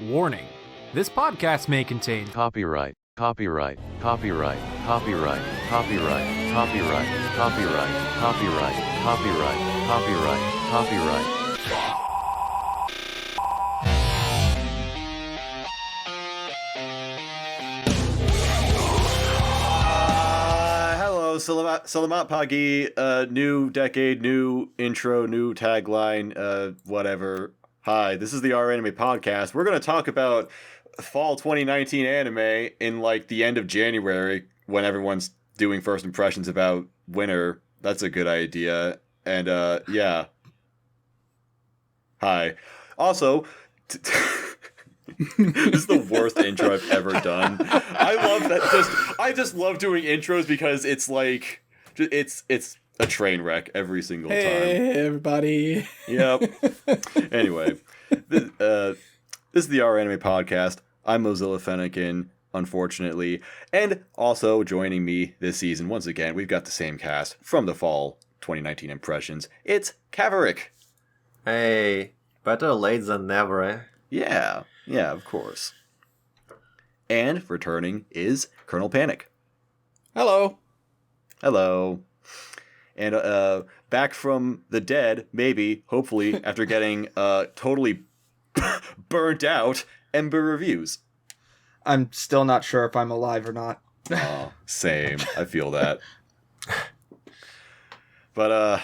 Warning. This podcast may contain Copyright. Copyright. Copyright. Copyright. Copyright. Copyright. Copyright. Copyright. Copyright. Copyright. Copyright. Hello, Salamat Pagi, new decade, new intro, new tagline, whatever. Hi, this is the Our Anime Podcast. We're going to talk about fall 2019 anime in like the end of January when everyone's doing first impressions about winter. That's a good idea. And yeah. Hi. Also, this is the worst intro I've ever done. I love that. I just love doing intros because it's like it's a train wreck every single time. Hey everybody. Yep. Anyway, this is the Our Anime Podcast. I'm Mozilla Fennekin, unfortunately, and also joining me this season once again, we've got the same cast from the fall 2019 impressions. It's Kaverick. Hey, better late than never, eh? Yeah, of course. And returning is Colonel Panic. Hello. And back from the dead, maybe, hopefully, after getting totally burnt out, Ember reviews. I'm still not sure if I'm alive or not. Oh, same. I feel that. But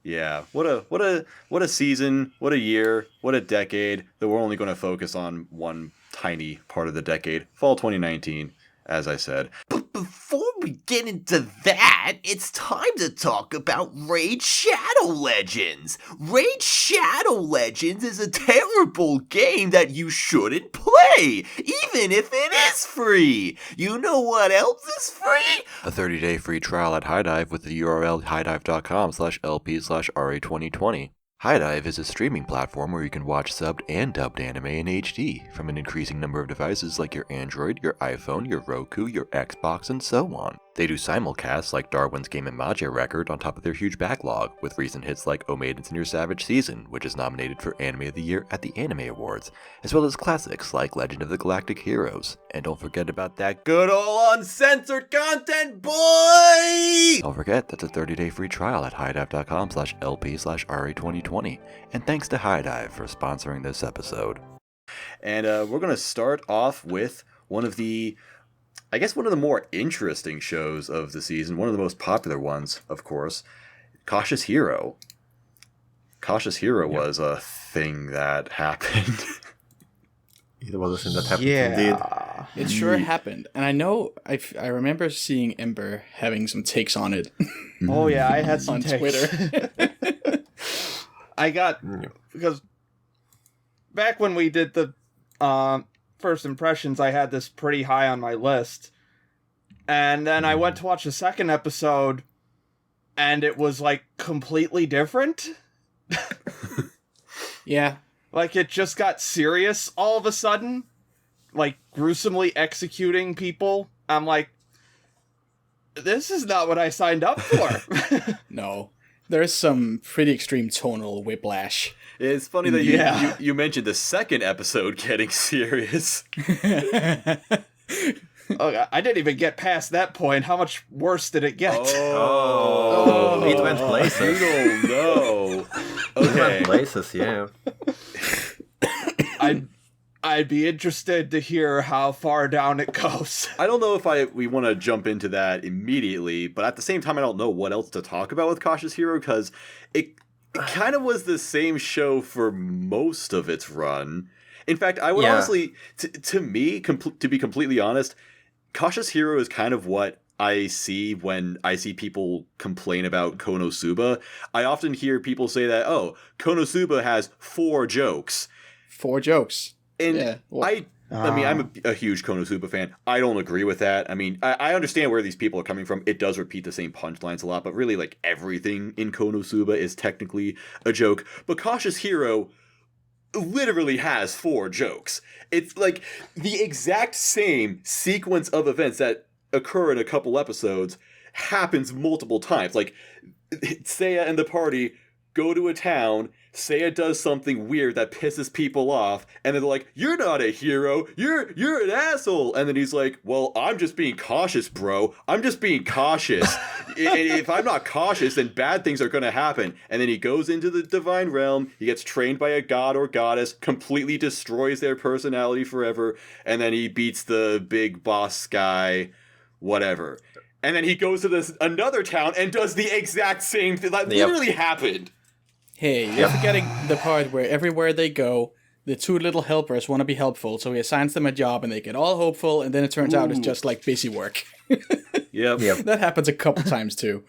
yeah, what a season, what a year, what a decade that we're only going to focus on one tiny part of the decade, fall 2019, as I said. But before we get into that, it's time to talk about Raid Shadow Legends. Raid Shadow Legends is a terrible game that you shouldn't play, even if it is free. You know what else is free? A 30-day free trial at HiDive with the URL highdive.com/LP/RA2020. HiDive is a streaming platform where you can watch subbed and dubbed anime in HD from an increasing number of devices like your Android, your iPhone, your Roku, your Xbox, and so on. They do simulcasts like Darwin's Game and Magia Record on top of their huge backlog, with recent hits like O Maidens in Your Savage Season, which is nominated for Anime of the Year at the Anime Awards, as well as classics like Legend of the Galactic Heroes. And don't forget about that good old uncensored content, boy! Don't forget, that's a 30-day free trial at highdive.com/LP/RA2020. And thanks to HiDive for sponsoring this episode. And we're going to start off with one of the more interesting shows of the season, one of the most popular ones, of course, Cautious Hero. Cautious Hero was a thing that happened. It was a thing that happened indeed. It sure happened. And I know, I remember seeing Ember having some takes on it. Oh yeah, I had some on takes. Twitter. Because back when we did the first impressions, I had this pretty high on my list. And then I went to watch the second episode, and it was, like, completely different. Yeah. Like, it just got serious all of a sudden. Like, gruesomely executing people. I'm like, this is not what I signed up for. No. There's some pretty extreme tonal whiplash. It's funny that you mentioned the second episode getting serious. Oh, I didn't even get past that point. How much worse did it get? Oh, it went places. You don't know. It went places, yeah. I'd be interested to hear how far down it goes. I don't know if we want to jump into that immediately, but at the same time, I don't know what else to talk about with Cautious Hero, because it kind of was the same show for most of its run. In fact, I would honestly, to be completely honest, Cautious Hero is kind of what I see when I see people complain about Konosuba. I often hear people say that, oh, Konosuba has 4 jokes. 4 jokes. And yeah. I mean, I'm a huge Konosuba fan. I don't agree with that. I mean, I understand where these people are coming from. It does repeat the same punchlines a lot, but really, like, everything in Konosuba is technically a joke. But Cautious Hero literally has 4 jokes. It's like the exact same sequence of events that occur in a couple episodes happens multiple times. Like, Seiya and the party go to a town, Seiya does something weird that pisses people off, and then they're like, "You're not a hero. You're an asshole." And then he's like, "Well, I'm just being cautious, bro. I'm just being cautious. If I'm not cautious, then bad things are going to happen." And then he goes into the divine realm. He gets trained by a god or goddess, completely destroys their personality forever, and then he beats the big boss guy, whatever. And then he goes to another town and does the exact same thing. That literally happened. Hey, you're forgetting the part where everywhere they go, the two little helpers want to be helpful, so he assigns them a job and they get all hopeful, and then it turns out it's just like busy work. Yep. That happens a couple times too.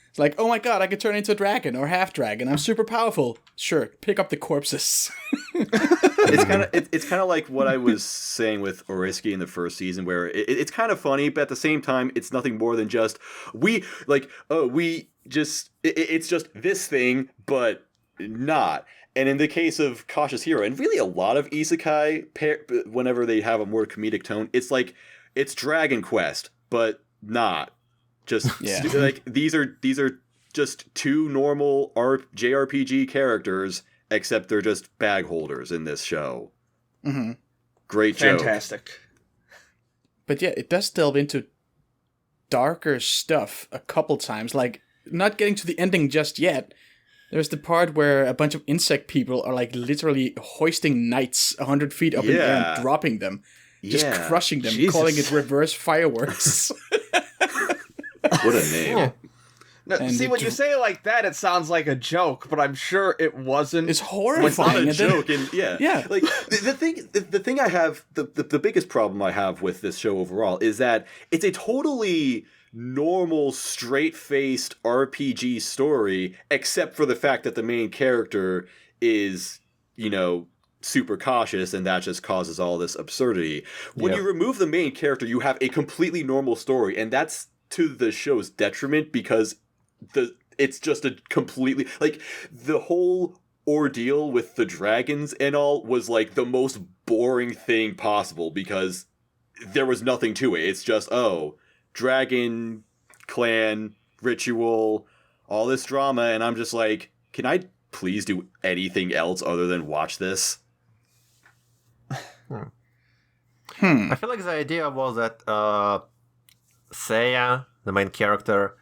It's like, oh my god, I could turn into a dragon or half dragon. I'm super powerful. Sure, pick up the corpses. It's kind of like what I was saying with ORESUKI in the first season, where it's kind of funny, but at the same time, it's nothing more than just it's just this thing, but not. And in the case of Cautious Hero, and really a lot of isekai, whenever they have a more comedic tone, it's like it's Dragon Quest, but not. Just like these are just two normal JRPG characters, except they're just bag holders in this show. Mm-hmm. Great joke. Fantastic. But yeah, it does delve into darker stuff a couple times. Like, not getting to the ending just yet. There's the part where a bunch of insect people are like literally hoisting knights 100 feet up in the air and dropping them. Just crushing them, calling it reverse fireworks. What a name. Now, see, when you say it like that, it sounds like a joke, but I'm sure it wasn't. It's horrifying. It's not a joke. And yeah. Like the thing I have, the biggest problem I have with this show overall is that it's a totally normal, straight-faced RPG story, except for the fact that the main character is, super cautious, and that just causes all this absurdity. When you remove the main character, you have a completely normal story, and that's to the show's detriment, because it's just a completely, like, the whole ordeal with the dragons and all was like the most boring thing possible, because there was nothing to it. It's just, dragon clan ritual, all this drama, and I'm just like, can I please do anything else other than watch this? I feel like the idea was that Seiya, the main character,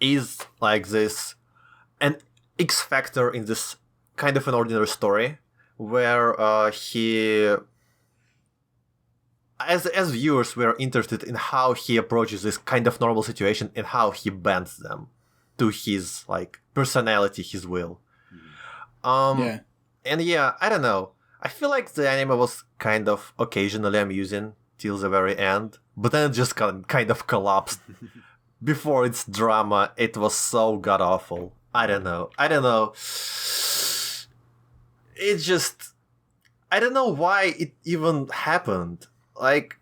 is like this, an X factor in this kind of an ordinary story, where he, as viewers, we're interested in how he approaches this kind of normal situation and how he bends them to his personality, his will. And I don't know. I feel like the anime was kind of occasionally amusing till the very end, but then it just kind of collapsed. Before its drama, it was so god-awful. I don't know. It just... I don't know why it even happened. Like...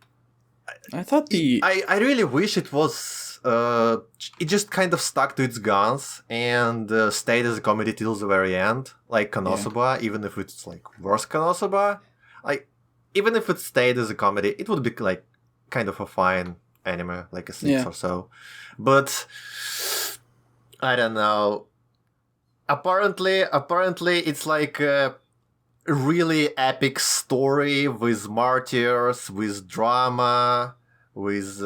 I thought I really wish it was... it just kind of stuck to its guns and stayed as a comedy till the very end. Like Konosuba, even if it's worse Konosuba. Even if it stayed as a comedy, it would be kind of a fine anime, like a 6 or so. But I don't know. Apparently it's like a really epic story with martyrs, with drama, with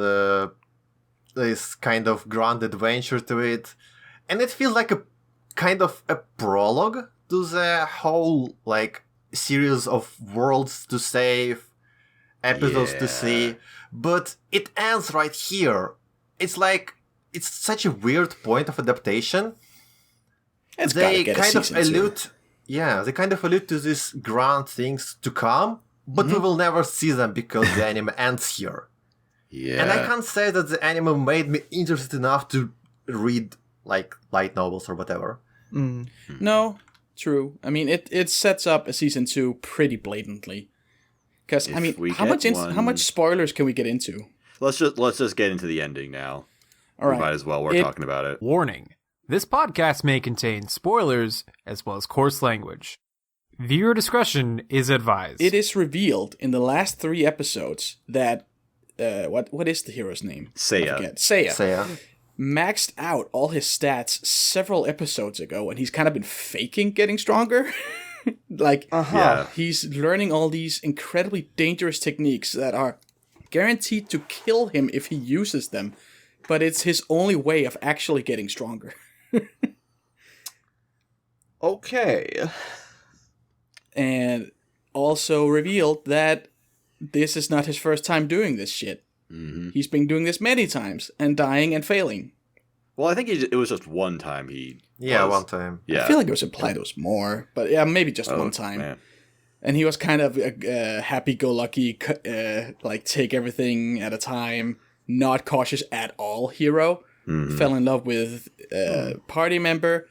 this kind of grand adventure to it, and it feels like a kind of a prologue to the whole series of worlds to save, episodes to see, but it ends right here. It's it's such a weird point of adaptation. They kind of allude to these grand things to come, but we will never see them because the anime ends here. Yeah. And I can't say that the anime made me interested enough to read light novels or whatever. No, true. I mean, it sets up a season 2 pretty blatantly. Because how much spoilers can we get into? Let's just get into the ending now. All right. Might as well. We're talking about it. Warning. This podcast may contain spoilers as well as coarse language. Viewer discretion is advised. It is revealed in the last 3 episodes that what is the hero's name? Seiya. Seiya maxed out all his stats several episodes ago, and he's kind of been faking getting stronger. Like, Yeah. he's learning all these incredibly dangerous techniques that are guaranteed to kill him if he uses them, but it's his only way of actually getting stronger. Okay. And also revealed that this is not his first time doing this shit. Mm-hmm. He's been doing this many times and dying and failing. Well, I think it was just one time he. Yeah, was. one time. Yeah. I feel like it was implied it was more, but yeah, maybe just one time. Man. And he was kind of a happy-go-lucky, like take everything at a time, not cautious at all hero. Mhm. Fell in love with a party member.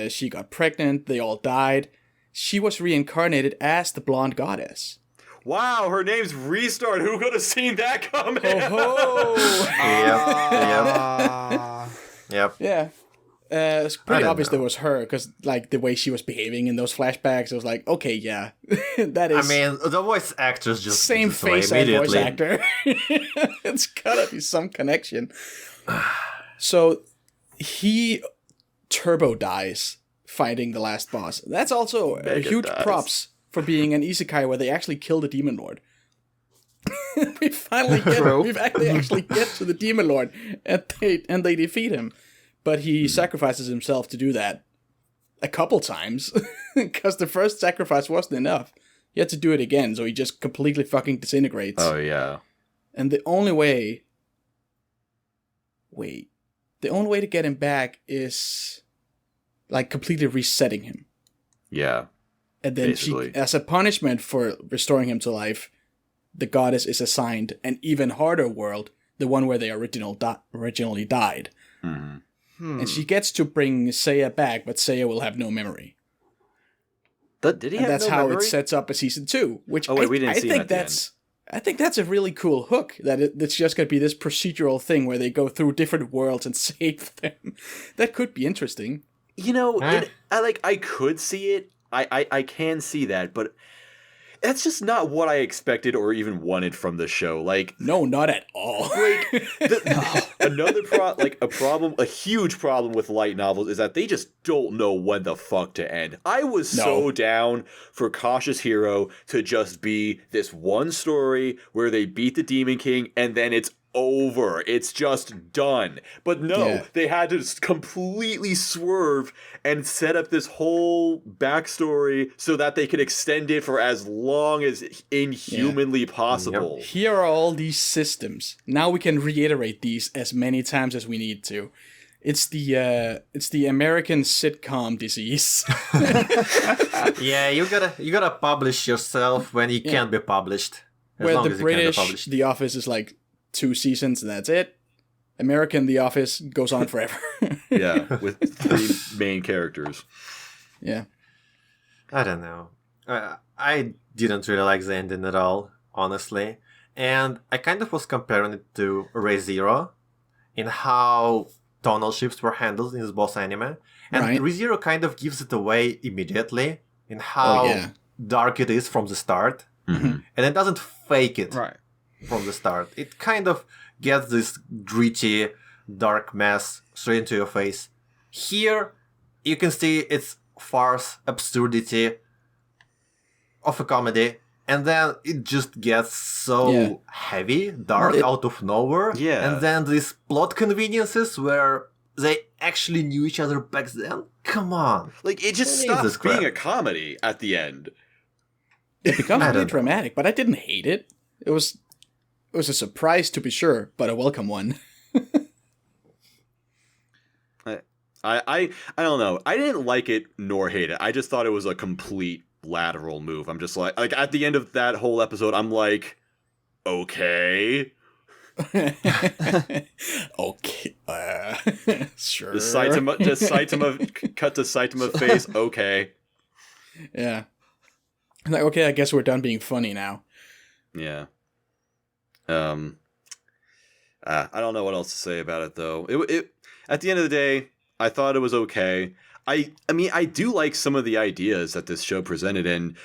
She got pregnant. They all died. She was reincarnated as the blonde goddess. Wow, her name's Restart. Who could have seen that coming? Yep. Yeah. It's pretty don't obvious know. that it was her, because like the way she was behaving in those flashbacks, it was like, okay, yeah, that is I mean, the voice actors just same gives it away face and voice immediately. actor. It's gotta be some connection. So he turbo dies fighting the last boss. That's also a Mega huge dies. props for being an isekai where they actually kill the demon lord. we finally get we actually get to the demon lord and they defeat him. But he sacrifices himself to do that a couple times because the first sacrifice wasn't enough. He had to do it again, so he just completely fucking disintegrates. Oh, yeah. And the only way to get him back is like completely resetting him. Yeah. And then Basically. as a punishment for restoring him to life, the goddess is assigned an even harder world, the one where they originally died. Mhm. And she gets to bring Seiya back, but Seiya will have no memory. Did he And have that's no how memory? it sets up a season 2. Which Oh, wait, we didn't see him think at the that's I think that's a really cool hook. That it's just gonna be this procedural thing where they go through different worlds and save them. That could be interesting. You know, Huh? I could see it. I can see that, but that's just not what I expected or even wanted from the show. Like, No, not at all. a huge problem with light novels is that they just don't know when the fuck to end. I was so down for Cautious Hero to just be this one story where they beat the Demon King and then it's over. It's just done. But no, they had to just completely swerve and set up this whole backstory so that they could extend it for as long as inhumanly possible. Here are all these systems. Now we can reiterate these as many times as we need to. It's the American sitcom disease. Yeah, you gotta publish yourself when you can't be published. As Where long the as you can be British published. The Office is like 2 seasons and that's it. American The Office goes on forever. Yeah, with 3 main characters. Yeah. I don't know. I didn't really like the ending at all, honestly. And I kind of was comparing it to Re:Zero in how tonal shifts were handled in this boss anime. And Right. Re:Zero kind of gives it away immediately in how dark it is from the start. Mhm. And it doesn't fake it Right. from the start. It kind of gets this gritty, dark mess straight into your face. Here, you can see its farce, absurdity of a comedy, and then it just gets so heavy, dark, out of nowhere. Yeah. And then these plot conveniences where they actually knew each other back then. Come on. Like, it just What is stops this crap? being a comedy at the end. It becomes I really don't know. dramatic, but I didn't hate it. It was a surprise to be sure, but a welcome one. I don't know. I didn't like it nor hate it. I just thought it was a complete lateral move. I'm just like at the end of that whole episode, I'm like, okay. Okay. Sure. Just Saitama cut to Saitama face, okay. Yeah. Like, okay, I guess we're done being funny now. Yeah. I don't know what else to say about it though. It at the end of the day, I thought it was okay. I mean, I do like some of the ideas that this show presented, and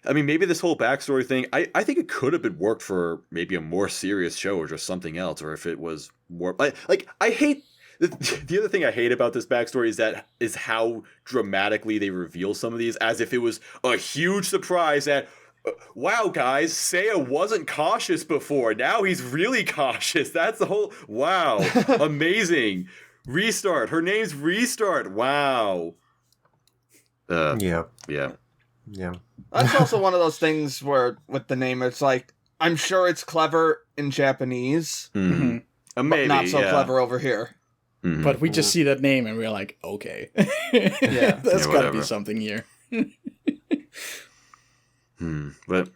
I mean, maybe this whole backstory thing, I think it could have been worked for maybe a more serious show or just something else, or if it was more like I hate the other thing I hate about this backstory is how dramatically they reveal some of these, as if it was a huge surprise that wow, guys, Seiya wasn't cautious before. Now he's really cautious. That's the whole wow, amazing. Restart. Her name's Restart. Wow. Yeah. That's also one of those things where with the name, it's like I'm sure it's clever in Japanese, Maybe, but not so clever over here. Mm-hmm. But we just see that name and we're like, okay. Yeah. There's got to whatever. be something here. But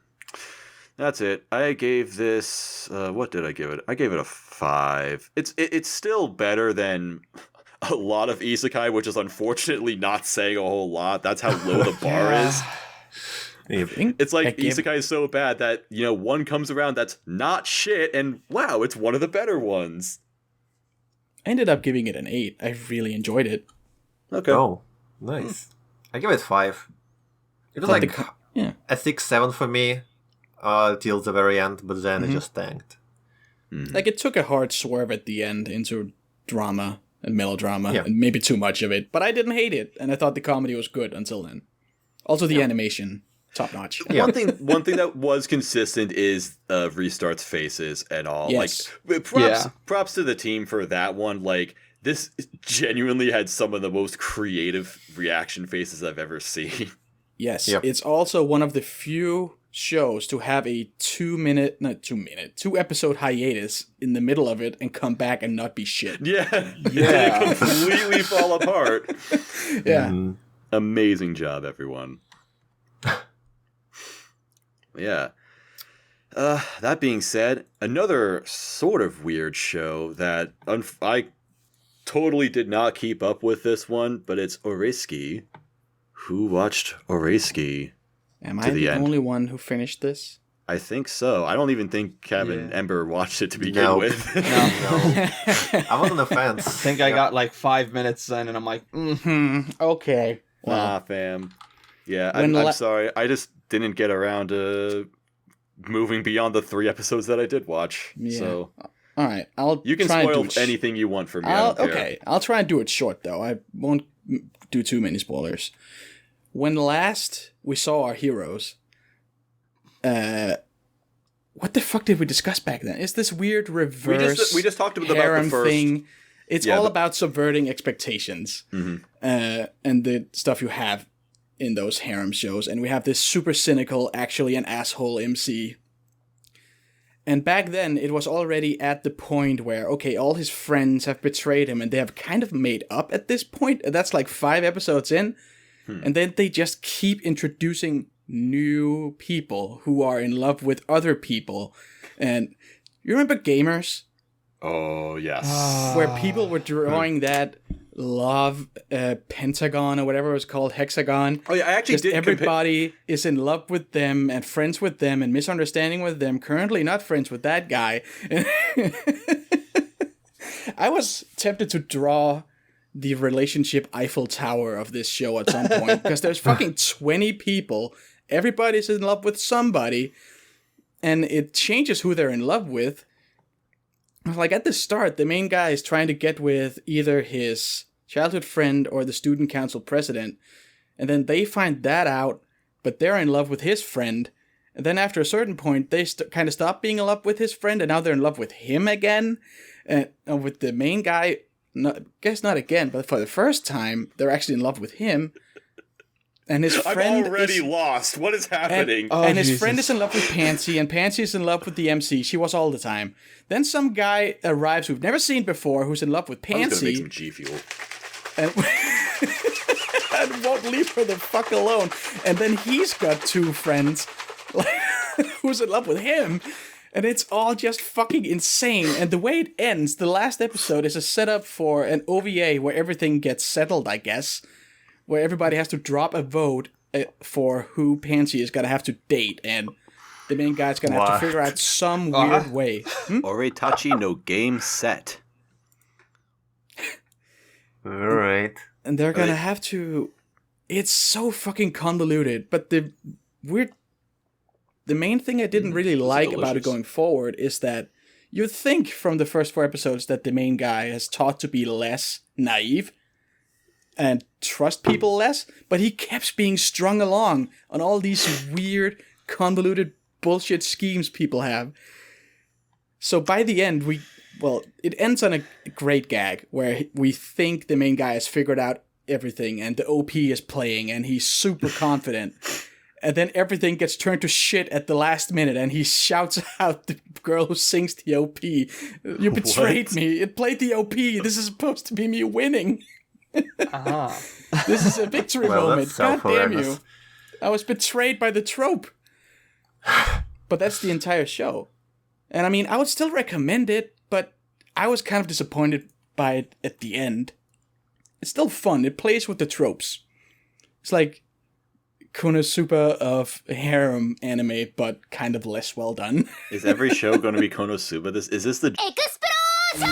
that's it. I gave this. What did I give it? I gave it a 5. It's still better than a lot of isekai, which is unfortunately not saying a whole lot. That's how low the bar is. It's like isekai is so bad that one comes around that's not shit, and wow, it's one of the better ones. I ended up giving it an 8. I really enjoyed it. Okay. Oh, nice. I give it 5. It was like a 6-7 for me till the very end, but then it just tanked. Like, it took a hard swerve at the end into drama and melodrama, and maybe too much of it. But I didn't hate it, and I thought the comedy was good until then. Also, the animation, top notch. Yeah. One thing that was consistent is Restart's faces and all. Yes. Like, props to the team for that one. Like, this genuinely had some of the most creative reaction faces I've ever seen. Yes, it's also one of the few shows to have a 2 episode hiatus in the middle of it and come back and not be shit. Yeah. They completely fall apart. Yeah. Amazing job, everyone. Yeah. That being said, another sort of weird show that I totally did not keep up with this one, but it's ORESUKI. Who watched ORESUKI? Am I the only one who finished this? I think so. I don't even think Kevin Ember watched it to begin No. with. No. I was on the fence. I think I got like 5 minutes in, and I'm like, Okay. Nah, fam. Yeah, I'm sorry. I just didn't get around to moving beyond the 3 episodes that I did watch. Yeah. So all right, you can spoil anything you want for me. I don't care. Okay, I'll try and do it short though. I won't do too many spoilers. When last we saw our heroes, what the fuck did we discuss back then? Is this weird reverse we just talked about harem the first thing? It's all about subverting expectations and the stuff you have in those harem shows. And we have this super cynical, actually an asshole MC. And back then, it was already at the point where, okay, all his friends have betrayed him and they have kind of made up at this point. That's like 5 episodes in. And then they just keep introducing new people who are in love with other people. And you remember Gamers? Oh, yes. Where people were drawing that love pentagon or whatever it was called, hexagon. Oh, yeah, I actually did everybody is in love with them and friends with them and misunderstanding with them. Currently not friends with that guy. I was tempted to draw the relationship Eiffel Tower of this show at some point, because there's fucking 20 people, everybody's in love with somebody, and it changes who they're in love with. Like at the start, the main guy is trying to get with either his childhood friend or the student council president, and then they find that out, but they're in love with his friend, and then after a certain point, they kind of stop being in love with his friend, and now they're in love with him again, and with the main guy. Guess not again, but for the first time, they're actually in love with him. And his friend I'm already lost. What is happening? And his friend is in love with Pansy, and Pansy is in love with the MC. She was all the time. Then some guy arrives we've never seen before, who's in love with Pansy. I'm just gonna make some G Fuel. And won't leave her the fuck alone. And then he's got 2 friends who's in love with him. And it's all just fucking insane. And the way it ends, the last episode is a setup for an OVA where everything gets settled, I guess. Where everybody has to drop a vote for who Pansy is going to have to date. And the main guy's going to have to figure out some weird way. Oretachi no game set. Alright. And they're going to have to... It's so fucking convoluted. But the weird the main thing I didn't really like about it delicious. going forward is that you'd think from the first 4 episodes that the main guy has taught to be less naive and trust people less, but he keeps being strung along on all these weird, convoluted bullshit schemes people have. So by the end, it ends on a great gag where we think the main guy has figured out everything and the OP is playing and he's super confident. And then everything gets turned to shit at the last minute and he shouts out the girl who sings the OP. You betrayed me. It played the OP. This is supposed to be me winning. This is a victory moment. God damn you. I was betrayed by the trope. But that's the entire show. And I mean, I would still recommend it, but I was kind of disappointed by it at the end. It's still fun. It plays with the tropes. It's like Konosuba of harem anime, but kind of less well done. Is every show going to be Konosuba? Is this the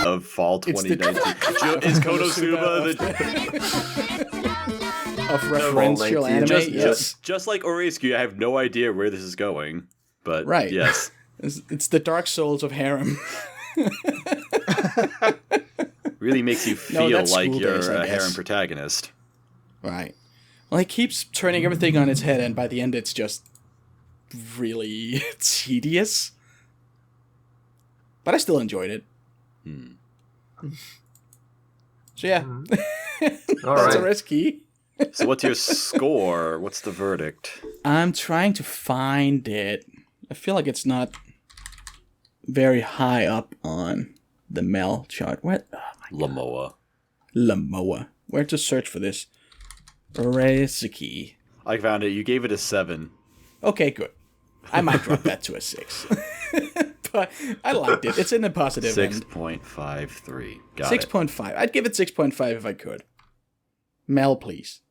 of fall 2019? Is Konosuba the of referential anime? just like Oresukui, I have no idea where this is going. But right. Yes. It's the Dark Souls of harem. Really makes you feel like you're days, a harem protagonist. Right. Well, he keeps turning everything on its head, and by the end it's just really tedious. But I still enjoyed it. So yeah. All right. That's a risky. So what's your score? What's the verdict? I'm trying to find it. I feel like it's not very high up on the Mel chart. What? Oh my God. Lamoa. Where to search for this? ORESUKI. I found it. You gave it a 7. Okay, good. I might drop that to a 6. But I liked it. It's in the positive 6.53. Got 6.5. I'd give it 6.5 if I could. Mel, please.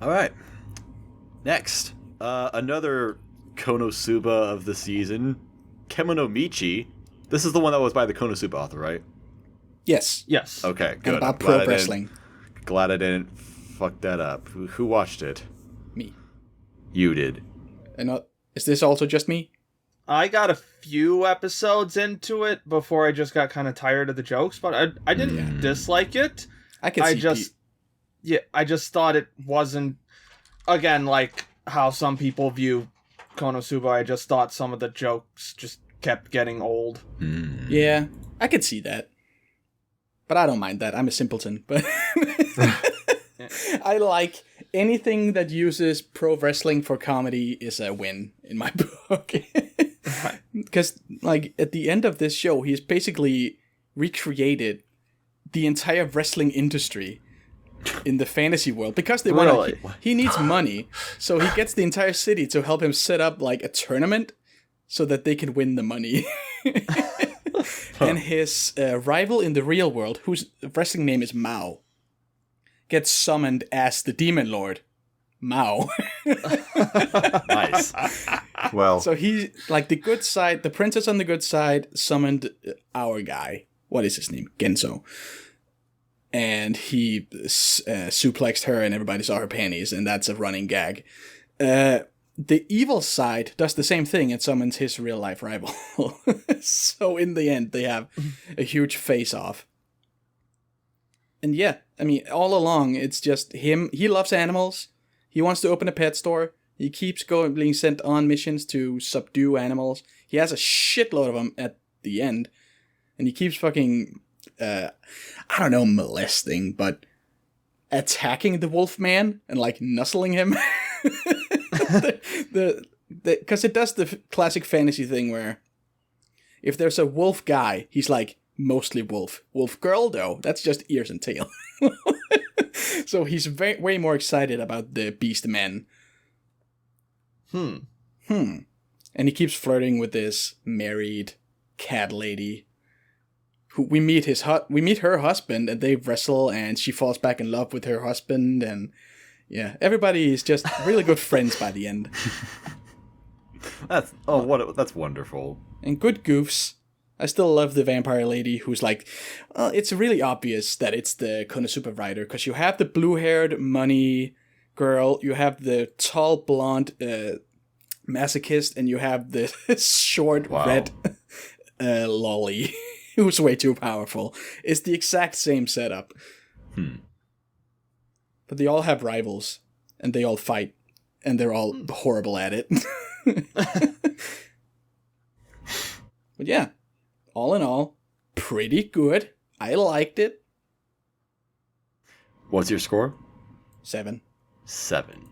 All right. Next, another Konosuba of the season, Kemono Michi. This is the one that was by the Konosuba author, right? Yes. Yes. Okay, And good. about pro wrestling. Glad I didn't fuck that up. Who watched it? Me. You did. And is this also just me? I got a few episodes into it before I just got kind of tired of the jokes, but I didn't dislike it. I can see I just thought it wasn't, again, like how some people view Konosuba. I just thought some of the jokes just kept getting old. Yeah, I could see that. But I don't mind that. I'm a simpleton. But I like anything that uses pro wrestling for comedy is a win in my book. Because, like, at the end of this show, he's basically recreated the entire wrestling industry in the fantasy world because they want to. He needs money, so he gets the entire city to help him set up like a tournament so that they can win the money. And his rival in the real world, whose wrestling name is Mao, gets summoned as the Demon Lord. Mao. Nice. Well, So he, like, the good side, the princess on the good side summoned our guy. What is his name? Genso. And he suplexed her and everybody saw her panties, and that's a running gag. The evil side does the same thing and summons his real-life rival. So in the end, they have a huge face-off. And yeah, I mean, all along, it's just him. He loves animals. He wants to open a pet store. He keeps being sent on missions to subdue animals. He has a shitload of them at the end. And he keeps fucking, I don't know, molesting, but attacking the wolf man and, like, nuzzling him. Because it does the classic fantasy thing where if there's a wolf guy, he's like mostly wolf. Wolf girl, though, that's just ears and tail. So he's way more excited about the beast men. And he keeps flirting with this married cat lady. Who we meet her husband, and they wrestle, and she falls back in love with her husband, and yeah, everybody is just really good friends by the end. That's wonderful. And good goofs. I still love the vampire lady who's like, it's really obvious that it's the Konosuba writer, because you have the blue-haired money girl, you have the tall blonde masochist, and you have this short red lolly who's way too powerful. It's the exact same setup. But they all have rivals, and they all fight, and they're all horrible at it. But yeah, all in all, pretty good. I liked it. What's your score? 7. 7.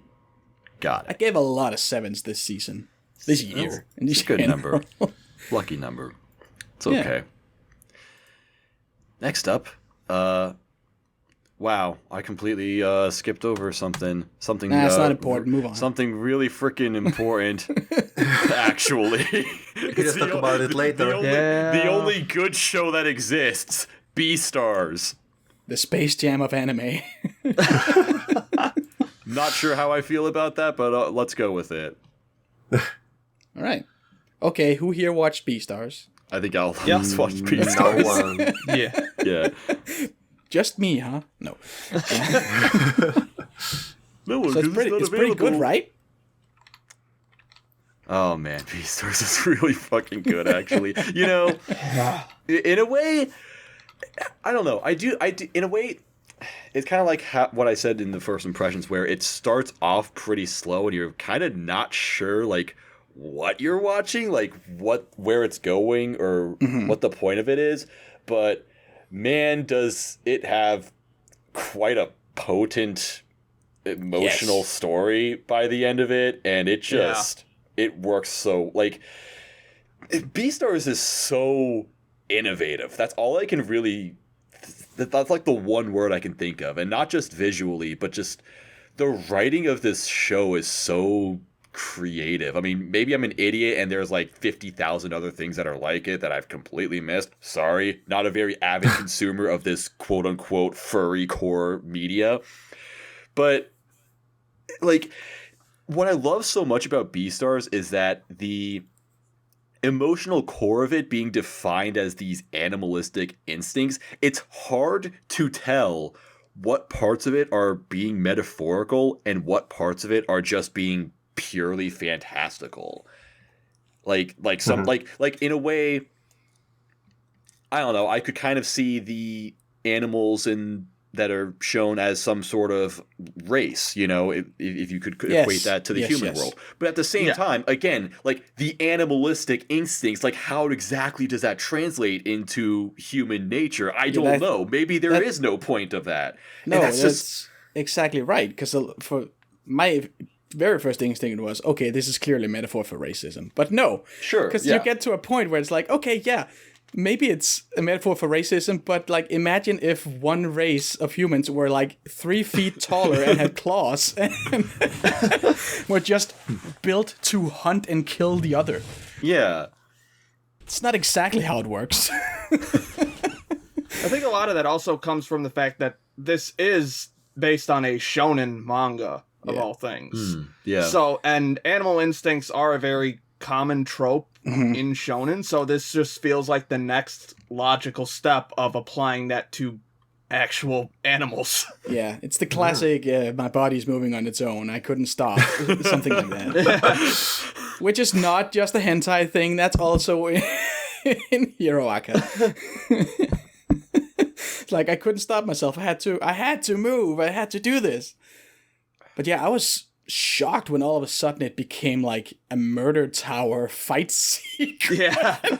Got I it. gave a lot of 7s this season. This year. It's a good number. Lucky number. It's okay. Next up, wow, I completely skipped over something. Nah, it's not important. Move on. Something really freaking important, actually. We can just talk about it later. The only good show that exists, Beastars. The Space Jam of anime. Not sure how I feel about that, but let's go with it. All right. Okay, who here watched Beastars? I think I'll just watch Beastars. No one. Yeah. Just me, huh? No. No one, So it's pretty good, right? Oh man, Beastars is really fucking good, actually. You know, in a way, I don't know. I do. In a way, it's kind of like what I said in the first impressions, where it starts off pretty slow, and you're kind of not sure, like, what you're watching, like where it's going, or what the point of it is. But man, does it have quite a potent emotional story by the end of it, and it just it works so, like, Beastars is so innovative. That's all I can really, that's like the one word I can think of, and not just visually, but just the writing of this show is so creative. I mean, maybe I'm an idiot and there's like 50,000 other things that are like it that I've completely missed. Sorry, not a very avid consumer of this quote-unquote furry core media. But, like, what I love so much about Beastars is that the emotional core of it being defined as these animalistic instincts, it's hard to tell what parts of it are being metaphorical and what parts of it are just being purely fantastical. Like some like in a way, I don't know, I could kind of see the animals that are shown as some sort of race, you know, if you could equate that to the human world. But at the same time, again, like the animalistic instincts, like how exactly does that translate into human nature? I don't know. Maybe there is no point of that. No, that's just exactly right. Because for my very first instinct was, okay, this is clearly a metaphor for racism. But no. Sure. Because you get to a point where it's like, okay, yeah, maybe it's a metaphor for racism, but like imagine if one race of humans were like 3 feet taller and had claws and were just built to hunt and kill the other. Yeah. It's not exactly how it works. I think a lot of that also comes from the fact that this is based on a shonen manga, of all things. So, and animal instincts are a very common trope in shonen, so this just feels like the next logical step of applying that to actual animals. Yeah, it's the classic, my body's moving on its own, I couldn't stop. Something like that. Which is not just a hentai thing, that's also in Hiroaka. It's like, I couldn't stop myself, I had to move, I had to do this. But yeah, I was shocked when all of a sudden it became like a murder tower fight sequence.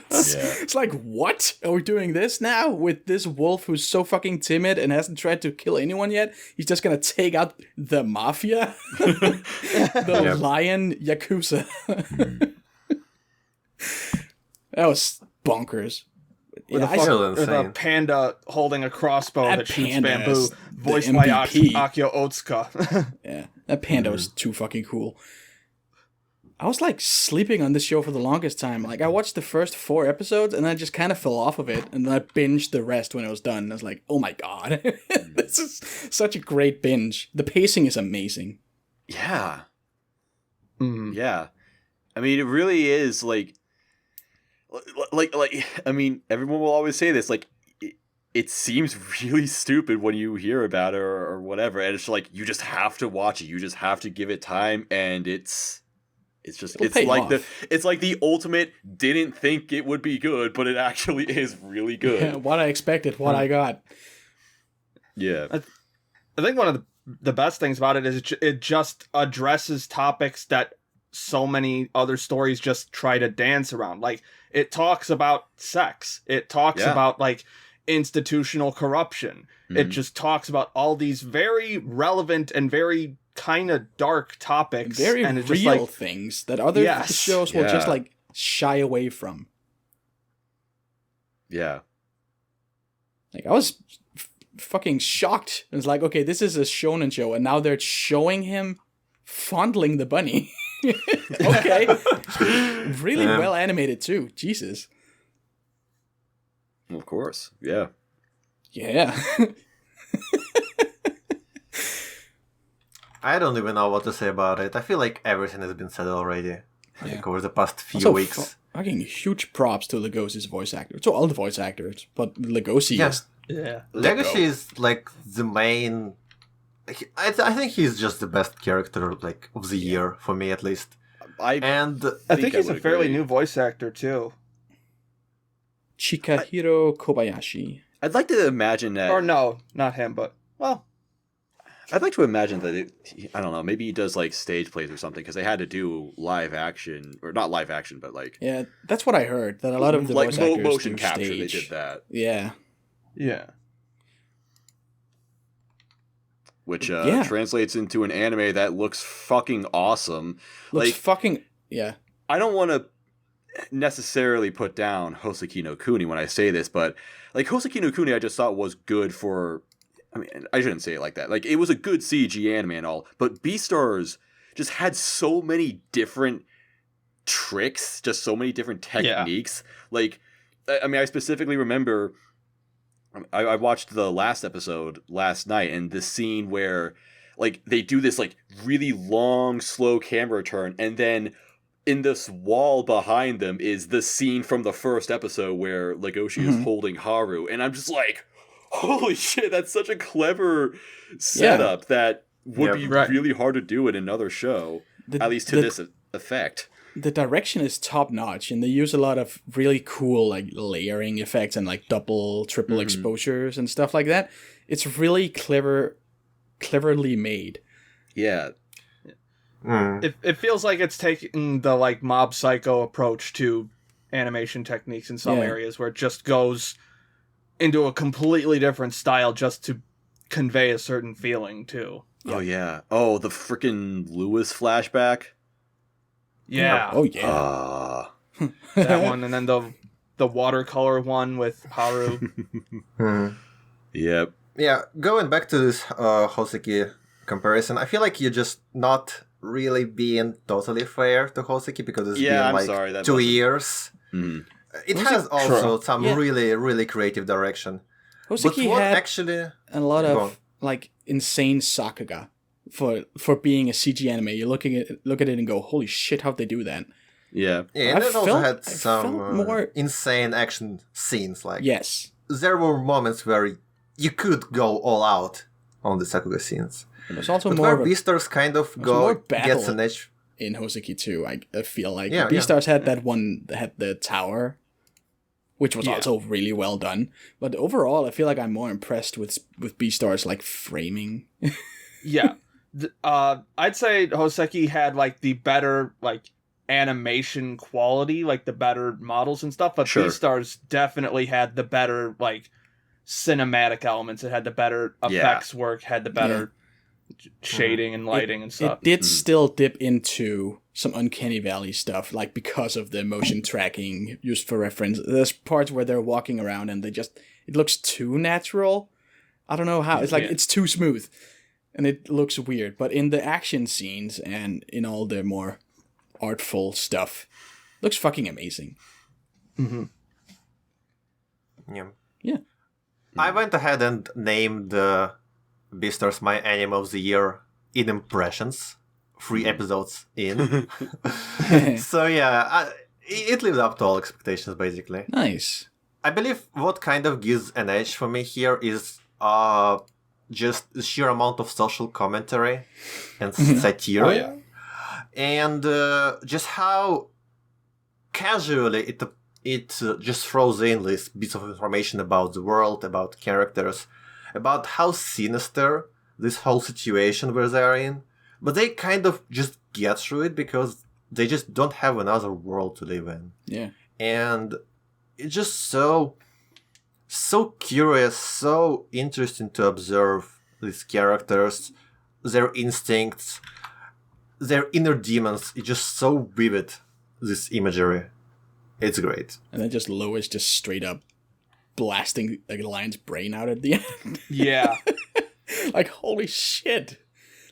It's like, what? Are we doing this now? With this wolf who's so fucking timid and hasn't tried to kill anyone yet? He's just gonna take out the mafia? The lion Yakuza. That was bonkers. With a panda holding a crossbow that shoots bamboo, voiced by Akio Otsuka. Yeah, that panda was too fucking cool. I was like sleeping on this show for the longest time. Like I watched the first 4 episodes and I just kind of fell off of it, and then I binged the rest when it was done. I was like, oh my god, this is such a great binge. The pacing is amazing. Yeah. Yeah. I mean, it really is like I mean, everyone will always say this, like, it seems really stupid when you hear about it or whatever, and it's like, you just have to watch it, you just have to give it time, and it's it's like the ultimate didn't think it would be good, but it actually is really good. Yeah, what I expected, what I got. Yeah. I think one of the best things about it is it just addresses topics that so many other stories just try to dance around. Like, it talks about sex. It talks about, like, institutional corruption. It just talks about all these very relevant and very kind of dark topics. Very and it's real just like, things that other shows will just, like, shy away from. Yeah. Like, I was fucking shocked. It was like, okay, this is a shonen show, and now they're showing him fondling the bunny. Okay. Really well animated, too. Jesus. Of course. Yeah. Yeah. I don't even know what to say about it. I feel like everything has been said already. Like over the past few Also, weeks. Fucking huge props to Legosi's voice actor. To all the voice actors, but Legosi is... Yeah. Legacy is like the main. I think he's just the best character like of the year for me at least. I think he's a fairly new voice actor too. Chikahiro Kobayashi. I'd like to imagine that. Or no, not him, but well. I'd like to imagine that I don't know. Maybe he does like stage plays or something because they had to do live action or not live action, but like that's what I heard. That a lot of the like voice actors motion do capture. stage. They did that. Yeah. Yeah. Which translates into an anime that looks fucking awesome. Yeah. I don't want to necessarily put down Hoseki no Kuni when I say this, but like Hoseki no Kuni I just thought was good for, I mean, I shouldn't say it like that. Like, it was a good CG anime and all, but Beastars just had so many different tricks, just so many different techniques. Yeah. Like, I mean, I specifically remember I watched the last episode last night, and the scene where like they do this like really long, slow camera turn, and then in this wall behind them is the scene from the first episode where Legoshi is holding Haru, and I'm just like, holy shit, that's such a clever setup that would be really hard to do in another show, at least to this effect. The direction is top notch, and they use a lot of really cool like layering effects and like double, triple exposures and stuff like that. It's really cleverly made. Yeah. It feels like it's taking the like Mob Psycho approach to animation techniques in some areas, where it just goes into a completely different style just to convey a certain feeling too. Oh yeah. Oh, the freaking Lewis flashback. Yeah. Oh yeah. That one, and then the watercolor one with Haru. Yep. Yeah, going back to this Hoseki comparison, I feel like you're just not really being totally fair to Hoseki because it's been like 2 years. Mm-hmm. It has also some really, really creative direction. Hoseki had a lot of like insane sakuga for being a CG anime. You look at it and go, holy shit, how'd they do that? Yeah. Yeah, and it also had some more insane action scenes. Like there were moments where you could go all out on the sakuga scenes. There's also but more where Beastars kind of gets an edge in Hoseki too. I feel like Beastars had that one that had the tower, which was also really well done. But overall, I feel like I'm more impressed with Beastars like framing. Yeah. I'd say Hoseki had like the better like animation quality, like the better models and stuff, but Beastars definitely had the better like cinematic elements. It had the better effects work, had the better shading and lighting and stuff. It did still dip into some Uncanny Valley stuff, like because of the motion tracking used for reference. There's parts where they're walking around and it looks too natural. I don't know how. It's like it's too smooth. And it looks weird, but in the action scenes and in all the more artful stuff, looks fucking amazing. Yeah. I went ahead and named Beastars my anime of the year in impressions, 3 episodes in. So yeah, it lived up to all expectations basically. Nice. I believe what kind of gives an edge for me here is just the sheer amount of social commentary and satire. And just how casually it just throws in these bits of information about the world, about characters, about how sinister this whole situation where they're in. But they kind of just get through it because they just don't have another world to live in. Yeah. And it's just so curious, so interesting to observe these characters, their instincts, their inner demons. It's just so vivid, this imagery. It's great. And then just Lois just straight up blasting like a lion's brain out at the end. Yeah. Like, holy shit.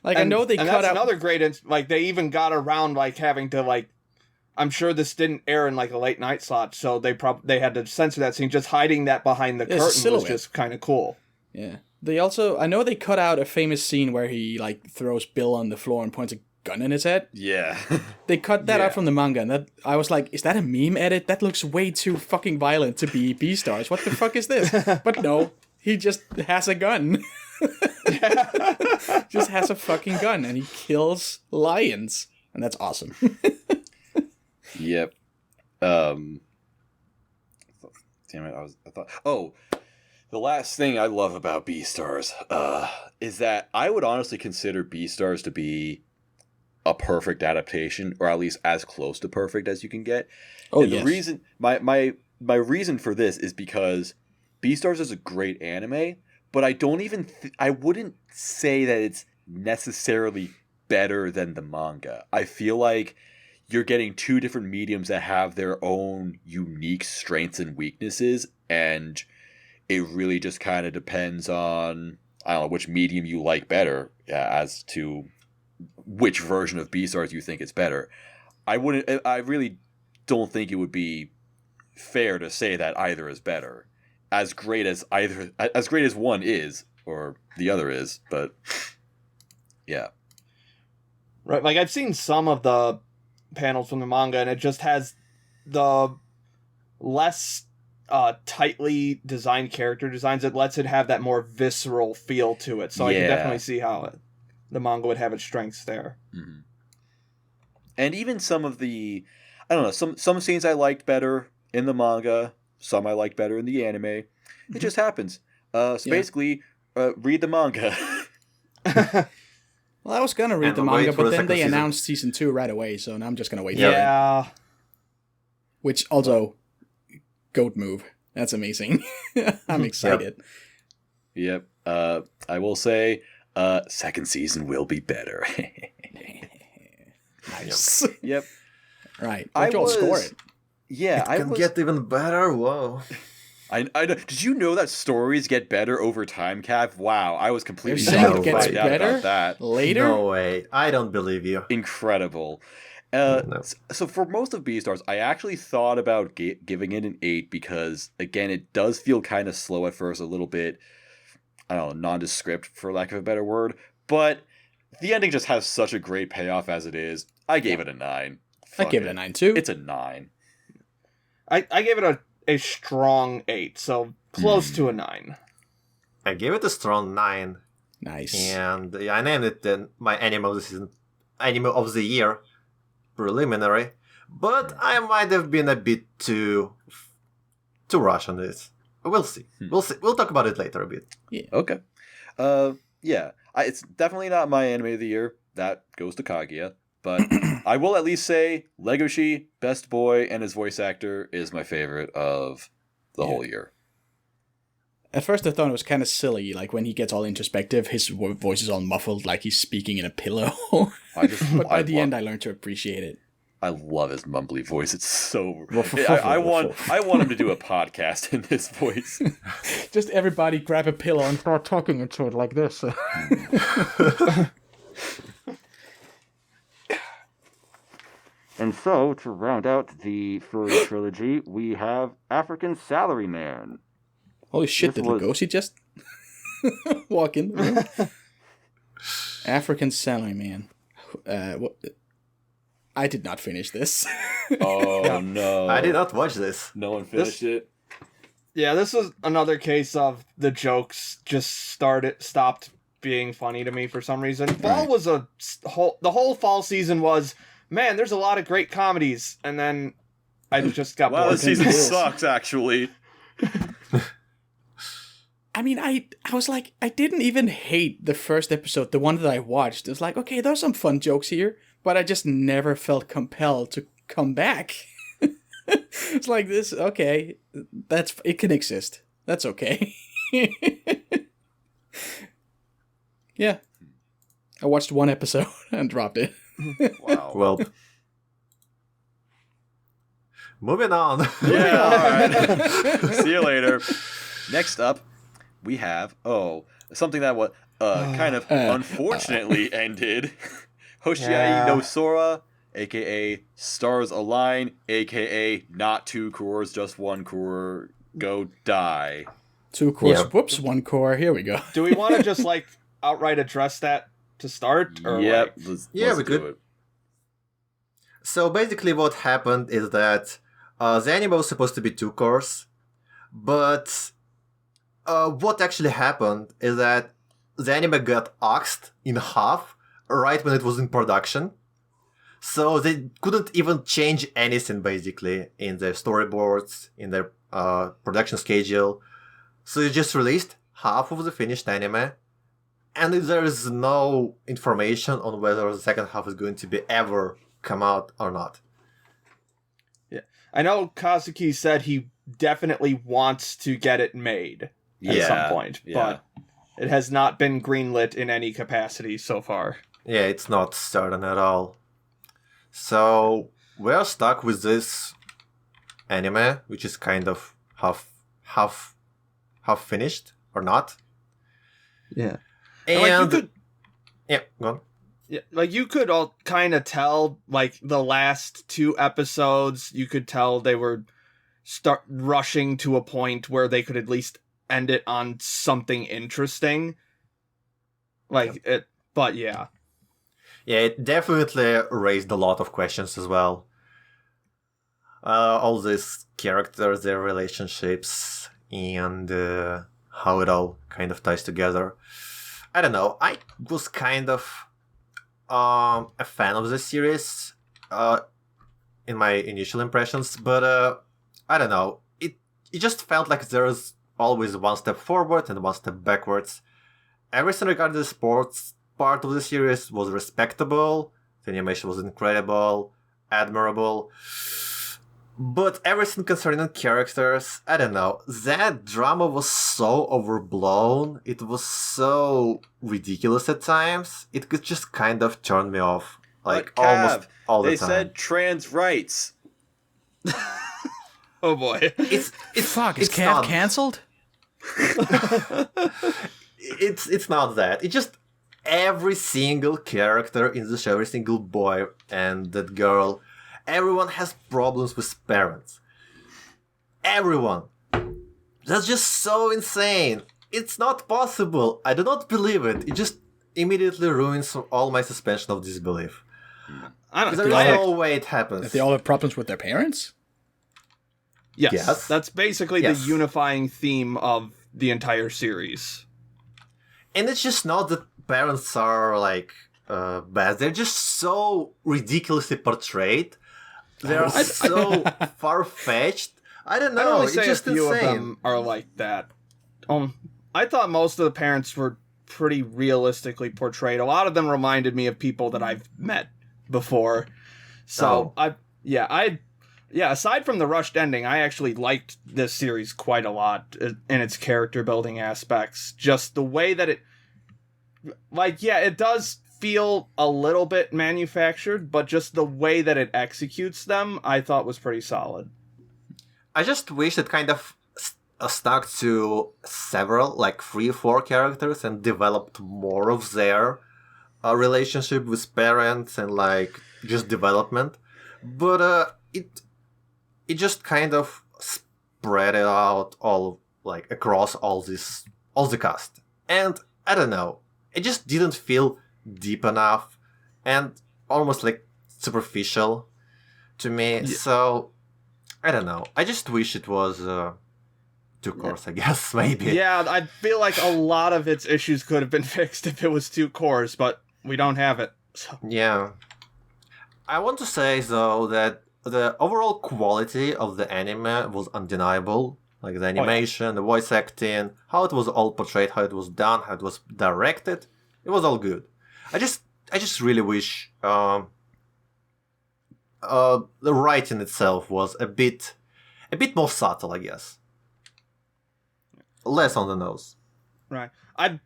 Like, And, I know they and cut that's out... another great, like, they even got around, like, having to, like, I'm sure this didn't air in, like, a late night slot, so they had to censor that scene. Just hiding that behind the It's a curtain was silhouette. just kind of cool. Yeah. They also... I know they cut out a famous scene where he, like, throws Bill on the floor and points a gun in his head. Yeah. They cut that Yeah. out from the manga, and that I was like, is that a meme edit? That looks way too fucking violent to be Beastars. What the fuck is this? But no, he just has a gun. Just has a fucking gun, and he kills lions. And that's awesome. Yep. Damn it, I thought. Oh, the last thing I love about Beastars, is that I would honestly consider Beastars to be a perfect adaptation, or at least as close to perfect as you can get. Oh, and yes. the reason my reason for this is because Beastars is a great anime, but I don't even I wouldn't say that it's necessarily better than the manga. I feel like you're getting two different mediums that have their own unique strengths and weaknesses, and it really just kind of depends on, I don't know, which medium you like better as to which version of Beastars you think is better. I really don't think it would be fair to say that either is better. As great as one is, or the other is, but yeah. Right, like, I've seen some of the panels from the manga, and it just has the less tightly designed character designs. It lets it have that more visceral feel to it, so I can Yeah. definitely see how the manga would have its strengths there. Mm-hmm. And even some of the, I don't know, some scenes I liked better in the manga, some I liked better in the anime. It just happens. Basically, read the manga. Well, I was gonna read And the wait manga, for but the then they second season. announced season 2 right away, so now I'm just gonna wait Yeah. for it. Yeah. Which also, goat move. That's amazing. I'm excited. Yep. I will say, second season will be better. Nice. Yep. Right. I What y'all score was- it? Yeah, It can get even better. Whoa. I did you know that stories get better over time, Cav? Wow, I was completely You're saying shocked it to gets find out better? about that. Later? No way. I don't believe you. Incredible. No. So for most of Beastars, I actually thought about giving it an 8 because, again, it does feel kind of slow at first, a little bit, I don't know, nondescript, for lack of a better word. But the ending just has such a great payoff as it is. I gave it a 9. I Fuck give it a 9 too. It's a 9. I gave it a strong 8, so close to a 9. I gave it a strong 9. Nice. And I named it then my anime of the season, anime of the year, preliminary. But I might have been a bit too rush on this. We'll see. We'll see. We'll talk about it later a bit. Okay. Yeah. It's definitely not my anime of the year. That goes to Kaguya. But I will at least say Legoshi, best boy, and his voice actor is my favorite of the whole year. At first I thought it was kind of silly, like when he gets all introspective, his voice is all muffled like he's speaking in a pillow. But by the end I learned to appreciate it. I love his mumbly voice. It's so... I want him to do a podcast in this voice. Just everybody grab a pillow and start talking into it like this. And so, to round out the furry trilogy, we have African Salaryman. Holy shit, This did was- Lugosi just walk in the room? African Salaryman. I did not finish this. Oh, no. I did not watch this. No one finished it. Yeah, this was another case of the jokes just stopped being funny to me for some reason. Fall was the whole fall season was, man, there's a lot of great comedies, and then I just got Wow, bored. the season sucks, actually. I mean, I was like, I didn't even hate the first episode, the one that I watched. It was like, okay, there's some fun jokes here, but I just never felt compelled to come back. It's like this, okay, it can exist. That's okay. Yeah. I watched one episode and dropped it. Wow. Well, moving on. Yeah, alright. See you later. Next up, we have, something that was kind of unfortunately ended. Hoshiai no Sora, aka Stars Align, aka not 2 cores, just 1 core, go die. 2 cores, Yeah. whoops, 1 core, here we go. Do we want to just like outright address that to start? Or Yep, like... let's we do could. it. So basically what happened is that the anime was supposed to be 2 cores, but what actually happened is that the anime got axed in half right when it was in production. So they couldn't even change anything basically in their storyboards, in their production schedule. So they just released half of the finished anime, and there is no information on whether the second half is going to be ever come out or not. Yeah, I know Kazuki said he definitely wants to get it made at some point, but it has not been greenlit in any capacity so far. Yeah, it's not certain at all. So we're stuck with this anime, which is kind of half finished or not. Yeah. And like you could, yeah, go on. yeah, like you could all kind of tell, like the last 2 episodes, you could tell they were start rushing to a point where they could at least end it on something interesting. Like it, but yeah. Yeah, it definitely raised a lot of questions as well. All these characters, their relationships, and how it all kind of ties together. I don't know. I was kind of a fan of the series in my initial impressions, but I don't know. It just felt like there's always one step forward and one step backwards. Everything regarding the sports part of the series was respectable. The animation was incredible, admirable. But everything concerning characters, I don't know. That drama was so overblown. It was so ridiculous at times. It could just kind of turn me off. Like, But Cav, almost all the they time. said trans rights. Oh boy. It's Fuck, is it's Cav not- cancelled? It's not that. It's just every single character in the show, every single boy and that girl, everyone has problems with parents. Everyone. That's just so insane. It's not possible. I do not believe it. It just immediately ruins all my suspension of disbelief. I don't There's know. no way it happens. That they all have problems with their parents? Yes, that's basically Yes. the unifying theme of the entire series. And it's just not that parents are like bad. They're just so ridiculously portrayed. They're so far-fetched. I don't I'd know. only It's say just a few insane. of them are like that. I thought most of the parents were pretty realistically portrayed. A lot of them reminded me of people that I've met before. So aside from the rushed ending, I actually liked this series quite a lot in its character building aspects. Just the way that it does feel a little bit manufactured, but just the way that it executes them, I thought was pretty solid. I just wish it kind of stuck to several, like 3 or 4 characters and developed more of their relationship with parents and like just development. But it just kind of spread it out all like across all the cast. And I don't know, it just didn't feel deep enough and almost like superficial to me. Yeah. So I don't know. I just wish it was too coarse, I guess, maybe. Yeah, I feel like a lot of its issues could have been fixed if it was too coarse, but we don't have it. So. Yeah. I want to say, though, that the overall quality of the anime was undeniable. Like the animation, the voice acting, how it was all portrayed, how it was done, how it was directed. It was all good. I just really wish the writing itself was a bit more subtle, I guess. Less on the nose. Right. I'm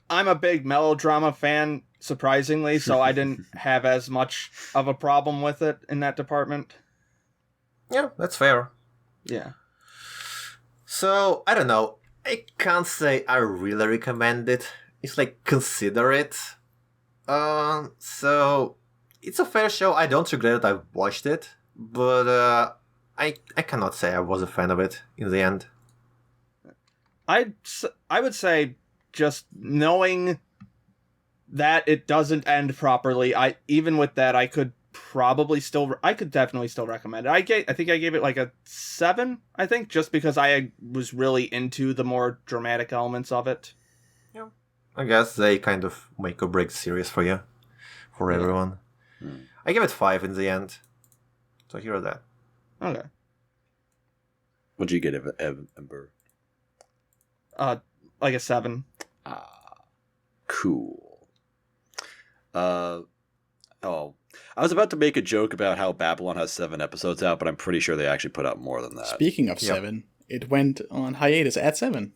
a big melodrama fan, surprisingly, so I didn't have as much of a problem with it in that department. Yeah, that's fair. Yeah. So, I don't know. I can't say I really recommend it. It's like, consider it. So, it's a fair show. I don't regret that I watched it. But, I cannot say I was a fan of it in the end. I would say just knowing that it doesn't end properly, even with that, I could definitely still recommend it. I think I gave it like a 7, I think, just because I was really into the more dramatic elements of it. Yeah. I guess they kind of make or break the series for you. For everyone. I give it 5 in the end. So here are that. Okay. What'd you get, Ember? Like a 7. Cool. I was about to make a joke about how Babylon has 7 episodes out, but I'm pretty sure they actually put out more than that. Speaking of 7, it went on hiatus at 7.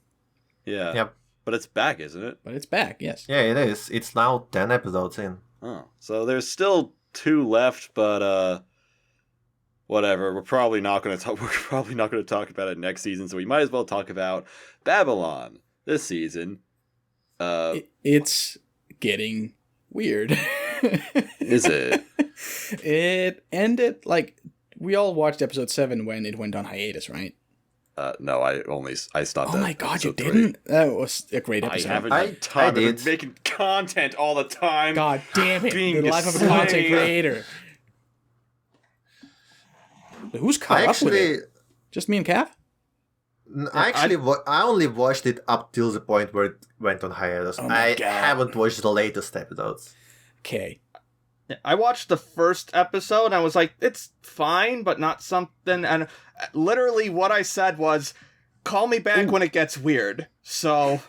Yeah. Yep. But it's back, isn't it? But it's back, yes. Yeah, it is. It's now 10 episodes in. Oh, so there's still 2 left, but whatever. We're probably not going to talk about it next season, so we might as well talk about Babylon this season. It's getting weird. Is it? It ended like we all watched episode 7 when it went on hiatus, right? No, I stopped. Oh my god, you didn't? That was a great episode. I haven't had time. I've been making content all the time. God damn it! Being The life of a content creator. Who's caught up with it? Just me and Cav? I only watched it up till the point where it went on hiatus. I haven't watched the latest episodes. Okay. I watched the first episode and I was like, it's fine, but not something. And literally what I said was, call me back when it gets weird. So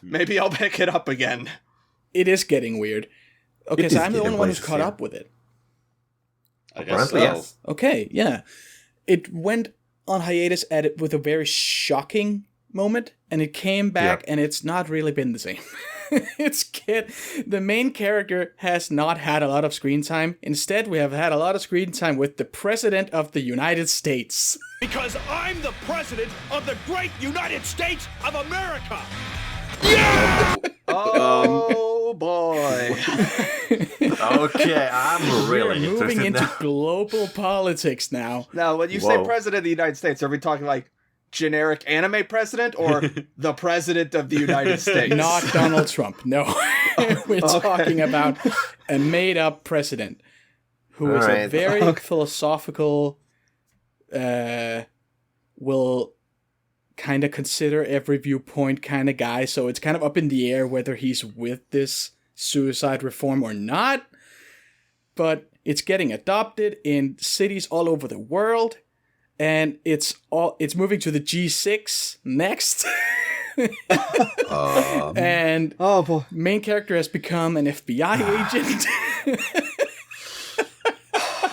maybe I'll pick it up again. It is getting weird. Okay, so I'm the only one who's caught up with it. I guess so. Yes. Okay, yeah. It went on hiatus with a very shocking moment, and it came back, and it's not really been the same. The main character has not had a lot of screen time. Instead, we have had a lot of screen time with the President of the United States. Because I'm the President of the great United States of America! Oh boy. Okay, I'm really We're moving interested into now. global politics now. Now, when you say President of the United States, are we talking like generic anime president or the President of the United States? Not Donald Trump, no. We're talking about a made-up president who is a very philosophical, will kind of consider every viewpoint kind of guy, so it's kind of up in the air whether he's with this suicide reform or not, but it's getting adopted in cities all over the world, and it's moving to the G6 next. And boy. Main character has become an FBI agent.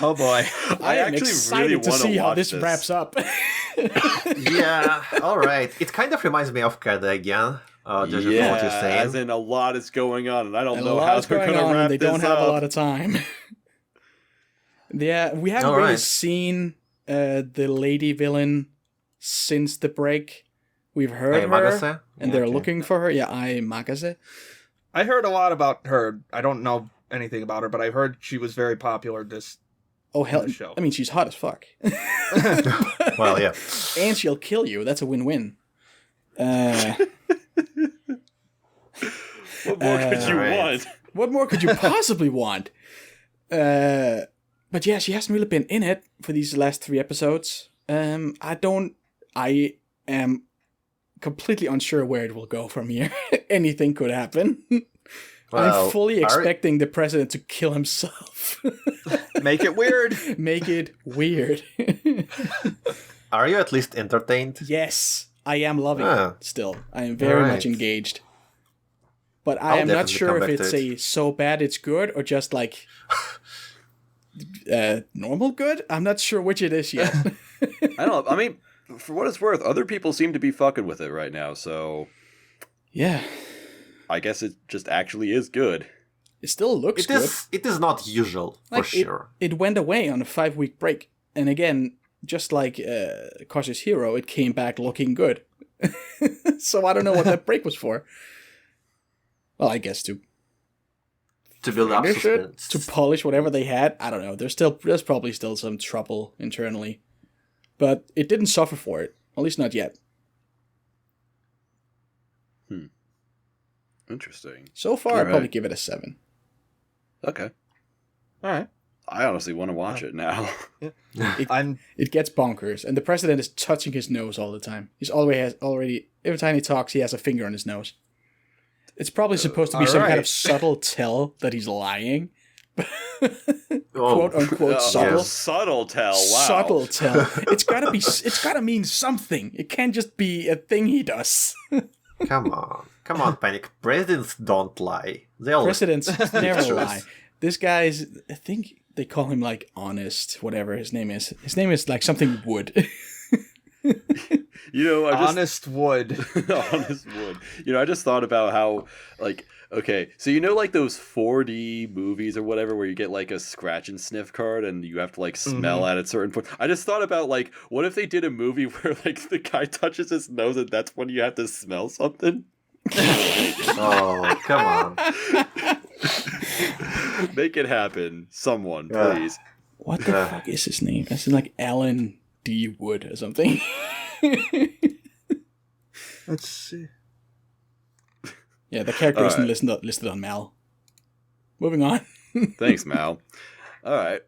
Oh boy. I am actually excited really to wanna see how watch this this. wraps up. Yeah, alright. It kind of reminds me of Kada again. Just from what you're saying. As in a lot is going on, and I don't And know a how lot's they're going going to on, wrap and they this don't have up. a lot of time. Yeah, we haven't All really right. seen the lady villain since the break. We've heard her, Magase? and they're looking for her. Yeah, Magase. I heard a lot about her. I don't know anything about her, but I heard she was very popular this Oh hell! the show. I mean, she's hot as fuck. Well, yeah. And she'll kill you. That's a win-win. What more could you Right. want? What more could you possibly want? But yeah, she hasn't really been in it for these last 3 episodes. I am completely unsure where it will go from here. Anything could happen. Well, I'm fully expecting the president to kill himself. Make it weird. Make it weird. Are you at least entertained? Yes, I am loving it still. I am very much engaged. But I am not sure if it's a so bad it's good or just like normal good. I'm not sure which it is yet. I don't know. I mean, for what it's worth, other people seem to be fucking with it right now, so... Yeah. I guess it just actually is good. It still looks good. It is not usual, for sure. It went away on a 5-week break. And again, just like Cautious Hero, it came back looking good. So I don't know what that break was for. Well, I guess to build up suspense. To polish whatever they had. I don't know. There's probably still some trouble internally. But it didn't suffer for it. At least not yet. Interesting. So far, I'd probably give it a 7. Okay. All right. I honestly want to watch it now. It gets bonkers, and the president is touching his nose all the time. He's already every time he talks, he has a finger on his nose. It's probably supposed to be some kind of subtle tell that he's lying. Quote unquote subtle. Subtle tell. Wow. Subtle tell. It's gotta mean something. It can't just be a thing he does. Come on, Panic. Presidents don't lie. Presidents never lie. This guy's, I think they call him like Honest, whatever his name is. His name is like something Wood. Honest Wood. Honest Wood. I just thought about how, like, okay, so like those 4D movies or whatever where you get like a scratch and sniff card and you have to like smell at a certain point. I just thought about like, what if they did a movie where like the guy touches his nose and that's when you have to smell something? Oh, come on. Make it happen. Someone, please. What the fuck is his name? That's like Alan D. Wood or something. Let's see. Yeah, the character isn't listed on Mal. Moving on. Thanks, Mal. All right.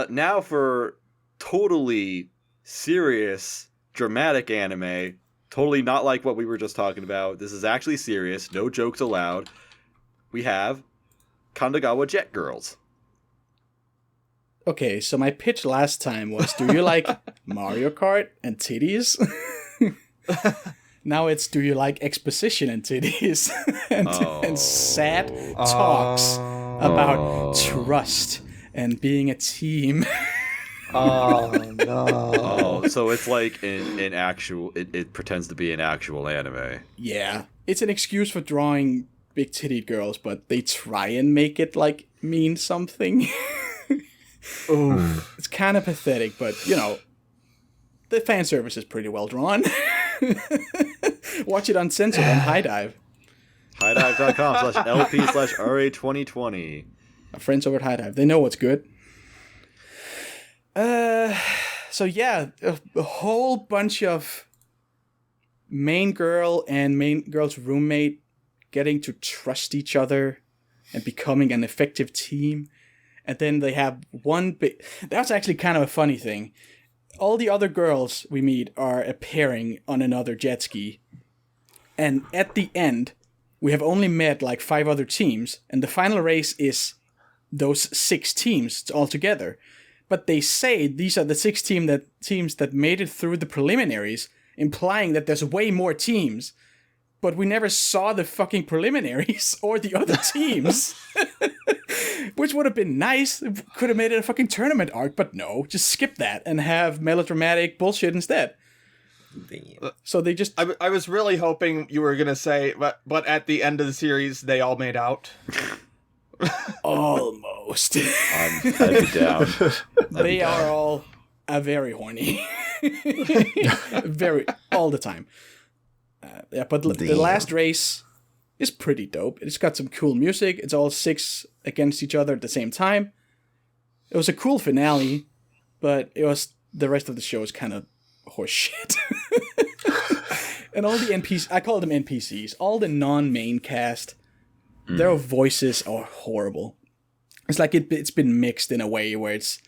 Now for totally serious, dramatic anime. Totally not like what we were just talking about. This is actually serious. No jokes allowed. We have Kandagawa Jet Girls. Okay, so my pitch last time was, do you like Mario Kart and titties? Now it's, do you like exposition and titties? and sad talks about trust and being a team. Oh, no. Oh, so it's like an actual... It pretends to be an actual anime. Yeah. It's an excuse for drawing big-titted girls, but they try and make it, like, mean something. It's kind of pathetic, but, the fan service is pretty well drawn. Watch it uncensored on High Dive. HighDive.com/LP/RA2020. Our friends over at High Dive, they know what's good. So yeah, a whole bunch of main girl and main girl's roommate getting to trust each other and becoming an effective team. And then they have one big... That's actually kind of a funny thing. All the other girls we meet are a pairing on another jet ski. And at the end, we have only met like 5 other teams. And the final race is those 6 teams all together. But they say these are the 6 teams that made it through the preliminaries, implying that there's way more teams. But we never saw the fucking preliminaries or the other teams. Which would have been nice. Could have made it a fucking tournament arc, but no. Just skip that and have melodramatic bullshit instead. Damn. So they just... I was really hoping you were going to say, but at the end of the series, they all made out. Almost. I'd be down. They are all very horny. All the time. But the last race is pretty dope. It's got some cool music. It's all 6 against each other at the same time. It was a cool finale, but the rest of the show is kind of horseshit. And all the NPCs, I call them NPCs, all the non-main cast, their voices are horrible. It's like it's been mixed in a way where it's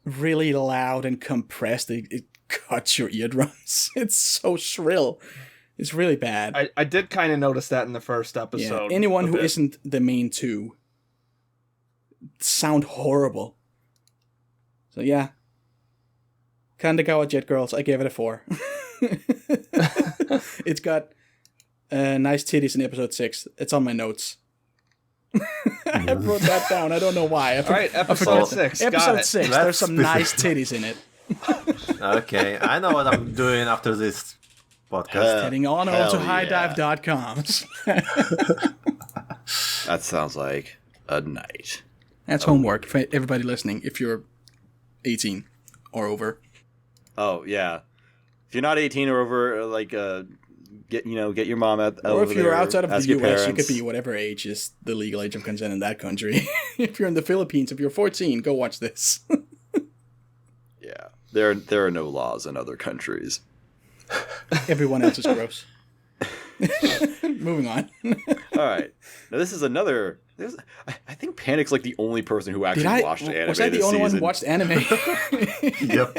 really loud and compressed. It cuts your eardrums. It's so shrill. It's really bad. I did kind of notice that in the first episode. Anyone who isn't the main two sound horrible. So yeah. Kandagawa Jet Girls, I gave it a 4. It's got nice titties in episode 6. It's on my notes. I wrote that down. I don't know why. Alright, episode 6. Episode 6. That's There's some nice titties in it. Okay, I know what I'm doing after this podcast. Heading on over to highdive.com. That sounds like a night. That's homework for everybody listening if you're 18 or over. Oh, yeah. If you're not 18 or over, like, get your mom out. Or if you're there, outside of the US, you parents. could be whatever age is the legal age of consent in that country. If you're in the Philippines, if you're 14, go watch this. Yeah. There are no laws in other countries. Everyone else is gross. Moving on. All right. Now this is another. I think Panic's like the only person who actually watched anime. Was I the only one who watched anime? Yep.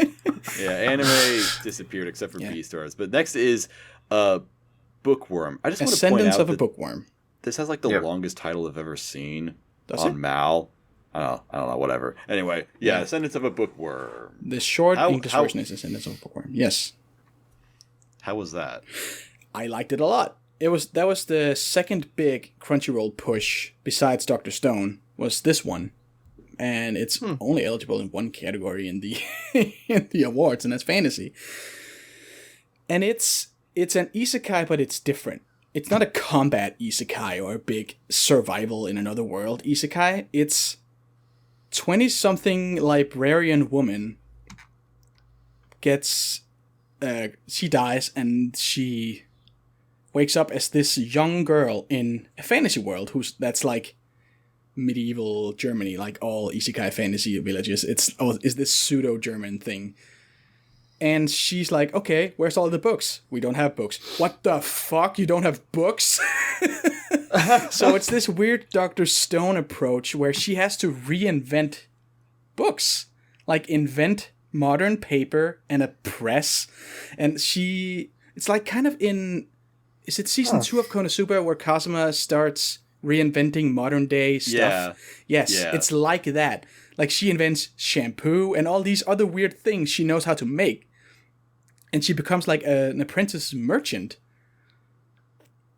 Yeah, anime disappeared except for Beastars. But next is Bookworm. I just want to point Ascendance out of a that Bookworm. this has like the longest title I've ever seen Does on Mal. I don't know, whatever. Anyway, Ascendance of a Bookworm. The short English version is Ascendance of a Bookworm. Yes. How was that? I liked it a lot. That was the second big Crunchyroll push besides Dr. Stone was this one. And it's only eligible in one category in the in the awards, and that's fantasy. And it's an isekai, but it's different. It's not a combat isekai or a big survival in another world isekai. It's 20-something librarian woman gets she dies and she wakes up as this young girl in a fantasy world that's like medieval Germany, like all isekai fantasy villages. It's this pseudo-German thing. And she's like, okay, where's all the books? We don't have books. What the fuck? You don't have books? So it's this weird Dr. Stone approach where she has to reinvent books. Like invent modern paper and a press. And it's like kind of in... Is it season 2 of Konosuba where Kazuma starts reinventing modern day stuff? Yeah. Yes, it's like that. Like she invents shampoo and all these other weird things she knows how to make. And she becomes like an apprentice merchant.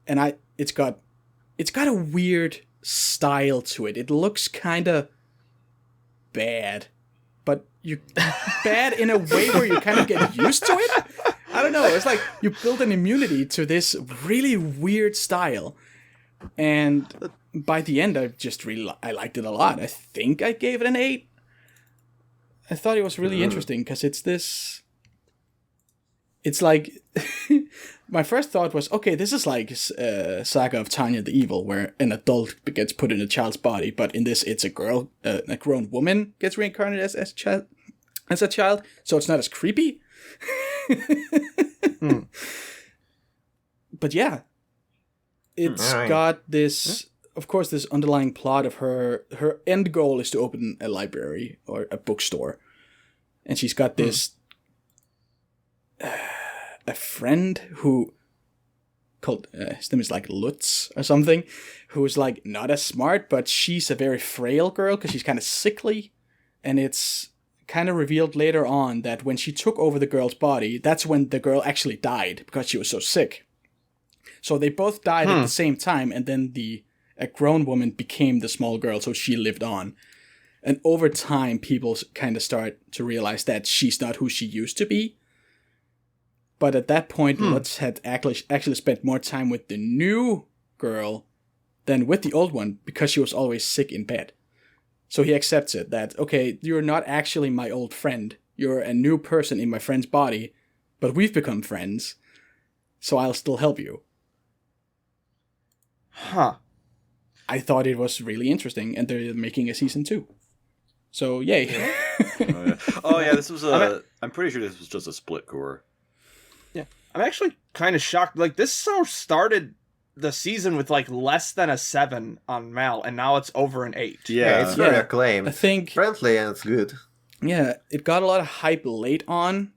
And it's got a weird style to it. It looks kind of bad. But bad in a way where you kind of get used to it. I don't know. It's like you build an immunity to this really weird style. And by the end, I liked it a lot. I think I gave it an 8. I thought it was really interesting because it's like, my first thought was, okay, this is like Saga of Tanya the Evil, where an adult gets put in a child's body, but in this, it's a girl, a grown woman gets reincarnated as a child, so it's not as creepy. But yeah, it's got this, of course, this underlying plot of her end goal is to open a library or a bookstore, and she's got this a friend who called his name is like Lutz or something, who's like not as smart, but she's a very frail girl because she's kind of sickly, and it's kind of revealed later on that when she took over the girl's body, that's when the girl actually died because she was so sick. So they both died at the same time, and then a grown woman became the small girl, so she lived on. And over time, people kind of start to realize that she's not who she used to be. But at that point, Lutz had actually spent more time with the new girl than with the old one because she was always sick in bed. So he accepts it that, okay, you're not actually my old friend. You're a new person in my friend's body, but we've become friends, so I'll still help you. Huh. I thought it was really interesting, and they're making a season 2. So, yay. This was I'm pretty sure this was just a split core. Yeah. I'm actually kind of shocked. Like, this show started the season with, like, less than a 7 on Mal, and now it's over an 8. Yeah, it's very acclaimed. I think... Friendly, and it's good. Yeah, it got a lot of hype late on,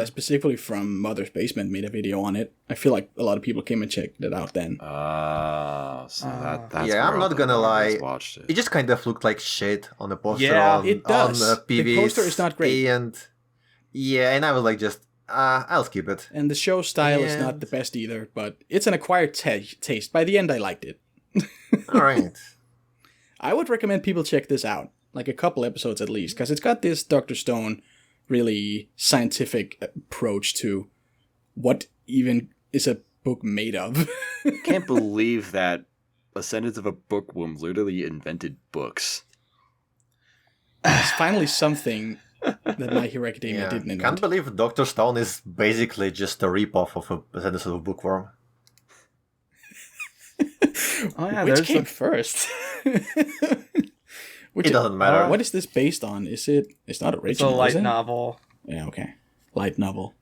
specifically from Mother's Basement, made a video on it. I feel like a lot of people came and checked it out then. So that's Yeah, where I'm not the gonna lie. watched it. It just kind of looked like shit on the poster. Yeah, it does. On, The PVs, poster is not great. And I was like, I'll skip it. And the show style is not And- the best either, but it's an acquired taste. By the end, I liked it. All right. I would recommend people check this out, like a couple episodes at least, because it's got this Dr. Stone really scientific approach to what even is a book made of. Can't believe that Ascendance of a Bookworm literally invented books. It's finally something that My Hero Academia Yeah. didn't Can't invent. believe Dr. Stone is basically just a ripoff of a Ascendance of a Bookworm. Oh yeah, Which there's came first? It doesn't matter. What is this based on? It's not it's a original, light is it? novel. Yeah, okay. Light novel.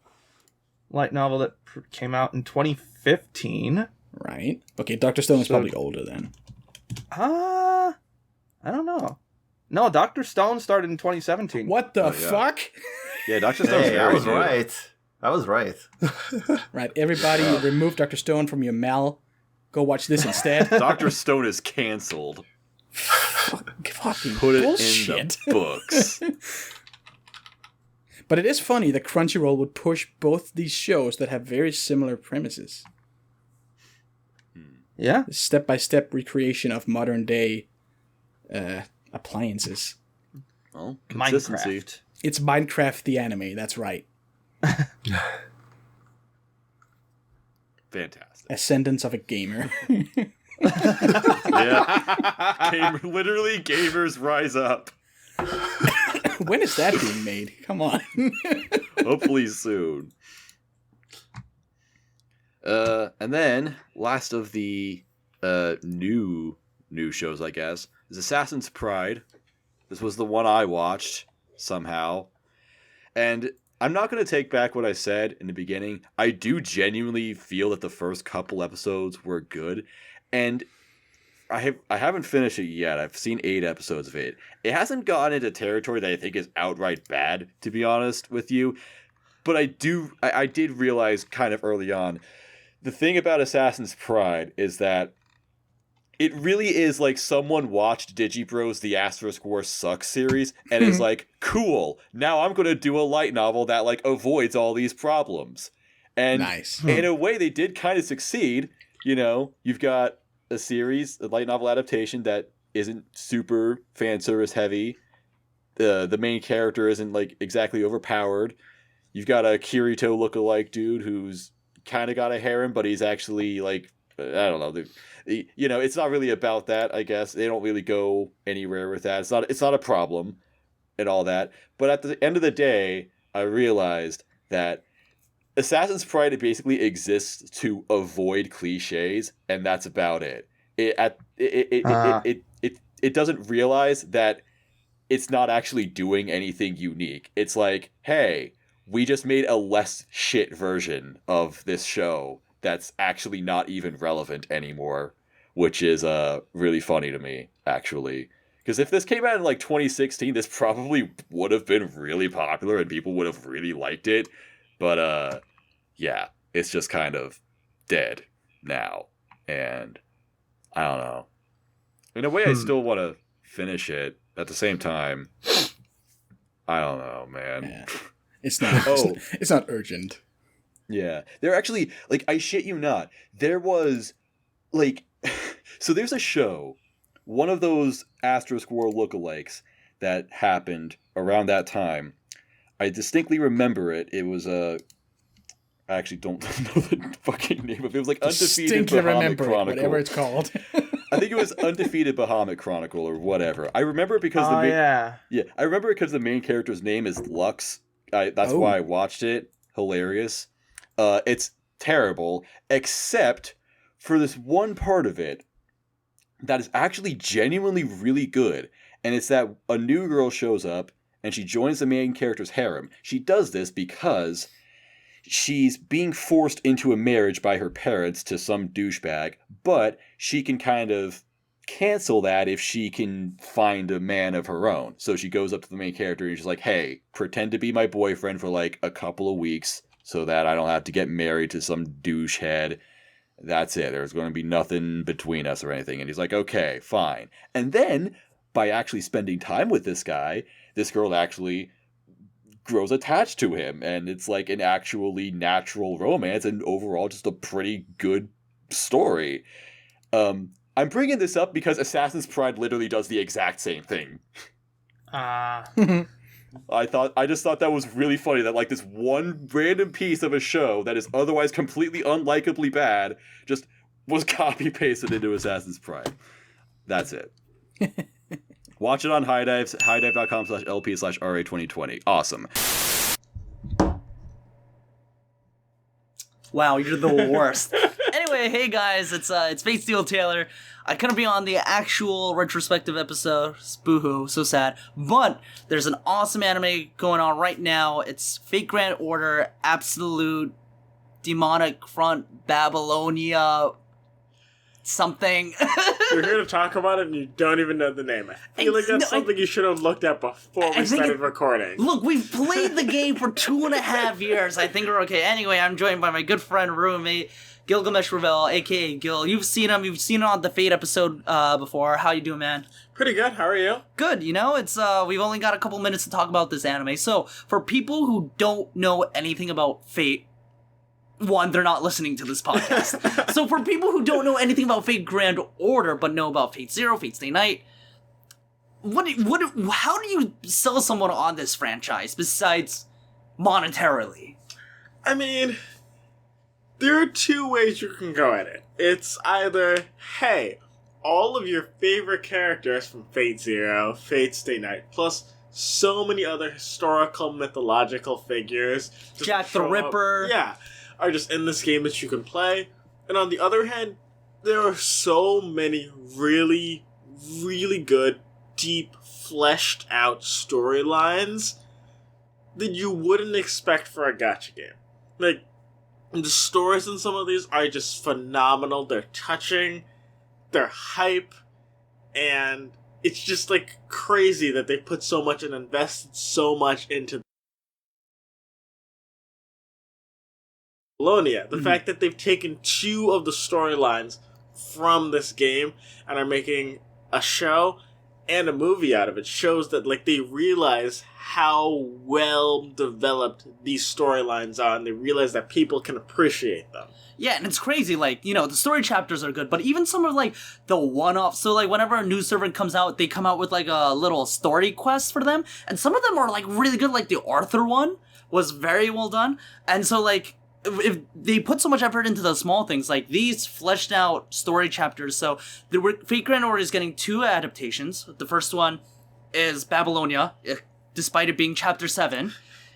Light novel that came out in 2015. Right. Okay, Dr. Stone is So- probably older then. I don't know. No, Dr. Stone started in 2017. What the yeah. fuck? Yeah, Dr. Stone's Hey, I very was new. right. I was right. Right, everybody remove Dr. Stone from your mal. Go watch this instead. Dr. Stone is cancelled. Fucking Put it bullshit. in the books. But it is funny that Crunchyroll would push both these shows that have very similar premises. Yeah. Step-by-step recreation of modern day appliances. Well, consistency. Minecraft. It's Minecraft the anime, that's right. Fantastic. Ascendance of a gamer. Yeah. Literally, gamers rise up. When is that being made? Come on. Hopefully soon. And then last of the new shows, I guess, is Assassin's Pride. This was the one I watched somehow, and I'm not going to take back what I said in the beginning. I do genuinely feel that the first couple episodes were good, and I haven't finished it yet. I've seen 8 episodes of it. It hasn't gotten into territory that I think is outright bad, to be honest with you. But I did realize kind of early on, the thing about Assassin's Pride is that it really is like someone watched Digibros The Asterisk War Sucks series and is like, cool, now I'm going to do a light novel that like avoids all these problems. And Nice. in a way, they did kind of succeed. You know, you've got a series, a light novel adaptation that isn't super fan service heavy. The main character isn't like exactly overpowered. You've got a Kirito lookalike dude who's kind of got a harem, but he's actually like, I don't know. You know, it's not really about that, I guess. They don't really go anywhere with that. It's not a problem and all that. But at the end of the day, I realized that Assassin's Pride basically exists to avoid cliches, and that's about it. It doesn't realize that it's not actually doing anything unique. It's like, hey, we just made a less shit version of this show that's actually not even relevant anymore, which is really funny to me, actually. Because if this came out in like 2016, this probably would have been really popular and people would have really liked it. But yeah, it's just kind of dead now. And I don't know. In a way, I still want to finish it. At the same time, I don't know, man. Yeah. It's not. It's not urgent. Yeah. There actually, like, I shit you not, there was, like, so there's a show, one of those Asterisk War lookalikes that happened around that time. I distinctly remember it. It was I actually don't know the fucking name of it. It was like Undefeated Distinctly Bahamut remember it, Chronicle. whatever it's called. I think it was Undefeated Bahamut Chronicle or whatever. I remember it because yeah. I remember it because the main character's name is Lux. That's why I watched it. Hilarious. It's terrible, except for this one part of it that is actually genuinely really good. And it's that a new girl shows up and she joins the main character's harem. She does this because she's being forced into a marriage by her parents to some douchebag, but she can kind of cancel that if she can find a man of her own. So she goes up to the main character and she's like, hey, pretend to be my boyfriend for like a couple of weeks so that I don't have to get married to some douche head. That's it. There's going to be nothing between us or anything. And he's like, okay, fine. And then by actually spending time with this guy, this girl actually grows attached to him. And it's like an actually natural romance and overall just a pretty good story. I'm bringing this up because Assassin's Pride literally does the exact same thing. I just thought that was really funny that like this one random piece of a show that is otherwise completely unlikably bad just was copy pasted into Assassin's Pride. That's it. Watch it on High Dives, highdive.com/LP/RA2020. Awesome. Wow, you're the worst. Anyway, hey guys, it's Fate Steel Taylor. I couldn't be on the actual retrospective episode. Boo-hoo, so sad. But there's an awesome anime going on right now. It's Fate Grand Order, Absolute Demonic Front Babylonia something. You're here to talk about it and you don't even know the name. I feel like that's something you should have looked at before we started recording. Look, we've played the game for 2.5 years. I think we're okay. Anyway, I'm joined by my good friend, roommate, Gilgamesh Ravel, aka Gil. You've seen him on the Fate episode before. How you doing, man? Pretty good. How are you? Good. You know, it's we've only got a couple minutes to talk about this anime. So, for people who don't know anything about Fate, one, they're not listening to this podcast. So for people who don't know anything about Fate Grand Order, but know about Fate Zero, Fate Stay Night, how do you sell someone on this franchise besides monetarily? I mean, there are two ways you can go at it. It's either, hey, all of your favorite characters from Fate Zero, Fate Stay Night, plus so many other historical mythological figures. Jack the Ripper. Are just in this game that you can play. And on the other hand, there are so many really, really good, deep, fleshed out storylines that you wouldn't expect for a gacha game. Like, the stories in some of these are just phenomenal. They're touching, they're hype, and it's just like crazy that they put so much and invested so much into Bologna. The fact that they've taken two of the storylines from this game and are making a show and a movie out of it shows that like they realize how well developed these storylines are, and they realize that people can appreciate them. Yeah, and it's crazy, like, you know, the story chapters are good, but even some of, like, the one-off, so, like, whenever a new servant comes out, they come out with, like, a little story quest for them, and some of them are, like, really good, like, the Arthur one was very well done, and so, like, if they put so much effort into the small things, like these fleshed out story chapters. So the Fate Grand Order is getting 2 adaptations. The first one is Babylonia, despite it being chapter 7.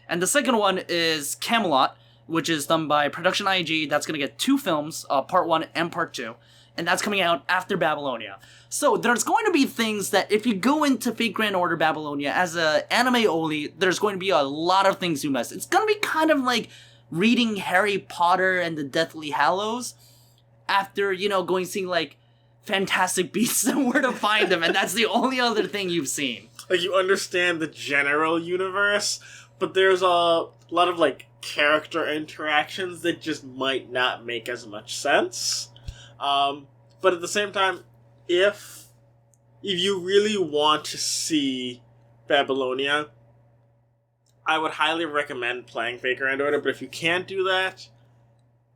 And the second one is Camelot, which is done by Production IG. That's going to get 2 films, part 1 and part 2. And that's coming out after Babylonia. So there's going to be things that if you go into Fate Grand Order Babylonia as an anime only, there's going to be a lot of things you miss. It's going to be kind of like reading Harry Potter and the Deathly Hallows after, you know, going seeing, like, Fantastic Beasts and Where to Find Them, and that's the only other thing you've seen. Like, you understand the general universe, but there's a lot of, like, character interactions that just might not make as much sense. But at the same time, if you really want to see Babylonia, I would highly recommend playing Fate Grand Order, but if you can't do that,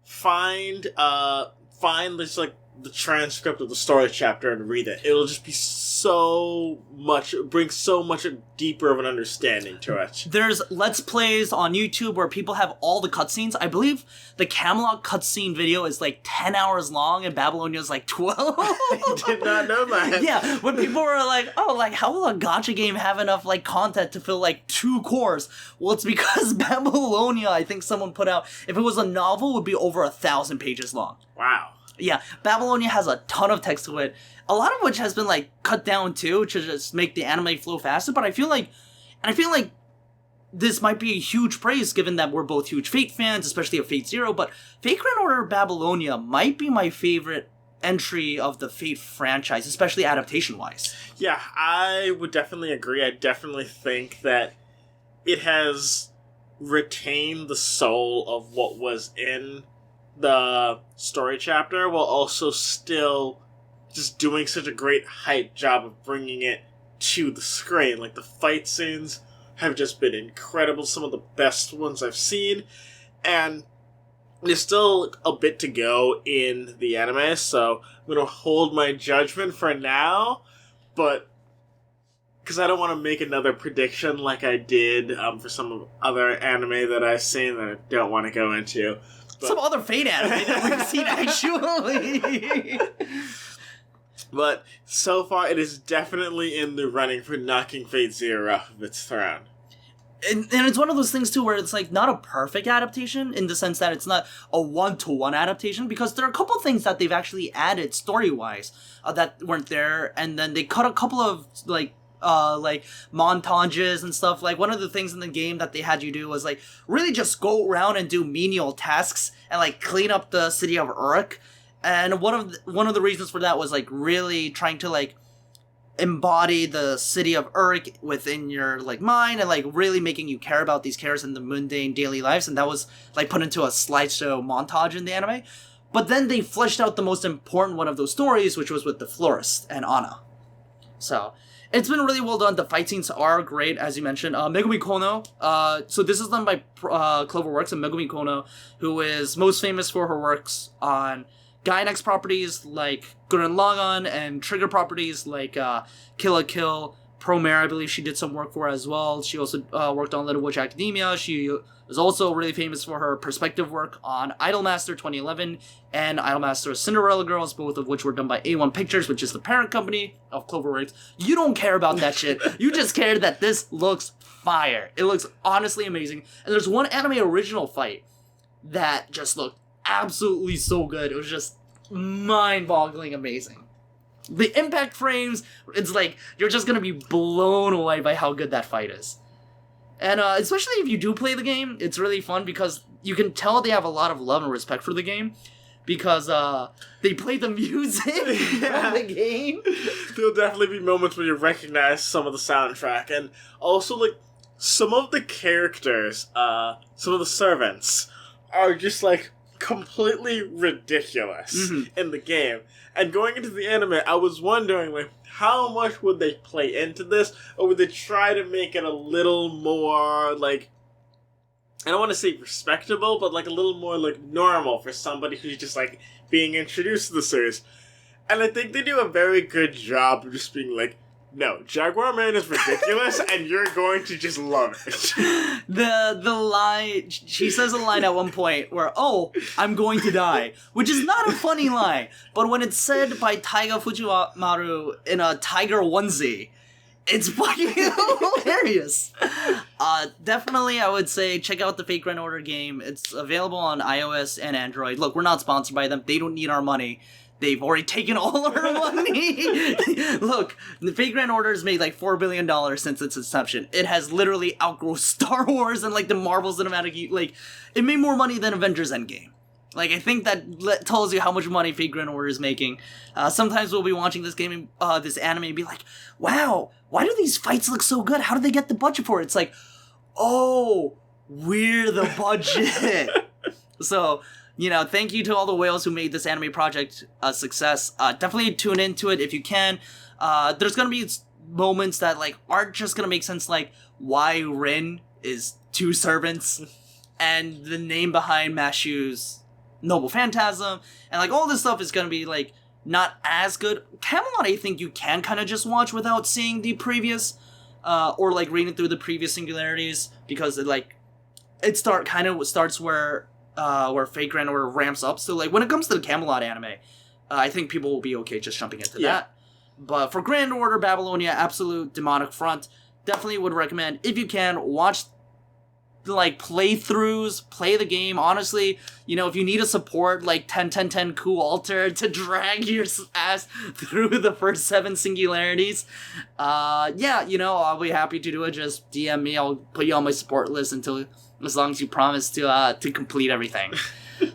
find this, like, the transcript of the story chapter and read it. It'll just be so much, bring so much deeper of an understanding to it. There's Let's Plays on YouTube where people have all the cutscenes. I believe the Camelot cutscene video is like 10 hours long and Babylonia is like 12. I did not know that. Yeah, when people were like, oh, like, how will a gacha game have enough, like, content to fill, like, 2 cores? Well, it's because Babylonia, I think someone put out, if it was a novel, would be over 1,000 pages long. Wow. Yeah, Babylonia has a ton of text to it, a lot of which has been, like, cut down too to just make the anime flow faster, but I feel like this might be a huge praise given that we're both huge Fate fans, especially of Fate Zero, but Fate Grand Order Babylonia might be my favorite entry of the Fate franchise, especially adaptation-wise. Yeah, I would definitely agree. I definitely think that it has retained the soul of what was in the story chapter, while also still just doing such a great hype job of bringing it to the screen. Like, the fight scenes have just been incredible, some of the best ones I've seen, and there's still a bit to go in the anime, so I'm going to hold my judgment for now, but because I don't want to make another prediction like I did for some other anime that I've seen that I don't want to go into. But Some other Fate anime that we've seen, actually. But so far, it is definitely in the running for knocking Fate Zero off of its throne. And it's one of those things, too, where it's, like, not a perfect adaptation in the sense that it's not a one-to-one adaptation, because there are a couple things that they've actually added story-wise that weren't there, and then they cut a couple of, like montages and stuff. Like, one of the things in the game that they had you do was, like, really just go around and do menial tasks and, like, clean up the city of Uruk. And one of the reasons for that was, like, really trying to, like, embody the city of Uruk within your, like, mind, and, like, really making you care about these characters in the mundane daily lives. And that was, like, put into a slideshow montage in the anime. But then they fleshed out the most important one of those stories, which was with the florist and Anna. So it's been really well done. The fight scenes are great, as you mentioned. Megumi Kono. So this is done by Cloverworks, and Megumi Kono, who is most famous for her works on Gainax properties like Gurren Lagann, and Trigger properties like Kill la Kill, Promare, I believe she did some work for as well. She also worked on Little Witch Academia. She is also really famous for her perspective work on Idolmaster 2011 and Idolmaster Cinderella Girls, both of which were done by A1 Pictures, which is the parent company of Cloverworks. You don't care about that shit. You just care that this looks fire. It looks honestly amazing. And there's one anime original fight that just looked absolutely so good. It was just mind-boggling amazing. The impact frames, it's like, you're just gonna be blown away by how good that fight is. And especially if you do play the game, it's really fun because you can tell they have a lot of love and respect for the game, because they play the music of the game. There'll definitely be moments where you recognize some of the soundtrack, and also, like, some of the characters, some of the servants, are just, like, completely ridiculous in the game. And going into the anime, I was wondering, like, how much would they play into this? Or would they try to make it a little more, like, I don't want to say respectable, but, like, a little more, like, normal for somebody who's just, like, being introduced to the series. And I think they do a very good job of just being like, no, Jaguar Man is ridiculous, and you're going to just love it. The line, she says a line at one point where, oh, I'm going to die, which is not a funny line, but when it's said by Taiga Fujimaru in a tiger onesie, it's fucking hilarious. Definitely, I would say check out the Fate Grand Order game. It's available on iOS and Android. Look, we're not sponsored by them. They don't need our money. They've already taken all our money. Look, the Fate Grand Order has made like $4 billion since its inception. It has literally outgrown Star Wars and like the Marvel Cinematic. Like, it made more money than Avengers Endgame. Like, I think that tells you how much money Fate Grand Order is making. Sometimes we'll be watching this game, this anime, and be like, wow, why do these fights look so good? How did they get the budget for it? It's like, oh, we're the budget. So, you know, thank you to all the whales who made this anime project a success. Definitely tune into it if you can. There's gonna be moments that, like, aren't just gonna make sense, like, why Rin is two servants, and the name behind Mashu's Noble Phantasm, and, like, all this stuff is gonna be, like, not as good. Camelot, I think you can kind of just watch without seeing the previous, or, like, reading through the previous singularities, because it starts where Fate Grand Order ramps up. So, like, when it comes to the Camelot anime, I think people will be okay just jumping into that. But for Grand Order, Babylonia, Absolute, Demonic Front, definitely would recommend, if you can, watch, like, playthroughs, play the game. Honestly, you know, if you need a support, like, 10-10-10 Coup Alter to drag your ass through the first 7 singularities, yeah, you know, I'll be happy to do it. Just DM me, I'll put you on my support list as long as you promise to complete everything.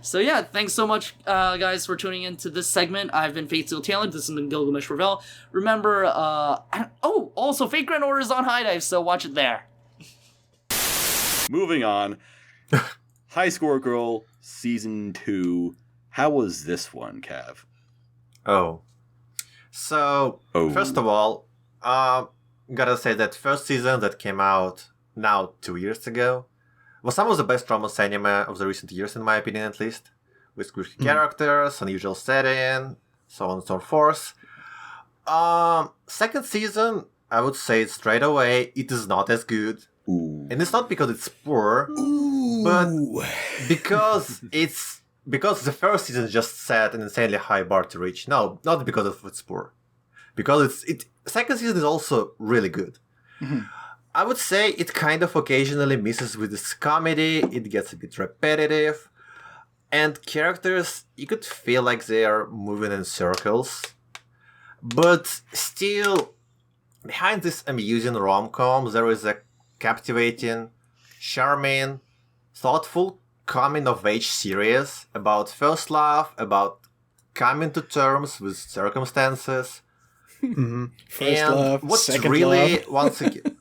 So yeah, thanks so much, guys, for tuning in to this segment. I've been Faithful Taylor. This has been Gilgamesh Ravel. Remember, also Fate Grand Order is on High Dive, so watch it there. Moving on. High Score Girl Season 2. How was this one, Cav? First of all, gotta say that first season that came out now 2 years ago was some of the best romance anime of the recent years, in my opinion, at least. With quirky characters, unusual setting, so on and so forth. Second season, I would say straight away, it is not as good. Ooh. And it's not because it's poor, but because the first season just set an insanely high bar to reach. No, not because of it's poor. Because second season is also really good. Mm-hmm. I would say it kind of occasionally misses with its comedy, it gets a bit repetitive, and characters, you could feel like they are moving in circles. But still, behind this amusing rom-com, there is a captivating, charming, thoughtful coming-of-age series about first love, about coming to terms with circumstances. Mm-hmm. First and love, what's second really, love. once again,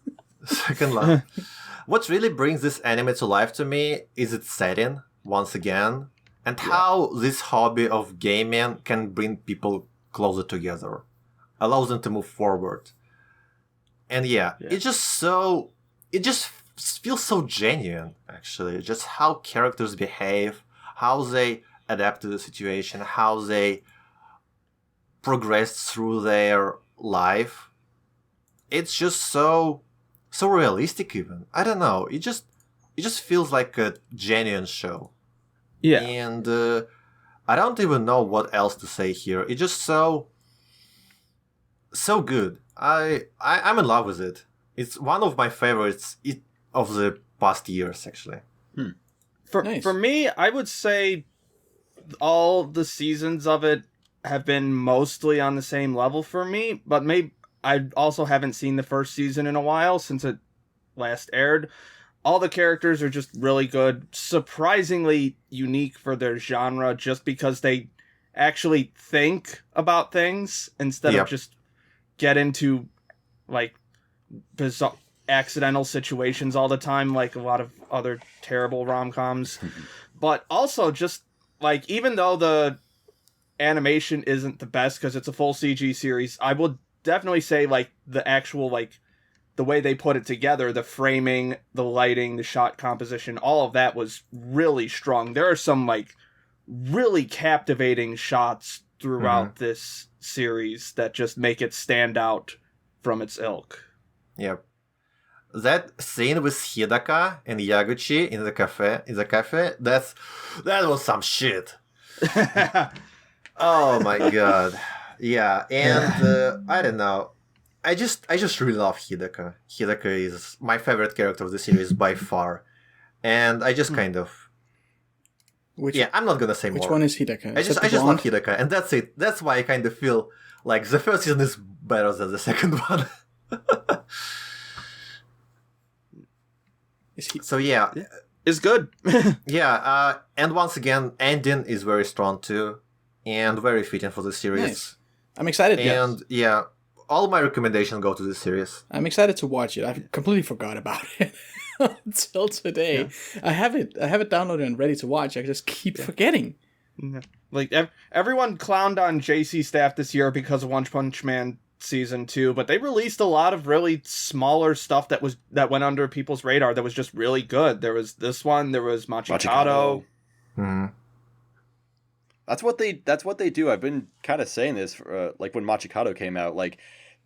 second love. What really brings this anime to life to me is its setting, once again, and how this hobby of gaming can bring people closer together, allows them to move forward. And it just feels so genuine, actually. Just how characters behave, how they adapt to the situation, how they progress through their life. It's just so realistic even. I don't know. It just feels like a genuine show. Yeah. And I don't even know what else to say here. It's just so good. I'm in love with it. It's one of my favorites of the past years, actually. For me, I would say all the seasons of it have been mostly on the same level for me, but maybe I also haven't seen the first season in a while since it last aired. All the characters are just really good, surprisingly unique for their genre, just because they actually think about things instead of just get into like bizarre accidental situations all the time, like a lot of other terrible rom-coms. But also just like, even though the animation isn't the best because it's a full CG series, I would definitely say like the actual like the way they put it together, the framing, the lighting, the shot composition, all of that was really strong. There are some like really captivating shots throughout this series that just make it stand out from its ilk. Yep. That scene with Hidaka and Yaguchi in the cafe, that was some shit. Oh my god. Yeah, and I don't know. I just really love Hidaka. Hidaka is my favorite character of the series by far. And I just kind of I'm not gonna say more. Which one is Hidaka? I just love Hidaka, and that's it. That's why I kind of feel like the first season is better than the second one. So it's good. And once again, ending is very strong too, and very fitting for the series. Nice. I'm excited. And all my recommendations go to this series. I'm excited to watch it. I completely forgot about it until today. Yeah. I have it downloaded and ready to watch. I just keep forgetting. Like everyone clowned on JC Staff this year because of One Punch Man Season 2, but they released a lot of really smaller stuff that went under people's radar that was just really good. There was this one, there was Machikado. That's what they do. I've been kind of saying this like when Machikado came out, like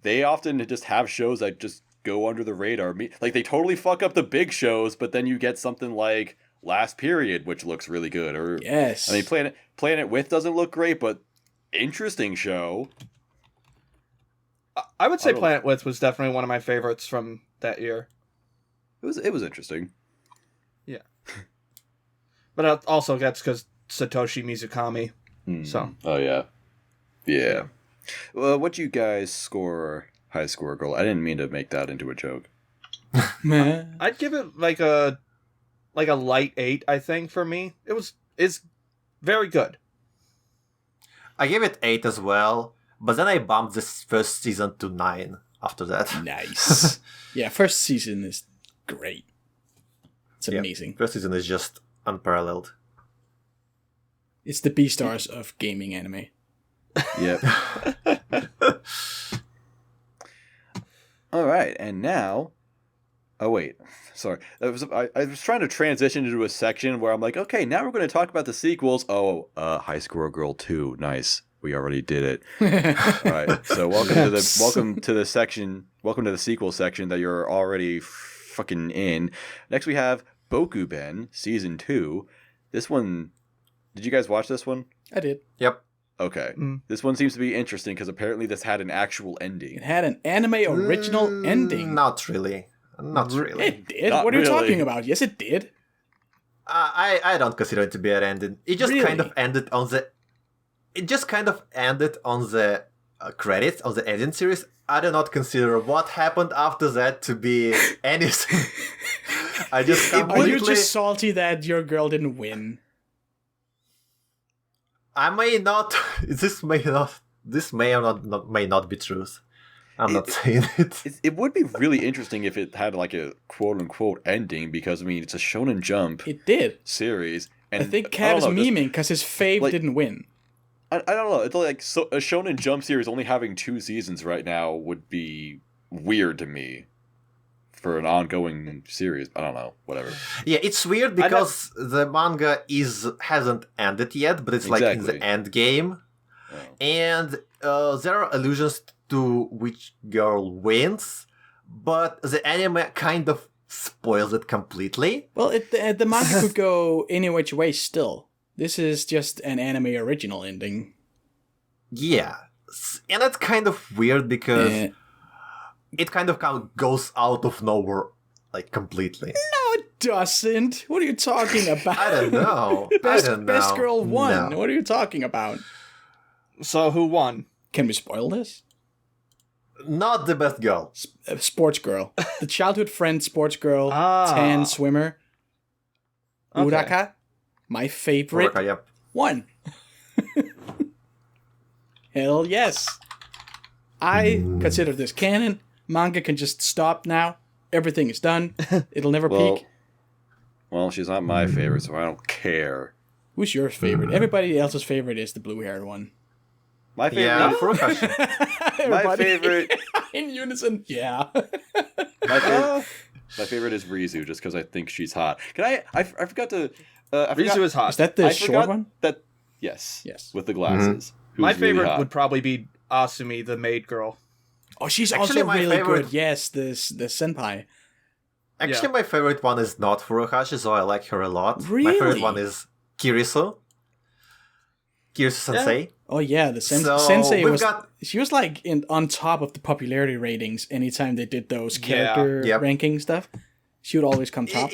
they often just have shows that just go under the radar. Like they totally fuck up the big shows, but then you get something like Last Period, which looks really good. Or yes, I mean Planet With doesn't look great, but interesting show. I would say Planet With was definitely one of my favorites from that year. It was interesting. Yeah. But also that's because Satoshi Mizukami. So. Oh yeah. Yeah. Well, what'd you guys score High Score Girl? I didn't mean to make that into a joke. I'd give it like a light 8, I think, for me. It's Very good. I gave it 8 as well, but then I bumped this first season to 9 after that. Nice. Yeah, first season is great. It's amazing. First season is just unparalleled. It's the Beastars of gaming anime. Yep. All right, and now... Oh, wait. Sorry. I was trying to transition into a section where I'm like, okay, now we're going to talk about the sequels. Oh, High Score Girl 2. Nice. We already did it. All right. So welcome to the section. Welcome to the sequel section that you're already fucking in. Next we have Bokuben Season 2. This one... Did you guys watch this one? I did. Yep. Okay. This one seems to be interesting because apparently this had an actual ending. It had an anime original ending. Not really. Not really. It did? Not What are you really. talking about? Yes, it did. I don't consider it to be an ending. It just Really? kind of ended on the... It just kind of ended on the credits of the ending series. I do not consider what happened after that to be anything. I just Are you completely... just salty that your girl didn't win? I may not... This may may not be truth. I'm not saying it. It would be really interesting if it had like a quote-unquote ending because, I mean, it's a Shonen Jump It did. series. And I think Cav is memeing because his fave like- didn't win. I don't know. It's like a Shonen Jump series only having 2 seasons right now would be weird to me for an ongoing series. I don't know. Whatever. Yeah, it's weird because the manga hasn't ended yet, but it's like in Exactly. the end game. Oh. And there are allusions to which girl wins, but the anime kind of spoils it completely. Well, the manga could go any which way still. This is just an anime original ending. Yeah, and that's kind of weird because Eh. it kind of goes out of nowhere, like completely. No, it doesn't. What are you talking about? I don't know. Best, I don't know. best girl won. No. What are you talking about? So who won? Can we spoil this? Not the best girl. Sports girl. The childhood friend sports girl. Ah. Tan swimmer. Okay. Uraka. My favorite. Uraka, yep. Won. Hell yes. I consider this canon. Manga can just stop now. Everything is done. It'll never peak. Well, she's not my favorite, so I don't care. Who's your favorite? Everybody else's favorite is the blue-haired one. My favorite. Yeah, Furukashi. My Everybody favorite. in unison. Yeah. My favorite is Rizu, just because I think she's hot. Can I forgot to. I Rizu forgot, is hot. Is that the I short forgot one? That yes. Yes. With the glasses. Who's My really favorite hot. would probably be Asumi, the maid girl. Oh, she's Actually, also my really favorite- good. Yes, the senpai. Actually, my favorite one is not Furukashi, so I like her a lot. My Really? favorite one is Kirisu. Kirisu-sensei. Oh yeah, the So, sensei we've was. got- She was like on top of the popularity ratings anytime they did those Yeah. character Yep. ranking stuff. She would always come top.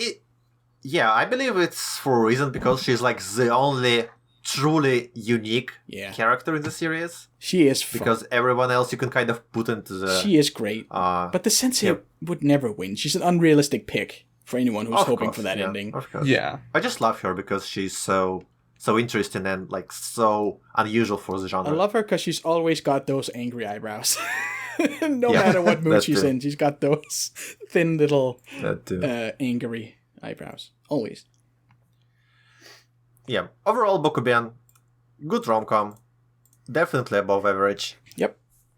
Yeah, I believe it's for a reason because she's like the only truly unique Yeah. character in the series. She is fun. Because everyone else you can kind of put into the... She is great. But the sensei Yep. would never win. She's an unrealistic pick for anyone who's Of hoping course, for that yeah, ending. Of course. Yeah. I just love her because she's so interesting and like so unusual for the genre. I love her because she's always got those angry eyebrows. No Yeah, matter what mood that she's too. in, she's got those thin little that too. angry eyebrows. Always. Yeah. Overall, Bokuben, good rom-com. Definitely above average. Yep.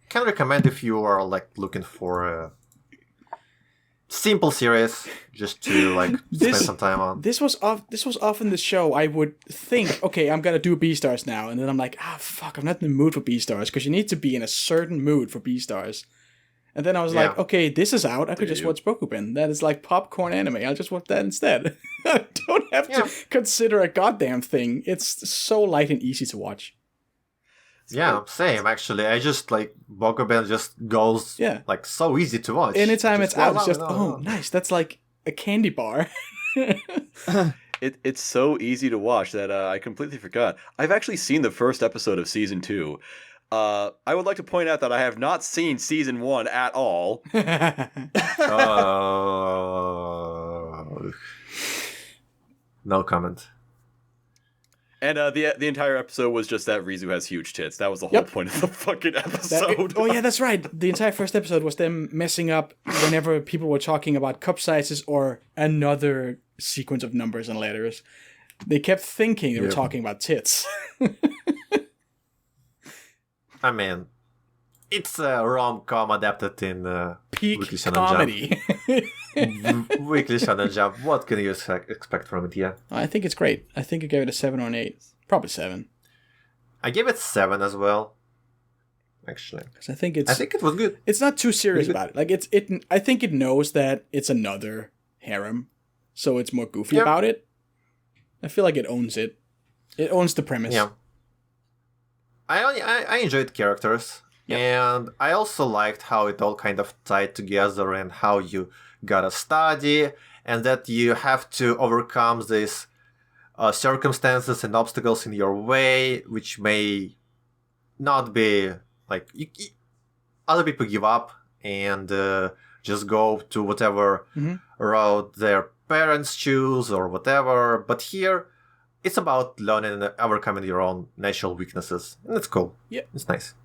Can recommend if you are like looking for a simple series just to like spend some time on. This was often the show I would think, okay, I'm gonna do Beastars now, and then I'm like, fuck, I'm not in the mood for Beastars because you need to be in a certain mood for Beastars. And then I was like, Yeah. okay, this is out. I could just watch Bokuben. That is like popcorn anime. I'll just watch that instead. I don't have to consider a goddamn thing. It's so light and easy to watch. Yeah, same actually. I just like Bokuben just goes like so easy to watch. Anytime Just it's out, it's go just, on. nice. That's like a candy bar. It's so easy to watch that I completely forgot. I've actually seen the first episode of season 2. I would like to point out that I have not seen season 1 at all. Oh. No comment. And the entire episode was just that Rizu has huge tits. That was the whole point of the fucking episode. Oh yeah, that's right. The entire first episode was them messing up whenever people were talking about cup sizes or another sequence of numbers and letters. They kept thinking they were talking about tits. I mean, it's a rom-com adapted in peak Weekly Shonen comedy. Jump. Weekly Shonen Jump. What can you expect from it? Yeah, I think it's great. I think I gave it a 7 or an 8. Probably 7. I gave it 7 as well. Actually, because I think it was good. It's not too serious about it. Like I think it knows that it's another harem, so it's more goofy about it. I feel like it owns it. It owns the premise. Yeah. I enjoyed characters, and I also liked how it all kind of tied together and how you gotta study, and that you have to overcome these circumstances and obstacles in your way, which may not be like other people give up and just go to whatever route their parents choose or whatever. But here, it's about learning and overcoming your own natural weaknesses, and it's cool. Yeah, it's nice.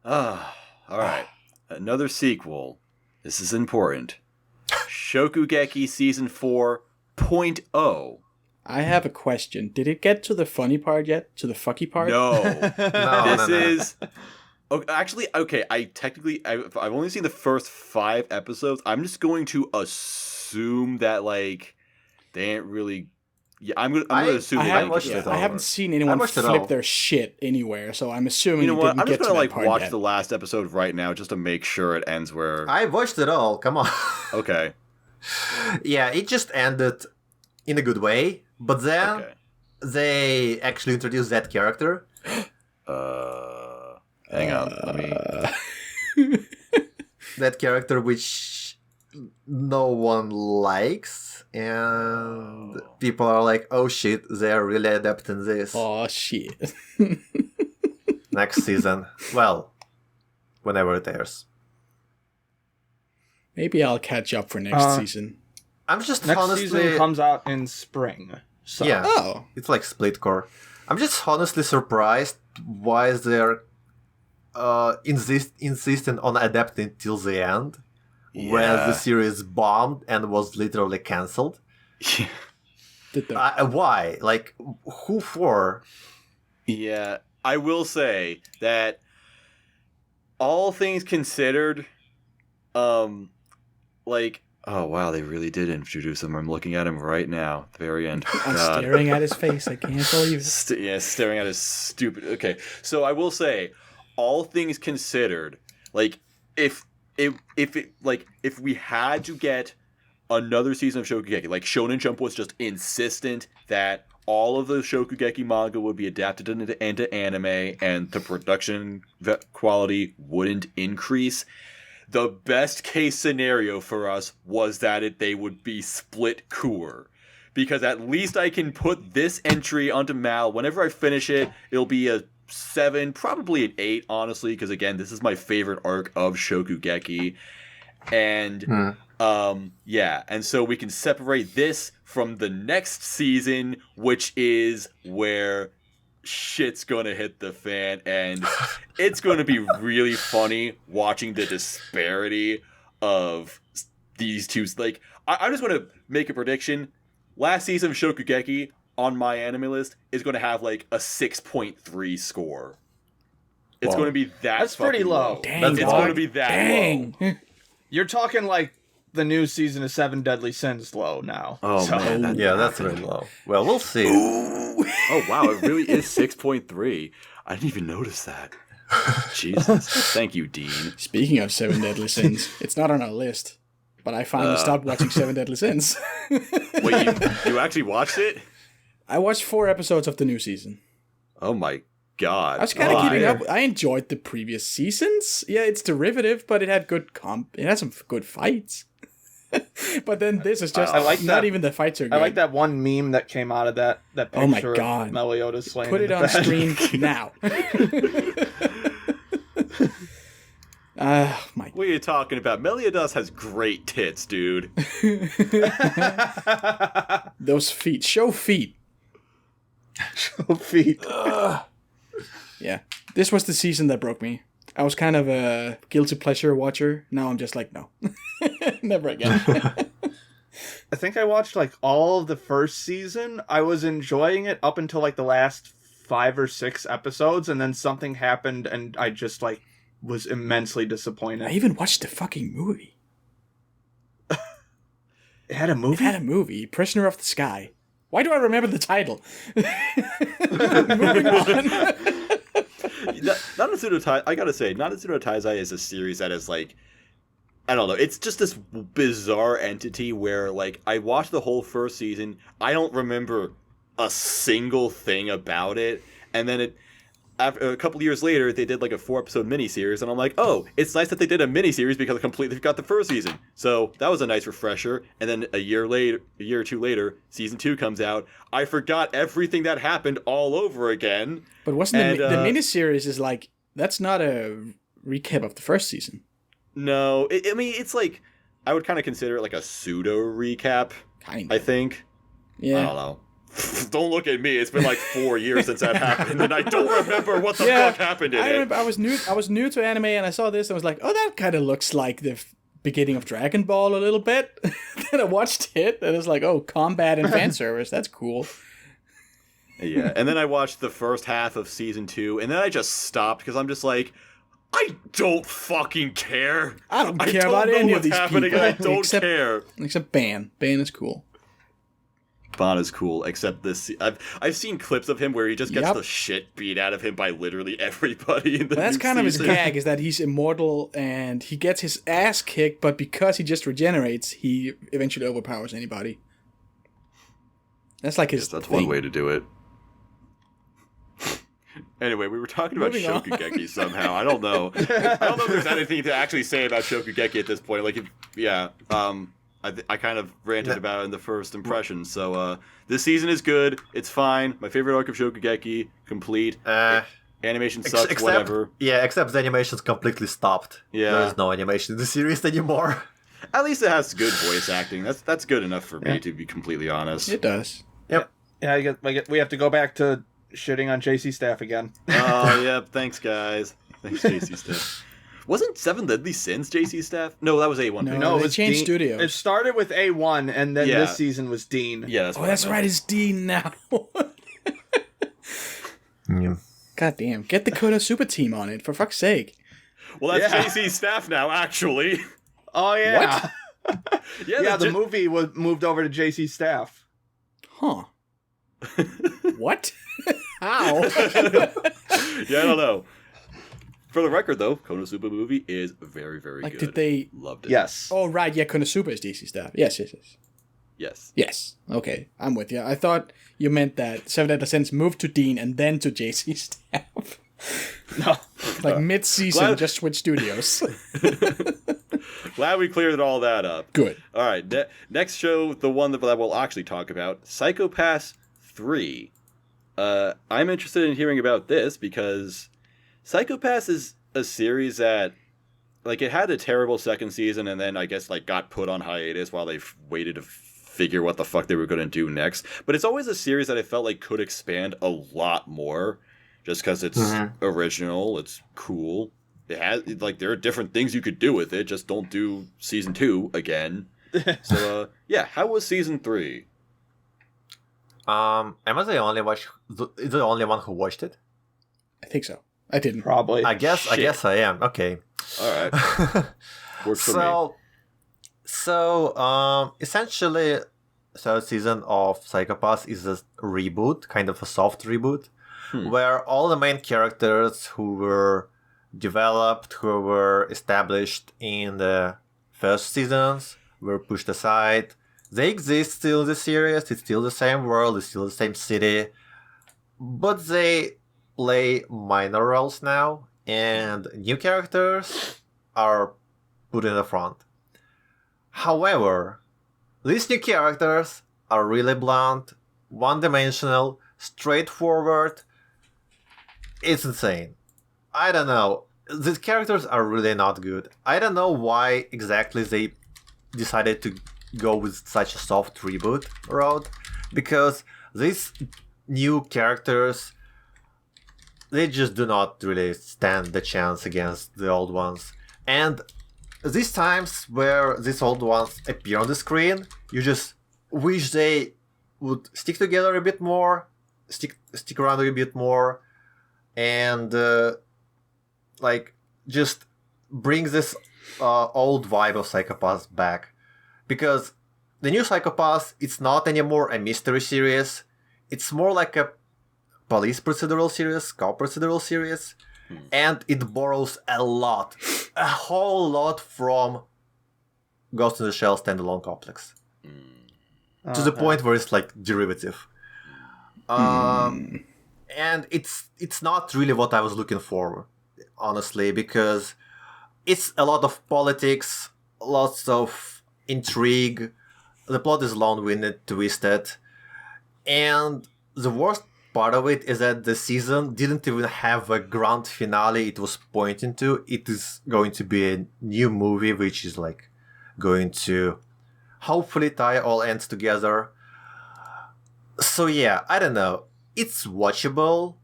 All right. Another sequel. This is important. Shokugeki Season 4.0. I have a question. Did it get to the funny part yet? To the fucky part? No. No. is... Oh, actually, okay, I've only seen the first 5 episodes. I'm just going to assume that, like, they ain't really... Yeah, I'm gonna assume they didn't get to I haven't seen anyone flip their shit anywhere, so I'm assuming you know what? I'm just gonna like watch the last episode right now just to make sure it ends where I watched it all. Come on. Okay. Yeah, it just ended in a good way, but then they actually introduced that character. Hang on, let me. That character which no one likes, and people are like, "Oh shit, they're really adapting this." Oh shit. Next season, well, whenever it airs. Maybe I'll catch up for next season. I'm just next honestly... season comes out in spring. So. Yeah, it's like split core. I'm just honestly surprised why they're insisting on adapting till the end, whereas the series bombed and was literally cancelled. Why? Like, who for? Yeah, I will say that all things considered, like, oh wow, they really did introduce him. I'm looking at him right now, at the very end. I'm staring at his face. I can't believe it. Staring at his stupid. Okay, so I will say, all things considered, like if we had to get another season of Shokugeki, like Shonen Jump was just insistent that all of the Shokugeki manga would be adapted into anime and the production quality wouldn't increase. The best case scenario for us was that they would be split core. Because at least I can put this entry onto Mal. Whenever I finish it, it'll be a 7, probably an 8, honestly. Because again, this is my favorite arc of Shokugeki. And, yeah. And so we can separate this from the next season, which is where shit's gonna hit the fan, and it's gonna be really funny watching the disparity of these two. Like, I just want to make a prediction. Last season of Shokugeki on my anime list is going to have like a 6.3 score. It's going to be that's pretty low. Dang, it's going to be that low. You're talking like the new season of 7 Deadly Sins low now. Oh, man. That's really low. Well, we'll see. Oh, wow. It really is 6.3. I didn't even notice that. Jesus. Thank you, Dean. Speaking of 7 Deadly Sins, it's not on our list, but I finally stopped watching 7 Deadly Sins. Wait, you actually watched it? I watched 4 episodes of the new season. Oh, my God. I was kind of keeping up. I enjoyed the previous seasons. Yeah, it's derivative, but it had good it had some good fights. But then this is just not even the fights are good. I like that one meme that came out of that picture oh my God. of Meliodas slaying. Put it on screen now. My. What are you talking about? Meliodas has great tits, dude. Those feet. Show feet. Show feet. Yeah. This was the season that broke me. I was kind of a guilty pleasure watcher. Now I'm just like, no. Never again. I think I watched like all of the first season. I was enjoying it up until like the last 5 or 6 episodes, and then something happened and I just like was immensely disappointed. I even watched the fucking movie. It had a movie? It had a movie, Prisoner of the Sky. Why do I remember the title? Moving on. I gotta say, Nanatsu no Taizai is a series that is like, I don't know, it's just this bizarre entity where, like, I watched the whole first season, I don't remember a single thing about it, and then after a couple of years later, they did like a 4-episode miniseries, and I'm like, oh, it's nice that they did a miniseries because I completely forgot the first season. So that was a nice refresher. And then a year or two later, season 2 comes out. I forgot everything that happened all over again. But wasn't the miniseries is like, that's not a recap of the first season. No, I mean, it's like, I would kind of consider it like a pseudo recap. Kind of. I of. think. Yeah. I don't know. Don't look at me. It's been like 4 years since that happened, and I don't remember what the fuck happened in it. I remember I was new to anime, and I saw this, and I was like, oh, that kind of looks like the beginning of Dragon Ball a little bit. Then I watched it, and it was like, oh, combat and fan service. That's cool. Yeah, and then I watched the first half of season 2, and then I just stopped because I'm just like, I don't fucking care. I don't care about any of these people. I don't care. Except Ban. Ban is cool. Ban is cool, except this. I've seen clips of him where he just gets the shit beat out of him by literally everybody in the That's kind of his gag, is that he's immortal and he gets his ass kicked, but because he just regenerates, he eventually overpowers anybody. That's like his That's thing. one way to do it. Anyway, we were talking about Shokugeki somehow. I don't know. I don't know if there's anything to actually say about Shokugeki at this point. Like, I kind of ranted about it in the first impression. So this season is good. It's fine. My favorite arc of Shokugeki, complete. Animation sucks, whatever. Yeah, except the animation's completely stopped. Yeah. There is no animation in the series anymore. At least it has good voice acting. That's good enough for me, to be completely honest. It does. Yep. Yeah, we have to go back to shitting on JC Staff again. Oh, yeah. Thanks, guys. Thanks, JC Staff. Wasn't Seven Deadly Sins JC Staff? No, that was A1. No, it they was changed studios. It started with A1, and then this season was Dean. Yeah, that's right. It's Dean now. God damn. Get the Konosuba team on it, for fuck's sake. Well, that's JC Staff now, actually. Oh, yeah. What? yeah, the movie was moved over to JC Staff. Huh. What? How? Yeah, I don't know. For the record, though, Konosuba movie is very, very good. Did they... Loved it. Yes. Oh, right, yeah, Konosuba is DC Staff. Yes. Yes. Okay, I'm with you. I thought you meant that Seven Deadly Sins moved to Dean and then to JC Staff. No. Like mid-season, just switch studios. Glad we cleared all that up. Good. All right, next show, the one that we'll actually talk about, Psycho Pass 3. I'm interested in hearing about this because Psycho Pass is a series that, like, it had a terrible second season and then I guess, like, got put on hiatus while they waited to figure what the fuck they were going to do next. But it's always a series that I felt like could expand a lot more just because it's original, it's cool. It has, like, there are different things you could do with it, just don't do season 2 again. So, yeah, how was season 3? Am I the only one who watched it? I think so. I didn't. Probably. I guess I am. Okay. All right. Works for me. So, essentially, third season of Psycho Pass is a reboot, kind of a soft reboot, where all the main characters who were developed, who were established in the first seasons, were pushed aside. They exist still in the series, it's still the same world, it's still the same city, but they play minor roles now, and new characters are put in the front. However, these new characters are really blunt, one-dimensional, straightforward. It's insane. I don't know. the characters are really not good. I don't know why exactly they decided to go with such a soft reboot route, because these new characters, they just do not really stand the chance against the old ones. And these times where these old ones appear on the screen, you just wish they would stick together a bit more, stick around a bit more, and like just bring this old vibe of Psychopaths back. Because the new Psychopaths, it's not anymore a mystery series. It's more like a police procedural series, cop procedural series, and it borrows a whole lot from Ghost in the Shell standalone complex. To the point where it's like derivative. And it's not really what I was looking for, honestly, because it's a lot of politics, lots of intrigue, the plot is long-winded, twisted, and the worst part of it is that the season didn't even have a grand finale it was pointing to. It is going to be a new movie which is like going to hopefully tie all ends together. So yeah, I don't know. It's watchable.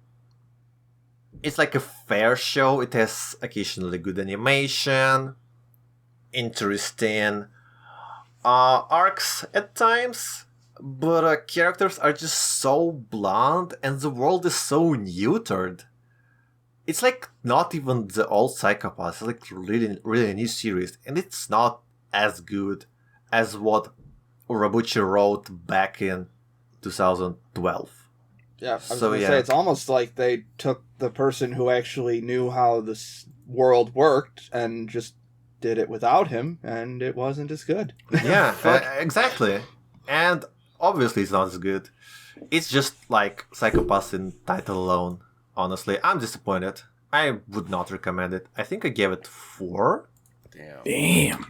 It's like a fair show. It has occasionally good animation, interesting arcs at times, but characters are just so bland and the world is so neutered. It's like not even the old Psychopaths. It's like really a new series, and it's not as good as what Urabuchi wrote back in 2012. Yeah, I was going to say, it's almost like they took the person who actually knew how this world worked and just did it without him, and it wasn't as good. Yeah, exactly. And obviously it's not as good. It's just like Psychopaths in title alone, honestly. I'm disappointed. I would not recommend it. I think I gave it 4. Damn.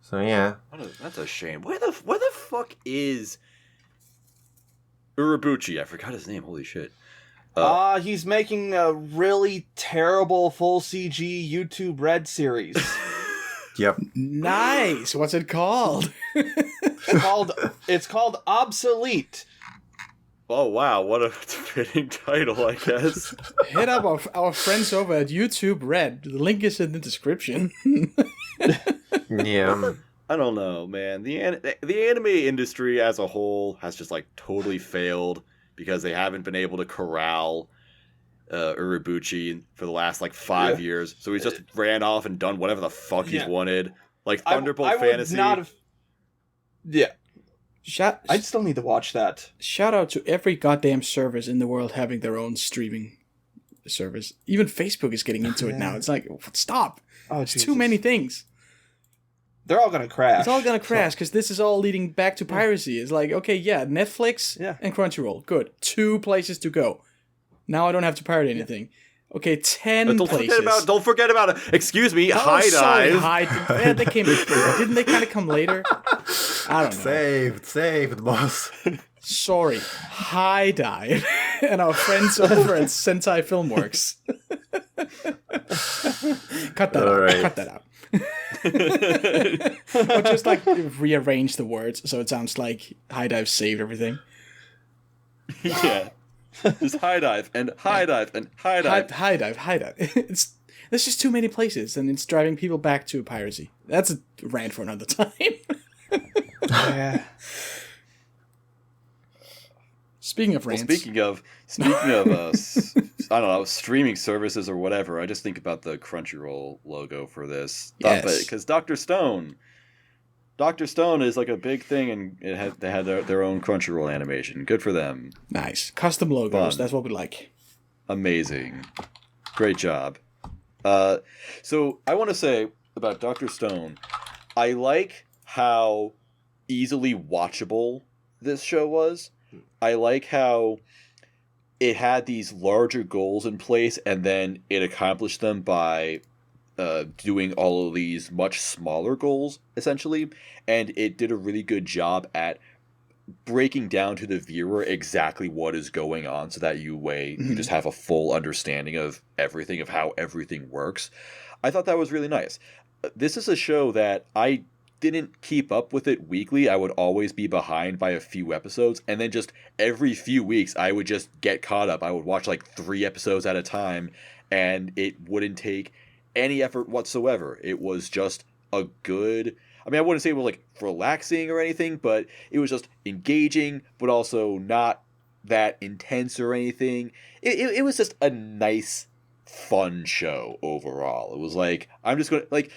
So yeah. That's a shame. Where the fuck is Urabuchi? I forgot his name. Holy shit. He's making a really terrible full CG YouTube Red series. Yep. Nice. What's it called? It's called Obsolete. Oh wow, what a fitting title, I guess. Hit up our friends over at YouTube Red. The link is in the description. Yeah. I don't know, man. The anime industry as a whole has just like totally failed because they haven't been able to corral Urabuchi for the last like 5 years. So he's just ran off and done whatever the fuck he's wanted. Like Thunderbolt Fantasy. Would not have... Yeah. I'd still need to watch that. Shout out to every goddamn service in the world having their own streaming service. Even Facebook is getting into it now. It's like, stop. It's too many things. They're all going to crash. It's all going to crash because this is all leading back to piracy. It's like, okay, Netflix and Crunchyroll. Good. 2 places to go. Now I don't have to pirate anything. Okay, 10 places. Don't forget about it. Excuse me, High Dive. They came before. Didn't they kind of come later? I don't know. Saved, boss. Sorry, High Dive and our friends over at Sentai Filmworks. Cut that out. Right. Cut that out. Or just like rearrange the words so it sounds like High Dive saved everything. Yeah. There's High Dive and High Dive and High Dive. High Dive. There's just too many places and it's driving people back to piracy. That's a rant for another time. Yeah. Speaking of rants. Speaking of I don't know, streaming services or whatever, I just think about the Crunchyroll logo for this. Yes. Because Dr. Stone is like a big thing, and they had their own Crunchyroll animation. Good for them. Nice. Custom logos, that's what we like. Amazing. Great job. So I want to say about Dr. Stone, I like how easily watchable this show was. I like how it had these larger goals in place, and then it accomplished them by doing all of these much smaller goals, essentially. And it did a really good job at breaking down to the viewer exactly what is going on so that you just have a full understanding of everything, of how everything works. I thought that was really nice. This is a show that I didn't keep up with it weekly. I would always be behind by a few episodes, and then just every few weeks I would just get caught up. I would watch like 3 episodes at a time, and it wouldn't take any effort whatsoever. It was just a good... I mean, I wouldn't say it was like relaxing or anything, but it was just engaging, but also not that intense or anything. It was just a nice, fun show overall. It was like, I'm just going to, like,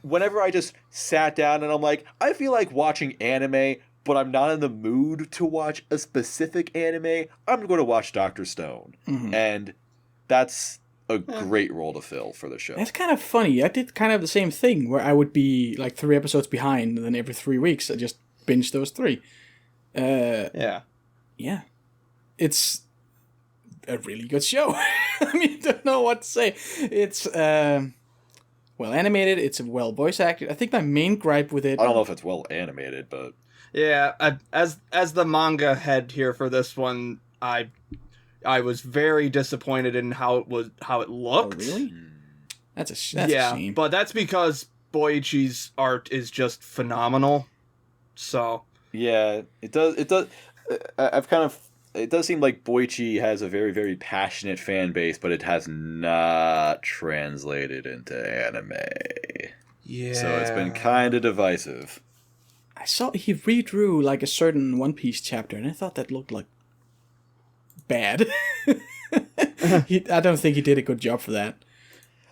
whenever I just sat down and I'm like, I feel like watching anime, but I'm not in the mood to watch a specific anime, I'm going to watch Dr. Stone. And that's a great role to fill for the show. That's kind of funny. I did kind of the same thing, where I would be like 3 episodes behind, and then every 3 weeks I just binge those 3. Yeah. It's a really good show. I mean, I don't know what to say. It's well animated. It's well voice acted. I think my main gripe with it... I don't know if it's well animated, but... Yeah, as the manga head here for this one, I was very disappointed in how it looked. Oh, really? That's a shame. But that's because Boichi's art is just phenomenal. So yeah, it does. It does seem like Boichi has a very, very passionate fan base, but it has not translated into anime. Yeah. So it's been kind of divisive. I saw he redrew like a certain One Piece chapter, and I thought that looked like bad. I don't think he did a good job for that.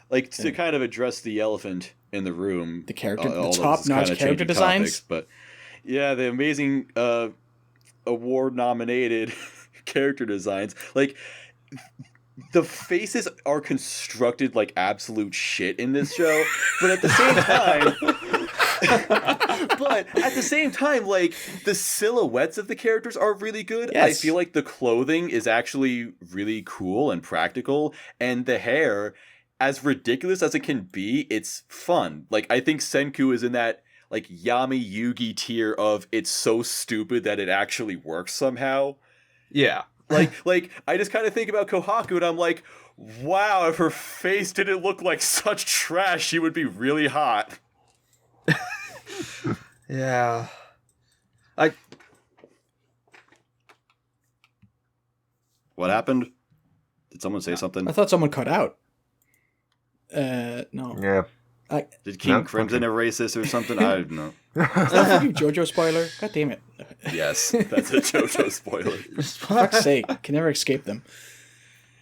Like, to kind of address the elephant in the room, the top-notch character designs. But yeah, the amazing award-nominated character designs. Like, the faces are constructed like absolute shit in this show, but at the same time, like, the silhouettes of the characters are really good. Yes. I feel like the clothing is actually really cool and practical, and the hair, as ridiculous as it can be, it's fun. Like, I think Senku is in that, like, Yami Yugi tier of it's so stupid that it actually works somehow. Yeah. Like I just kind of think about Kohaku, and I'm like, wow, if her face didn't look like such trash, she would be really hot. Yeah. What happened? Did someone say something? I thought someone cut out. No. Yeah. Did King Crimson erase this or something? I don't know. JoJo spoiler. God damn it. Yes, that's a JoJo spoiler. For fuck's sake, can never escape them.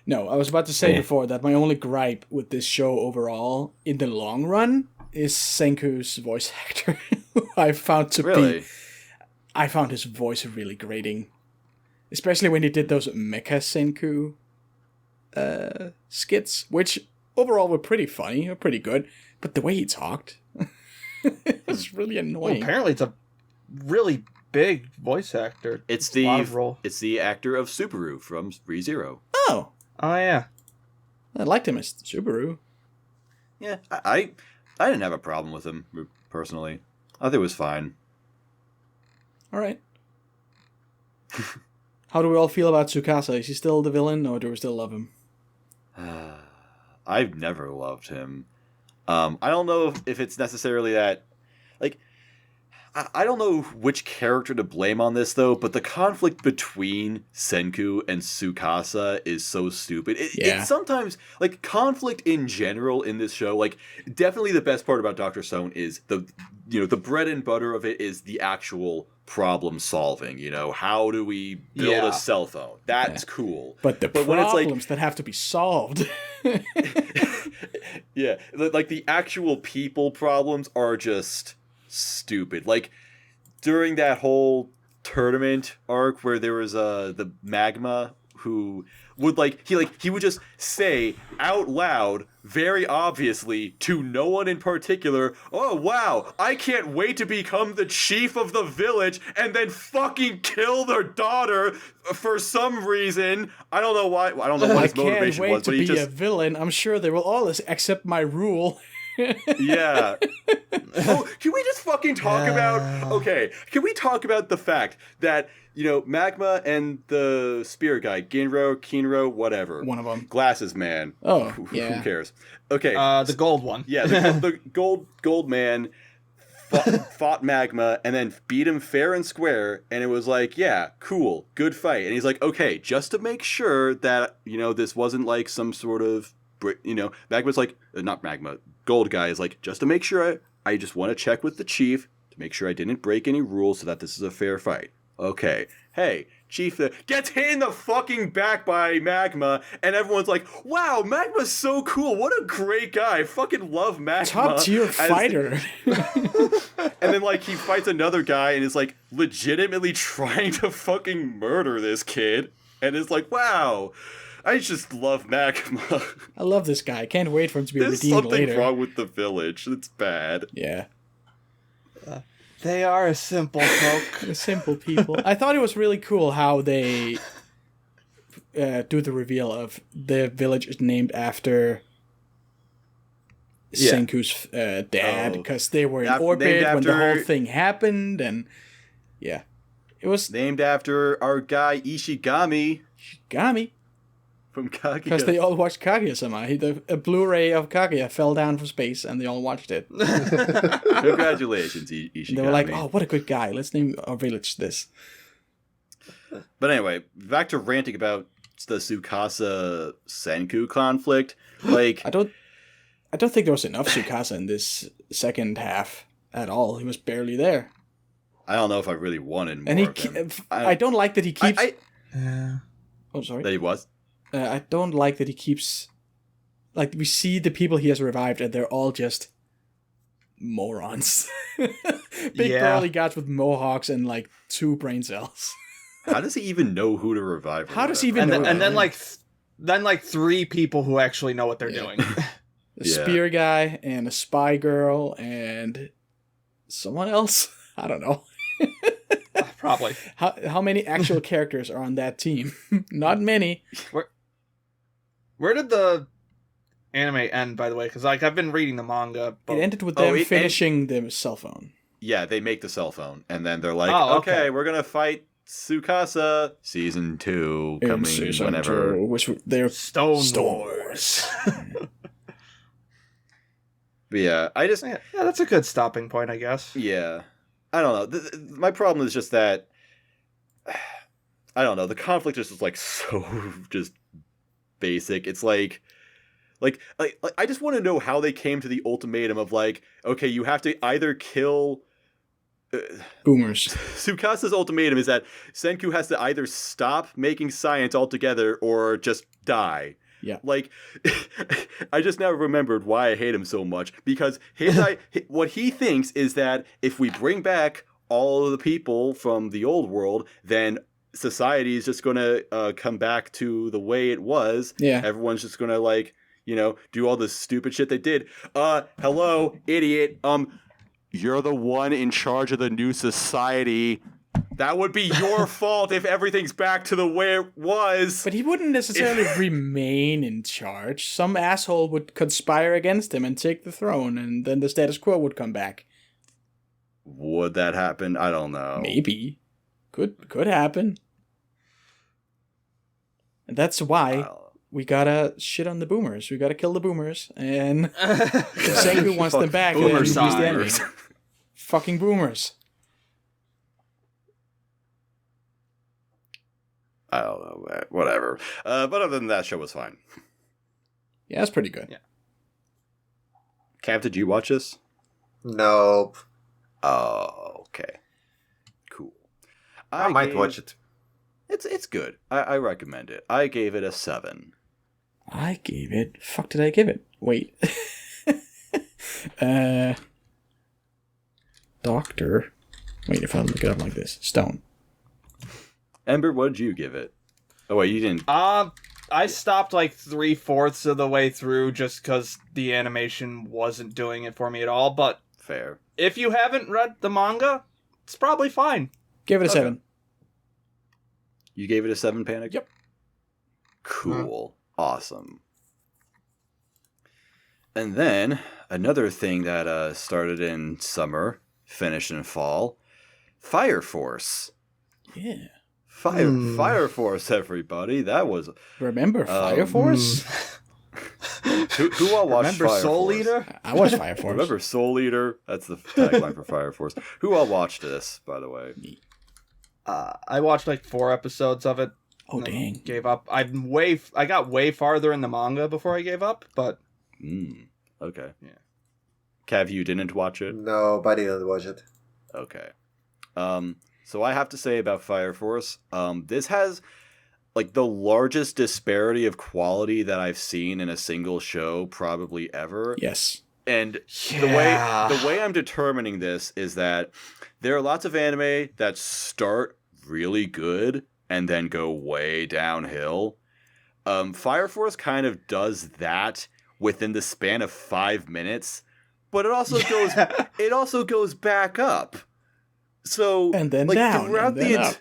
No, I was about to say before that my only gripe with this show overall, in the long run, is Senku's voice actor. I found his voice really grating. Especially when he did those Mecha Senku skits, which overall were pretty funny, or pretty good, but the way he talked, it's really annoying. Well, apparently it's a really big voice actor. It's the actor of Subaru from ReZero. Oh yeah. I liked him as Subaru. Yeah, I didn't have a problem with him personally. I think it was fine. All right. How do we all feel about Tsukasa? Is he still the villain, or do we still love him? I've never loved him. I don't know if it's necessarily that... Like, I don't know which character to blame on this, though, but the conflict between Senku and Tsukasa is so stupid. It's sometimes, like, conflict in general in this show, like, definitely the best part about Dr. Stone is the bread and butter of it is the actual problem solving. How do we build a cell phone? That's cool. But when it's like, that have to be solved. Yeah, like the actual people problems are just stupid. Like, during that whole tournament arc where there was the Magma who would he would just say out loud, very obviously to no one in particular, "Oh wow, I can't wait to become the chief of the village," and then fucking kill their daughter for some reason. I don't know why. I don't know what his motivation was, but he just... a villain. I'm sure they will all accept my rule. Yeah. Oh, can we just fucking talk about... Okay, can we talk about the fact that, Magma and the spirit guy, Kinro, whatever. One of them. Glasses man. Oh, Who cares? Okay. The gold one. Yeah, the gold man fought Magma and then beat him fair and square, and it was like, yeah, cool, good fight. And he's like, okay, just to make sure that, this wasn't like some sort of... Magma's like, not Magma, Gold guy is like, just to make sure, I just want to check with the chief to make sure I didn't break any rules so that this is a fair fight. Okay. Hey, Chief gets hit in the fucking back by Magma, and everyone's like, wow, Magma's so cool. What a great guy. I fucking love Magma. Top tier fighter. And then, he fights another guy and is, legitimately trying to fucking murder this kid. And it's like, wow. I just love Magma. I love this guy. I can't wait for him to be There's redeemed later. something wrong with the village. It's bad. Yeah. They are a simple folk. The simple people. I thought it was really cool how they do the reveal of the village is named after Senku's dad, because they were in orbit when the whole thing happened, and yeah. It was named after our guy Ishigami. From Kaguya. Because they all watched Kaguya-sama. A Blu-ray of Kaguya fell down from space, and they all watched it. Congratulations, Ishigami. And they were like, oh, what a good guy. Let's name our village this. But anyway, back to ranting about the Tsukasa Senku conflict. I don't think there was enough Tsukasa in this second half at all. He was barely there. I don't know if I really wanted more and of him. I don't like that he keeps... Oh, sorry. That he was? I don't like that he keeps... we see the people he has revived, and they're all just morons. Big burly guys with mohawks and, 2 brain cells. How does he even know who to revive? How does he even know? And then 3 people who actually know what they're doing. A spear guy, and a spy girl, and someone else? I don't know. Probably. How many actual characters are on that team? Not many. Where did the anime end, by the way? Because I've been reading the manga. It ended with them finishing the cell phone. Yeah, they make the cell phone, and then they're like, okay, we're gonna fight Tsukasa season 2 coming season whenever. 2, which they're Stone Wars. But yeah, that's a good stopping point, I guess. Yeah. I don't know. My problem is just that I don't know. The conflict is just so just basic. It's I just want to know how they came to the ultimatum of okay, you have to either kill boomers. Tsukasa's ultimatum is that Senku has to either stop making science altogether or just die. Yeah. I just now remembered why I hate him so much, because what he thinks is that if we bring back all of the people from the old world, then society is just going to come back to the way it was. Yeah. Everyone's just going to do all this stupid shit they did. Hello, idiot. You're the one in charge of the new society. That would be your fault if everything's back to the way it was. But he wouldn't necessarily remain in charge. Some asshole would conspire against him and take the throne, and then the status quo would come back. Would that happen? I don't know. Maybe. Could happen. And that's why we gotta shit on the boomers. We gotta kill the boomers. And Senku wants them back. Boomer and fucking boomers. I don't know, whatever. But other than that, show was fine. Yeah, it's pretty good. Yeah. Cav, did you watch this? Nope. Oh, okay. Cool. I might watch it. It's good. I recommend it. I gave it a 7. I gave it... Fuck did I give it? Wait. Doctor... Wait, if I look it up like this. Stone. Ember, what did you give it? Oh, wait, you didn't... I stopped 3/4 of the way through just because the animation wasn't doing it for me at all, but... Fair. If you haven't read the manga, it's probably fine. Give it a 7. You gave it a 7, Panic? Yep. Cool. Awesome. And then another thing that started in summer, finished in fall, Fire Force. Yeah. Fire Force, everybody. That was... Remember Fire Force? Who all watched Remember Fire Soul Force? Eater? I watched Fire Force. Remember Soul Eater? That's the tagline for Fire Force. Who all watched this, by the way? I watched like 4 episodes of it. Oh, dang. Gave up. I got way farther in the manga before I gave up, but... Okay. Yeah. Cav, you didn't watch it? No, I didn't watch it. Okay. So I have to say about Fire Force, this has like the largest disparity of quality that I've seen in a single show probably ever. Yes. And the way I'm determining this is that there are lots of anime that start really good and then go way downhill. Fire Force kind of does that within the span of 5 minutes, but it also goes back up. So and then like, down, throughout and then up.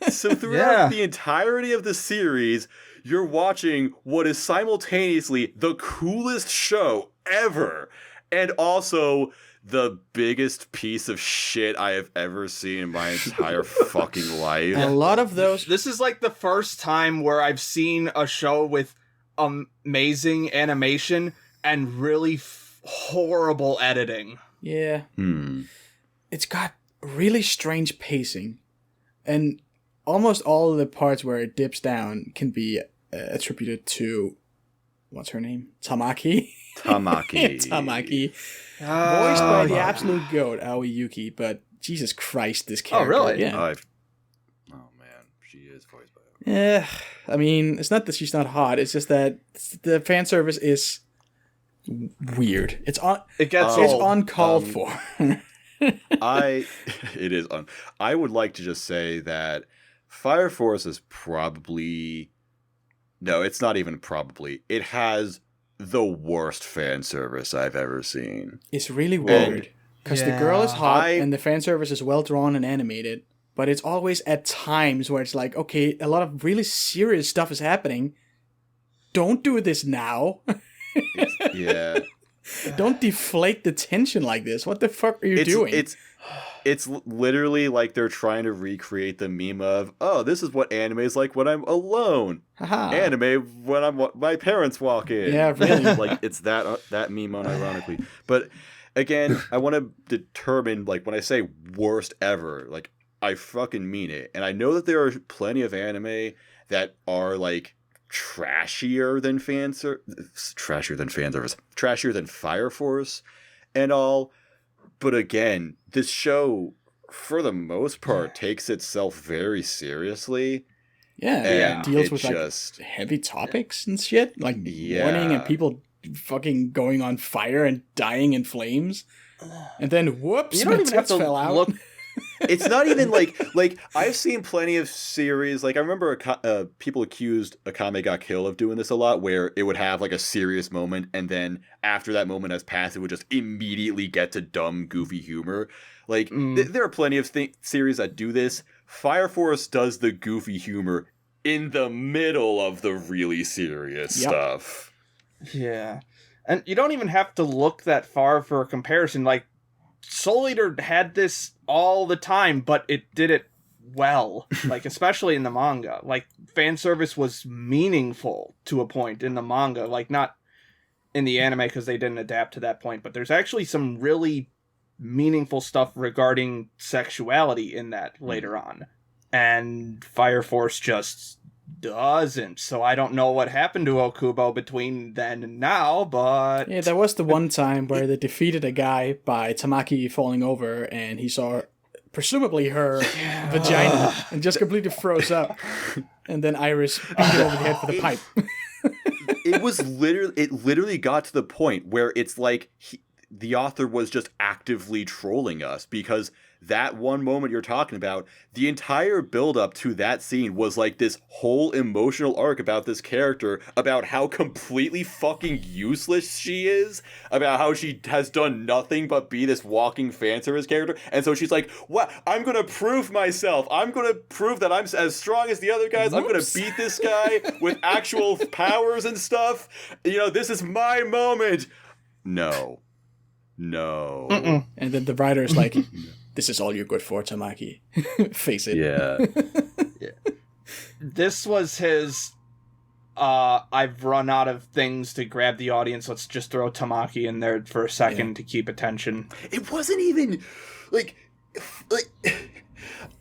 throughout the entirety of the series, you're watching what is simultaneously the coolest show ever, and also the biggest piece of shit I have ever seen in my entire fucking life. A lot of those. This is like the first time where I've seen a show with amazing animation and really horrible editing. Yeah. It's got really strange pacing, and almost all of the parts where it dips down can be attributed to what's her name? Tamaki. Tamaki. Voiced by the absolute goat, Aoi Yuki, but Jesus Christ, this character. Oh, really? Yeah. Oh man, she is voiced by Yeah, I mean, it's not that she's not hot, it's just that the fan service is weird. It's uncalled for. I would like to just say that Fire Force is probably... No, it's not even probably. It has the worst fan service I've ever seen. It's really weird. Because the girl is hot and the fan service is well drawn and animated, but it's always at times where it's like, okay, a lot of really serious stuff is happening. Don't do this now. Yeah. Don't deflate the tension like this. What the fuck are you doing? It's literally like they're trying to recreate the meme of, oh, this is what anime is like when I'm alone. Haha. Anime when my parents walk in. Yeah, really. Like it's that meme unironically. But again, I want to determine, like, when I say worst ever, like, I fucking mean it. And I know that there are plenty of anime that are like trashier than Fire Force and all, but again, this show for the most part takes itself very seriously. Yeah, it deals with like heavy topics and shit, like warning and people fucking going on fire and dying in flames, and then whoops, you don't even have to fell out. look. It's not even like I've seen plenty of series. Like I remember people accused Akame ga Kill of doing this a lot, where it would have like a serious moment, and then after that moment has passed, it would just immediately get to dumb, goofy humor. Like there are plenty of series that do this. Fire Force does the goofy humor in the middle of the really serious stuff. Yeah, and you don't even have to look that far for a comparison. Like Soul Eater had this all the time, but it did it well. Like, especially in the manga. Like, fan service was meaningful to a point in the manga. Like, not in the anime because they didn't adapt to that point, but there's actually some really meaningful stuff regarding sexuality in that later on. And Fire Force just doesn't. So I don't know what happened to Okubo between then and now, but... Yeah, there was the one time where they defeated a guy by Tamaki falling over, and he saw presumably her vagina and just completely froze up. And then Iris beat it over the head with a pipe. It literally got to the point where it's like the author was just actively trolling us, because that one moment you're talking about, the entire build-up to that scene was like this whole emotional arc about this character, about how completely fucking useless she is, about how she has done nothing but be this walking fan service character, and so she's like, what? I'm gonna prove myself. I'm gonna prove that I'm as strong as the other guys. I'm gonna beat this guy with actual powers and stuff. You know, this is my moment. No. And then the writer is like, this is all you're good for, Tamaki. Face it. Yeah. This was his, I've run out of things to grab the audience, let's just throw Tamaki in there for a second to keep attention. It wasn't even, like,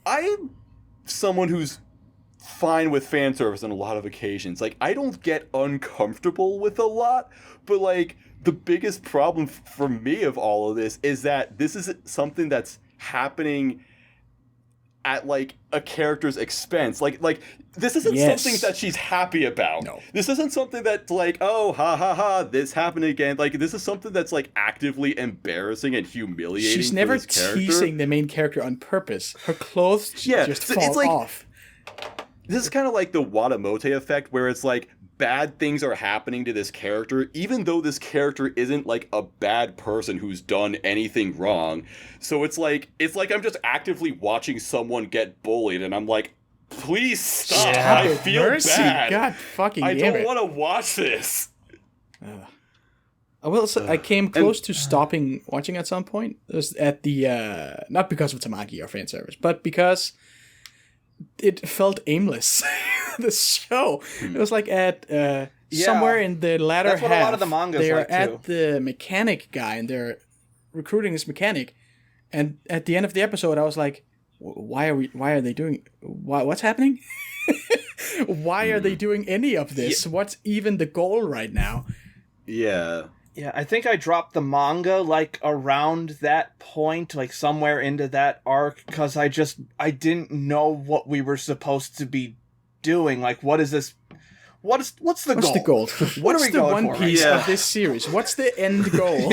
I'm someone who's fine with fan service on a lot of occasions. Like, I don't get uncomfortable with a lot, but, like, the biggest problem for me of all of this is that this is something that's happening at, like, a character's expense. Like this isn't something that she's happy about. No. This isn't something that's like, oh, ha, this happened again. Like, this is something that's, like, actively embarrassing and humiliating. She's never teasing the main character on purpose. Her clothes just fall off. This is kind of like the Watamote effect, where it's like, bad things are happening to this character, even though this character isn't, like, a bad person who's done anything wrong. So it's like I'm just actively watching someone get bullied, and I'm like, please stop. I feel bad. God fucking I damn don't it. want to watch this. I will say, I came close to stopping watching at some point. It was at the, not because of Tamaki or fan service, but because it felt aimless. The show. It was like at somewhere in the latter half. That's what a lot of the mangas they're like, at too. the mechanic guy, and they're recruiting this mechanic. And at the end of the episode, I was like, why are they doing? What's happening? Why are they doing any of this? Yeah. What's even the goal right now? Yeah. Yeah, I think I dropped the manga, like, around that point, like, somewhere into that arc, because I didn't know what we were supposed to be doing. Like, what is this? What's the goal? What's the goal? What are What's we the going One for? Piece Yeah. of this series? What's the end goal?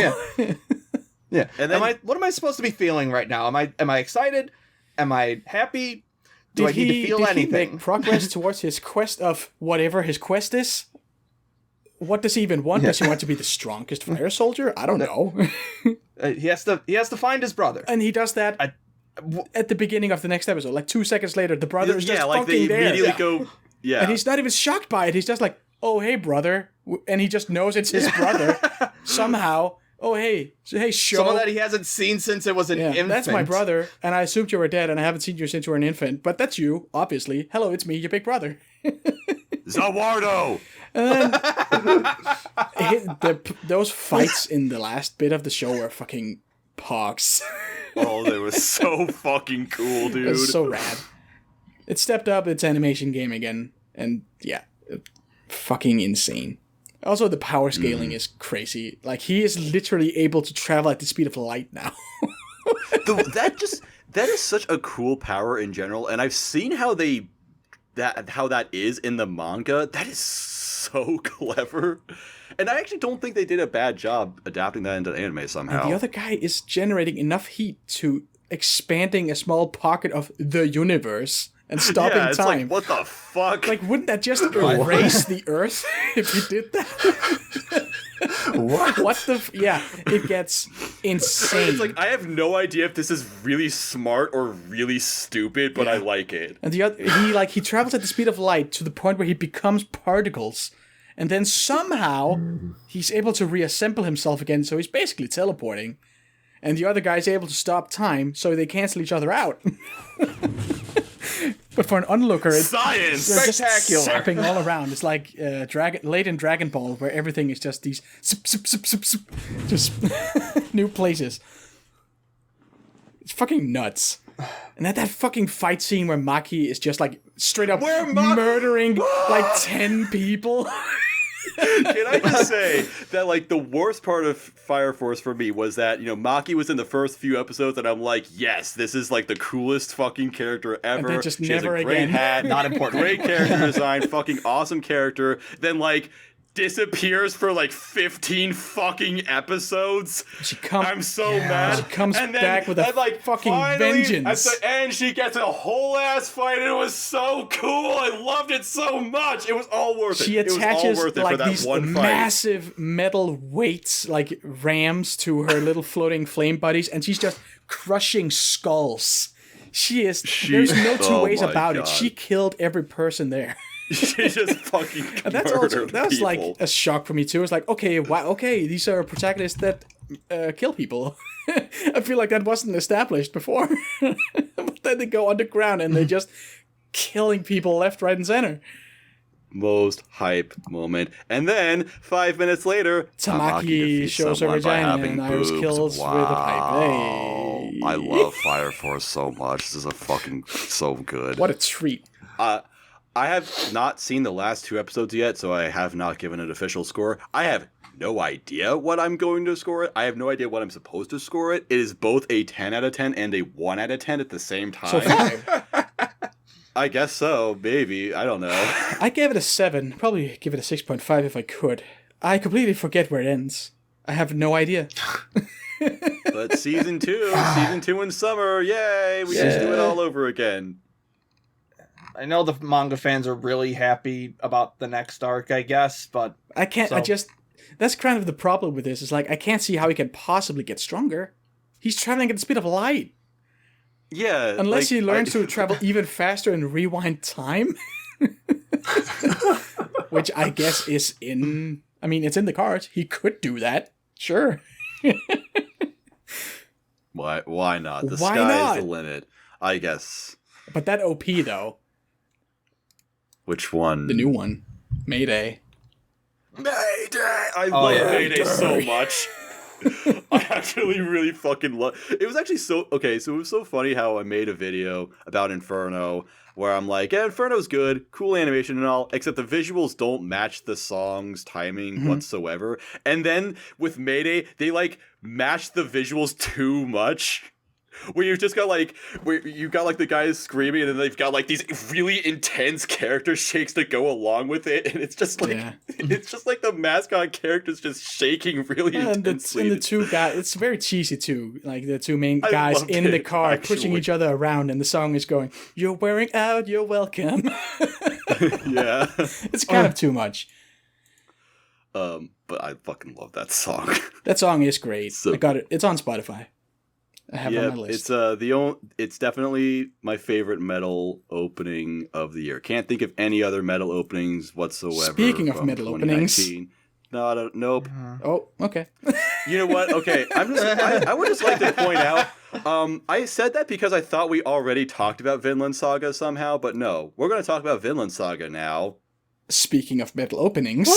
Yeah. And then, What am I supposed to be feeling right now? Am I excited? Am I happy? Do I need to feel did anything? he make progress towards his quest of whatever his quest is? What does he even want? Does he want to be the strongest fire soldier? I don't know. He has to find his brother. And he does that at the beginning of the next episode. Like 2 seconds later, the brother is just like, they fucking there. immediately go, yeah. And he's not even shocked by it. He's just like, oh, hey, brother. And he just knows it's his brother. Somehow. Oh, hey, Sho. Someone that he hasn't seen since it was an infant. That's my brother. And I assumed you were dead, and I haven't seen you since you were an infant. But that's you, obviously. Hello, it's me, your big brother. Zawardo! And then those fights in the last bit of the show were fucking pogs. Oh, they were so fucking cool, dude. It was so rad. It stepped up its animation game again, and yeah, fucking insane. Also, the power scaling is crazy. Like, he is literally able to travel at the speed of light now. That is such a cool power in general, and I've seen how that is in the manga. That is so clever. And I actually don't think they did a bad job adapting that into anime somehow. And the other guy is generating enough heat to expanding a small pocket of the universe and stopping it's time. Like, what the fuck? Like, wouldn't that just erase the Earth if he did that? What the? Yeah, it gets insane. It's like, I have no idea if this is really smart or really stupid, but I like it. And the other, he travels at the speed of light to the point where he becomes particles, and then somehow he's able to reassemble himself again. So he's basically teleporting, and the other guy's able to stop time, so they cancel each other out. But for an onlooker, it's science spectacular, just zapping all around. It's like late in Dragon Ball, where everything is just these just new places. It's fucking nuts. And at that fucking fight scene where Maki is just like straight up murdering like 10 people. Can I just say that, like, the worst part of Fire Force for me was that, you know, Maki was in the first few episodes, and I'm like, yes, this is, like, the coolest fucking character ever. And then just she never has a great again. hat, not important. Great character design, fucking awesome character. Then, like, disappears for like 15 fucking episodes. I'm so Yeah, mad. she comes and then, back with a and, like, fucking finally, vengeance. At the end, she gets a whole ass fight, and it was so cool. I loved it so much. It was all worth it. She It was attaches all worth it like for that these one fight. massive metal weights, like rams, to her little floating flame buddies, and she's just crushing skulls. There's no two ways my about it. God. She killed every person there. She just fucking And that was like a shock for me too. It's like, okay, wow, okay, these are protagonists that kill people. I feel like that wasn't established before. But then they go underground and they're just killing people left, right, and center. Most hype moment. And then 5 minutes later, Tamaki defeats shows her someone by vagina having and Iris boobs. kills with a pipe. Hey. I love Fire Force so much. This is a fucking so good. What a treat. I have not seen the last 2 episodes yet, so I have not given an official score. I have no idea what I'm going to score it. I have no idea what I'm supposed to score it. It is both a 10 out of 10 and a 1 out of 10 at the same time. So 5. I guess so, maybe. I don't know. I gave it a 7. Probably give it a 6.5 if I could. I completely forget where it ends. I have no idea. But season 2 in summer, yay! We just do it all over again. I know the manga fans are really happy about the next arc, I guess, but I can't. That's kind of the problem with this. Is like I can't see how he can possibly get stronger. He's traveling at the speed of light. Yeah. Unless he learns to travel even faster and rewind time. Which I guess is in... I mean, it's in the cards. He could do that. Sure. Why not? The Why sky not? is the limit. I guess. But that OP, though. Which one? The new one. Mayday. Mayday! I love Mayday so much. I actually really fucking love it. Was actually so okay, so it was so funny how I made a video about Inferno where I'm like, yeah, Inferno's good, cool animation and all, except the visuals don't match the song's timing whatsoever. And then with Mayday, they like match the visuals too much. Where you've just got like, where you got like the guys screaming, and then they've got like these really intense character shakes to go along with it, and it's just like it's just like the mascot character's just shaking really intensely. And the two guys, it's very cheesy too. Like the two main guys in the car pushing each other around, and the song is going, "You're wearing out, you're welcome." Yeah, it's kind of too much. But I fucking love that song. That song is great. So, I got it. It's on Spotify. I have it on my list. It's definitely my favorite metal opening of the year. Can't think of any other metal openings whatsoever. Speaking of metal openings, nope. Oh, okay. You know what? Okay, I would just like to point out. I said that because I thought we already talked about Vinland Saga somehow, but no, we're going to talk about Vinland Saga now. Speaking of metal openings,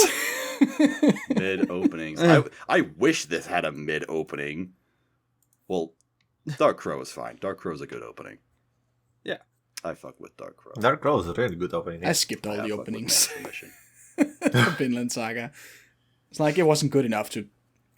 mid openings. I wish this had a mid opening. Well. Dark Crow is fine. Dark Crow's a good opening. Yeah. I fuck with Dark Crow. Dark Crow is a really good opening. I skipped all the openings. Vinland Saga. It's like it wasn't good enough to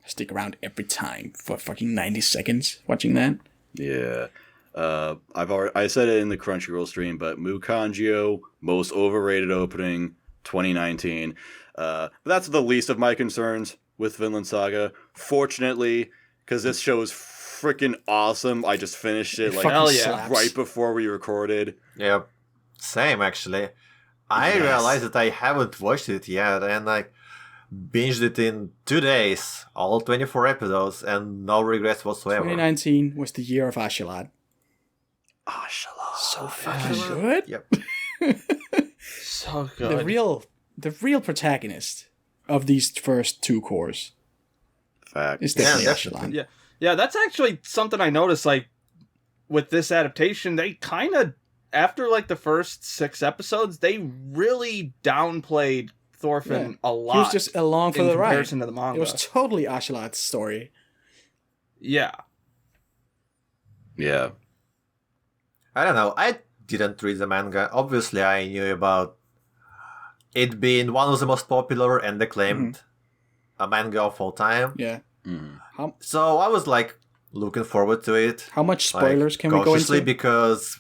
stick around every time for fucking 90 seconds watching that. Yeah. I said it in the Crunchyroll stream, but Mukanjio, most overrated opening, 2019. But that's the least of my concerns with Vinland Saga. Fortunately, because this show is freaking awesome. I just finished it like right before we recorded. Yeah, same actually. I realized that I haven't watched it yet, and I binged it in 2 days, all 24 episodes, and no regrets whatsoever. 2019 was the year of Ashilat. Ashilat. So fucking good. Yep. So good. The real protagonist of these first 2 cores. Fact. Is definitely Ashilat. Yeah, that's actually something I noticed, like, with this adaptation, they kind of, after, like, the first 6 episodes, they really downplayed Thorfinn a lot. He was just along for the ride. In comparison to the manga. It was totally Ashilat's story. Yeah. Yeah. I don't know, I didn't read the manga. Obviously, I knew about it being one of the most popular and acclaimed manga of all time. Yeah. So I was like looking forward to it. How much spoilers can we go into? Because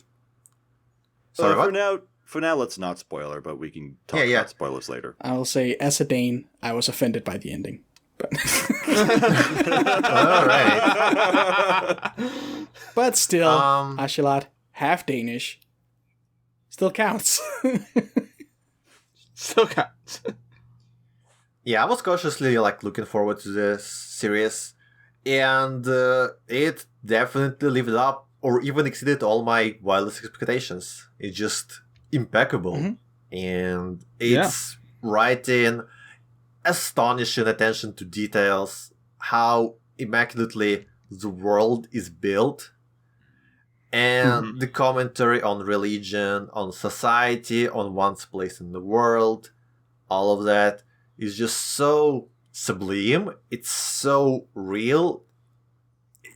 sorry, what? For now, let's not spoiler, but we can talk Yeah. about spoilers later. I will say, as a Dane, I was offended by the ending. But, All right. but still, Um, Ashilat, half Danish, still counts. Still counts. Yeah, I was cautiously looking forward to this series, and it definitely lived up or even exceeded all my wildest expectations. It's just impeccable, and it's writing, astonishing attention to details, how immaculately the world is built, and the commentary on religion, on society, on one's place in the world, all of that is just so sublime. It's so real.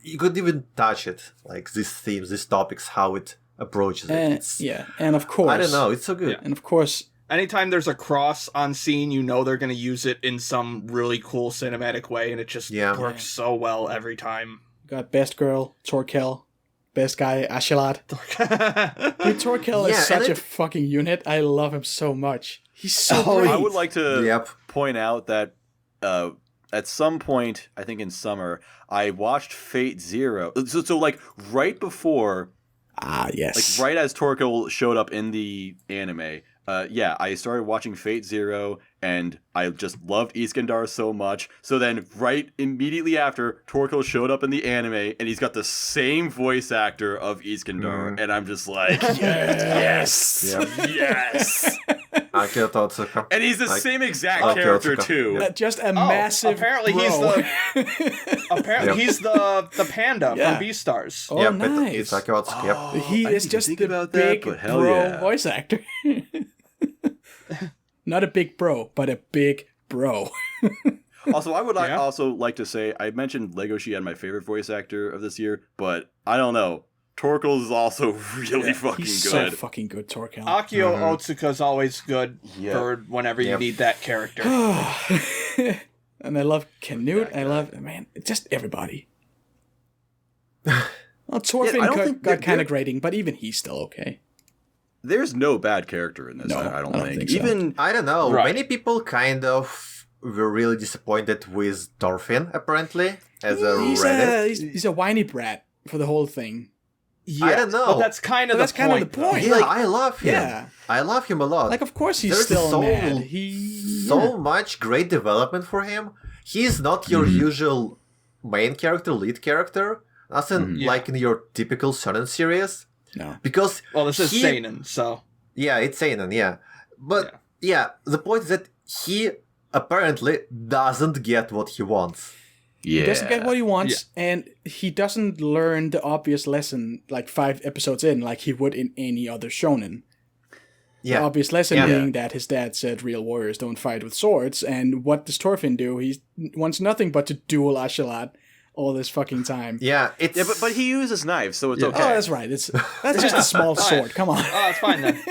You couldn't even touch it. These themes, these topics, how it approaches it. It's, and of course, I don't know. It's so good. And of course, Anytime there's a cross on scene, you know they're going to use it in some really cool cinematic way, and it just works so well every time. got best girl, Torkel. Best guy, Ashilat. Dude, Torkel is such a fucking unit. I love him so much. He's so great. I would like to point out that at some point, I think in summer, I watched Fate Zero. So right before... yes. right as Torkel showed up in the anime... I started watching Fate Zero, and I just loved Iskandar so much. So then, right immediately after, Torkel showed up in the anime, and he's got the same voice actor of Iskandar, and I'm just like, yes, yes. Akira Totsuka. And he's the same exact character too. Just a massive. Apparently, bro. he's the panda from Beastars. Oh, nice. It's Akira Totsuka. He is just the big bro voice actor. Not a big bro, but a big bro. Also, I would also like to say, I mentioned Legoshi had my favorite voice actor of this year, but I don't know. Torkel is also really fucking He's good. so fucking good, Torkel. Akio Otsuka's always good for whenever you need that character. And I love Canute. I love, just everybody. Well, Torfin got kind of grating, but even he's still okay. There's no bad character in this, I don't think. So. Even I don't know. Many people kind of were really disappointed with Thorfinn, apparently, as a Reddit. He's a whiny brat for the whole thing. Yeah, I don't know. But that's kind of the point. Yeah, I love him. Yeah. I love him a lot. Of course he's There's still so, mad. So much great development for him. He's not your usual main character, lead character. Nothing like in your typical shonen series. No. Because this is seinen, so... Yeah, it's seinen, yeah. But, the point is that he apparently doesn't get what he wants. He doesn't get what he wants, and he doesn't learn the obvious lesson 5 episodes in like he would in any other shonen. Yeah. The obvious lesson being that his dad said real warriors don't fight with swords, and what does Thorfinn do? He wants nothing but to duel Ashilat all this fucking time. Yeah, but he uses knives, so it's okay. Oh, that's right. That's just a small sword. Come on. Oh, it's fine then.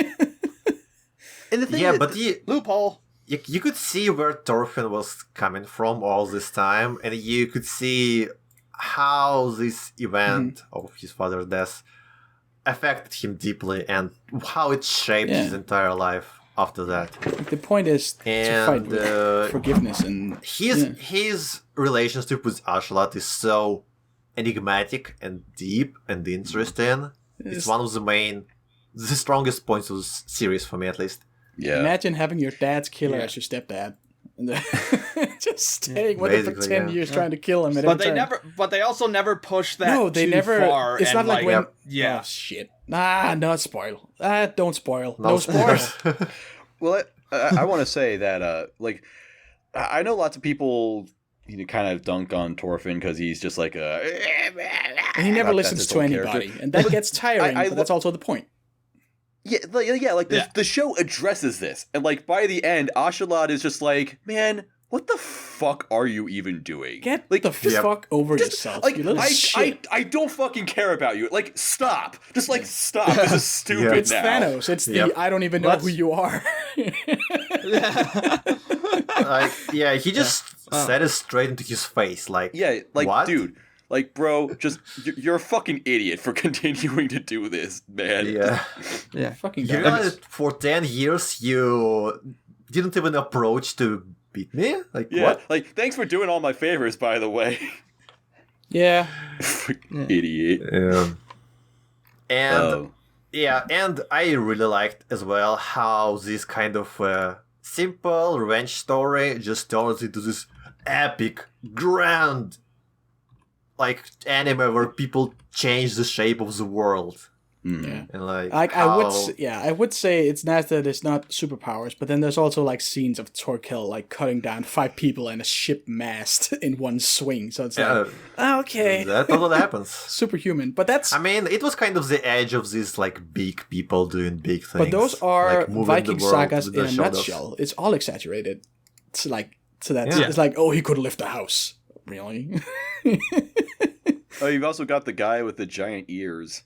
And the thing but loophole. You could see where Thorfinn was coming from all this time, and you could see how this event of his father's death affected him deeply, and how it shaped his entire life after that. The point is to fight with forgiveness and his relationship with Ashilat is so enigmatic and deep and interesting. It's one of the strongest points of the series for me, at least. Yeah. Imagine having your dad's killer as your stepdad. Just staying with him for 10 years trying to kill him. But they also never push that never, far. It's not like when... Yeah. Oh, shit. Not spoil. Don't spoil. No spoil. Well, I want to say that, I know lots of people kind of dunk on Thorfinn because he's just like a... And he never listens to anybody. And that gets tiring, but that's also the point. The show addresses this. And, by the end, Ashilat is just like, man, what the fuck are you even doing? Get the fuck over yourself, you little shit. I don't fucking care about you. Stop. Just, stop. This is stupid It's now. Thanos. It's the I don't even know who you are. He just said it straight into his face. what? Dude. Like, bro, just you're a fucking idiot for continuing to do this, man. Yeah. Fucking You dumb. realize that for 10 years you didn't even approach to beat me? Like, Yeah, what? like, thanks for doing all my favors, by the way. Yeah. Fucking idiot. And Oh. yeah, and I really liked as well how this kind of simple revenge story just turns into this epic, grand, like anime where people change the shape of the world. Yeah. And like, I would say it's nice that it's not superpowers, but then there's also like scenes of Torkel like cutting down 5 people and a ship mast in one swing. So it's like, okay, that totally happens. superhuman. But that's I mean, it was kind of the edge of this like big people doing big things. but those are like, moving Viking the world sagas with in their a shoulders. nutshell. It's all exaggerated. It's like so that Yeah. it's like, oh, he could lift a house. Really? Oh, you've also got the guy with the giant ears.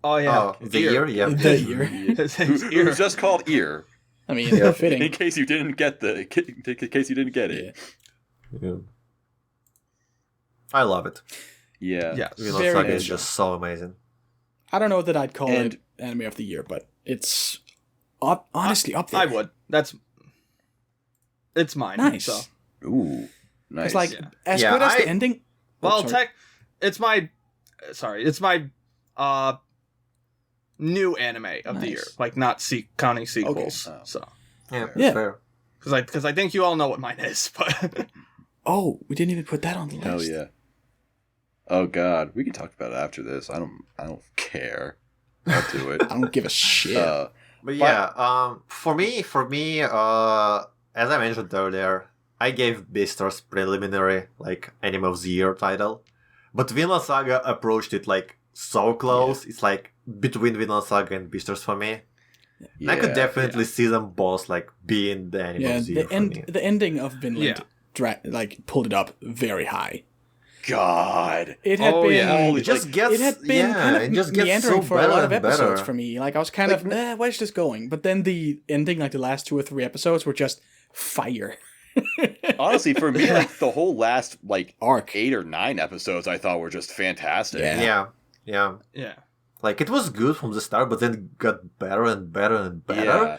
Oh yeah. Oh, the ear, yeah. The year. His ear. Who's just called Ear. I mean, fitting. In case you didn't get in case you didn't get it. Yeah. I love it. Yeah. Yeah. Vinland Very Saga good is show. just so amazing. I don't know that I'd call And- it anime of the year, but it's honestly up there. I would. It's mine. Nice. So. Ooh. Nice. It's like Yeah. as Yeah, good as I- the ending. Well, sorry. it's my new anime of the year, Nice. like not counting sequels. Okay. So Yeah, Yeah. fair. because I think you all know what mine is, but Oh, we didn't even put that on the list. Hell yeah. Oh god, we can talk about it after this. I don't care. I'll do it. I don't give a shit. But yeah, for me, as I mentioned earlier, I gave Beastars preliminary like anime of the year title, but Vinland Saga approached it like so close. It's like between Vinland Saga and Beastars for me. And I could definitely see them both like being the anime yeah, of the year for me. the ending of Vinland like pulled it up very high. God. It had been It just gets it had been kind of it just gets meandering so for a lot of better and episodes better. for me. Like I was kind of, where's this going? But then the ending, like the last 2 or 3 episodes, were just fire. Honestly, for me, like the whole last like Arc. 8 or 9 episodes I thought were just fantastic. Yeah. Yeah. yeah. Like it was good from the start, but then it got better and better and better. Yeah.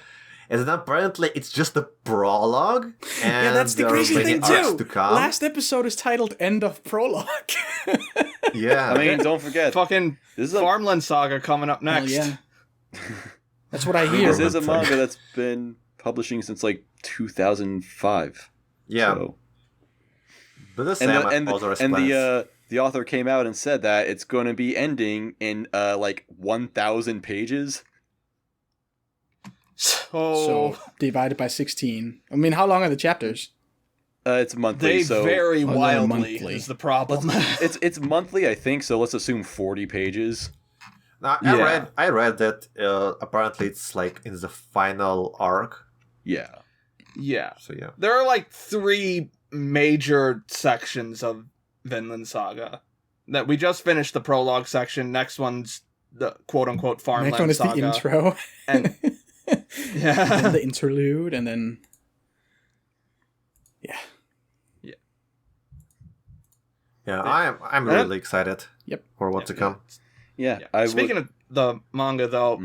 And then apparently it's just a prologue. And Yeah, that's the there are crazy many thing arcs too. to come. Last episode is titled "End of Prologue." Yeah. I mean, don't forget, Fucking this is a Farmland Saga coming up Hell next. yeah, that's what I hear. this is a manga that's been publishing since like 2005. Yeah. So. But the same author has plans. The author came out and said that it's going to be ending in like 1,000 pages. So, So divided by 16. I mean, how long are the chapters? It's monthly, they so vary they're wildly. monthly. Is the problem? it's monthly, I think. So let's assume 40 pages. Now, I read that apparently it's like in the final arc. Yeah. yeah. So yeah. There are like 3 major sections of Vinland Saga that we just finished the prologue section. Next one's the quote-unquote Farmland Next one is Saga. the intro, And then yeah. the interlude, and then Yeah, I'm really excited Yep. for what to come. Yeah. Yeah. Speaking of the manga, though,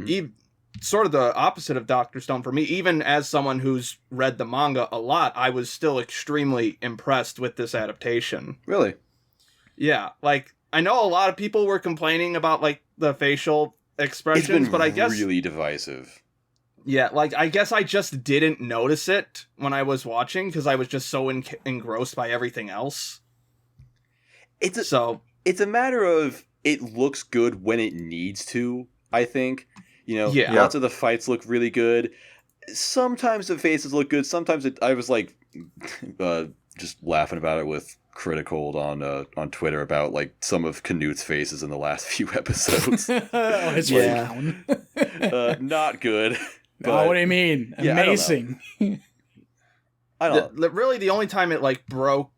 sort of the opposite of Dr. Stone for me, even as someone who's read the manga a lot, I was still extremely impressed with this adaptation. Really? Yeah, like, I know a lot of people were complaining about, like, the facial expressions, It's been but I guess... really divisive. Yeah, like, I guess I just didn't notice it when I was watching, because I was just so engrossed by everything else. It's a matter of it looks good when it needs to, I think. You know, lots of the fights look really good. Sometimes the faces look good. Sometimes I was like just laughing about it with Critical on Twitter about like some of Knut's faces in the last few episodes. his down. Not good. Oh, what do you mean? Yeah, Amazing. I don't know. Really, the only time it, like,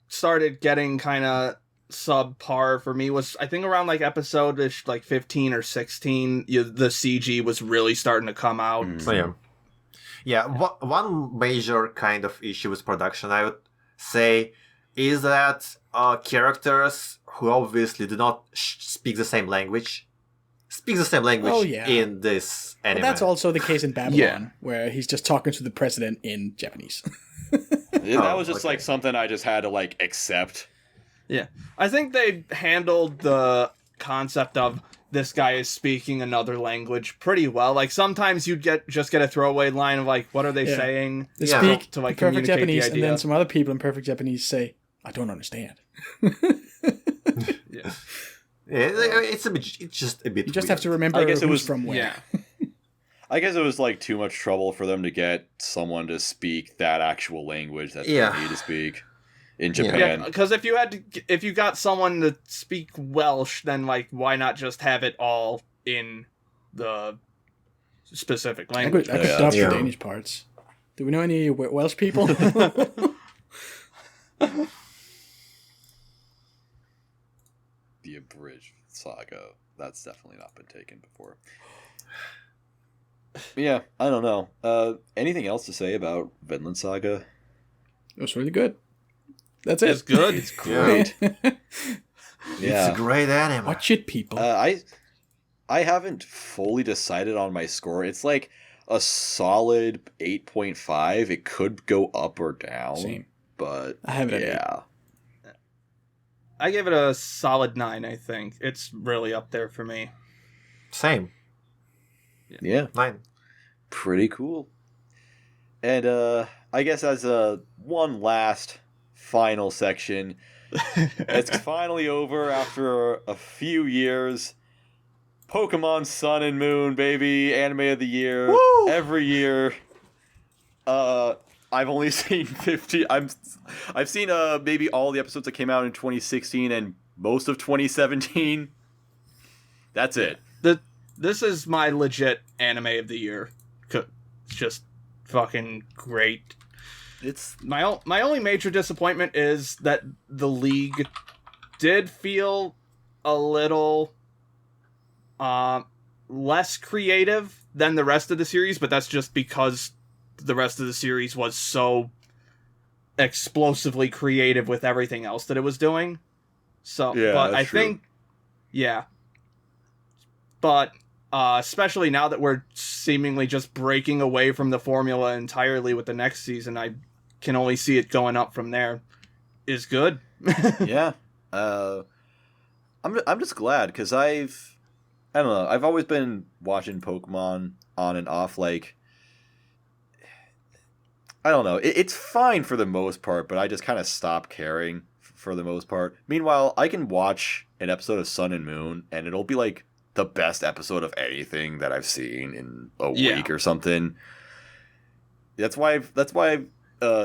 started getting kind of subpar for me was, I think, around, like, episode, like, 15 or 16, the CG was really starting to come out. So yeah. One major kind of issue with production, I would say, is that characters who obviously do not speak the same language in this anime. But that's also the case in Babylon, where he's just talking to the president in Japanese. That was just like something I just had to like accept. Yeah. I think they handled the concept of this guy is speaking another language pretty well. Like sometimes you'd just get a throwaway line of like, what are they saying? They speak to like perfect communicate Japanese, the idea. and then some other people in perfect Japanese say, "I don't understand." It's just a bit. You just weird. have to remember who's from where. Yeah. I guess it was like too much trouble for them to get someone to speak that actual language that they need to speak in Japan. Yeah, because if you got someone to speak Welsh, then like why not just have it all in the specific language? I could dub the Danish parts. Do we know any Welsh people? The abridged saga. That's definitely not been taken before. Yeah, I don't know. Anything else to say about Vinland Saga? It was really good. That's it. It's good. It's great. It's a great anime. Watch it, people. I haven't fully decided on my score. It's like a solid 8.5. It could go up or down. Same. But I have it at 8. I gave it a solid 9, I think. It's really up there for me. Same. Yeah. 9. Pretty cool. And I guess as one last final section, it's finally over after a few years. Pokemon Sun and Moon, baby, anime of the year. Woo! Every year. I've only seen 50. I've seen maybe all the episodes that came out in 2016 and most of 2017. That's it. This is my legit anime of the year. It's just fucking great. It's my only major disappointment is that the league did feel a little less creative than the rest of the series, but that's just because the rest of the series was so explosively creative with everything else that it was doing. So, yeah, but I true. think, yeah. But especially now that we're seemingly just breaking away from the formula entirely with the next season, I can only see it going up from there. Is good. Yeah. I'm just glad because I don't know, I've always been watching Pokemon on and off. Like, I don't know, it's fine for the most part, but I just kind of stopped caring for the most part. Meanwhile, I can watch an episode of Sun and Moon and it'll be like the best episode of anything that I've seen in a week or something. That's why I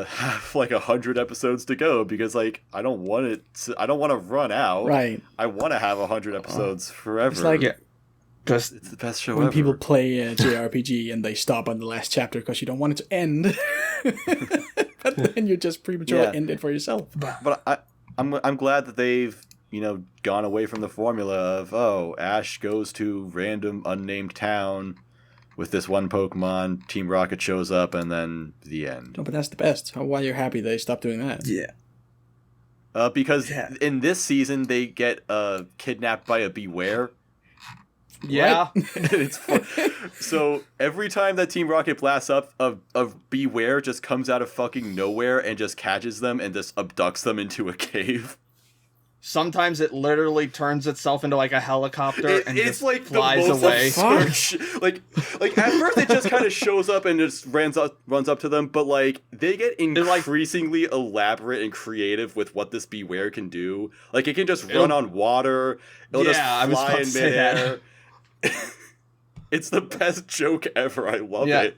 have like 100 episodes to go, because like I don't want to run out. Right. I want to have 100 episodes forever. It's like because it's the best show when ever. people play a JRPG and they stop on the last chapter because you don't want it to end, but then you just prematurely end it for yourself. But I'm glad that they've gone away from the formula of Ash goes to random unnamed town with this one Pokemon, Team Rocket shows up, and then the end. No, but that's the best. Why you're happy they stopped doing that? Yeah. Because in this season they get kidnapped by a Beware. Yeah. It's so every time that Team Rocket blasts up, a Beware just comes out of fucking nowhere and just catches them and just abducts them into a cave. Sometimes it literally turns itself into like a helicopter and it's just like flies the most away. absurd like at first it just kind of shows up and just runs up to them, but like they get increasingly elaborate and creative with what this Beware can do. Like it can just run on water. It'll just fly in midair. It's the best joke ever. I love it.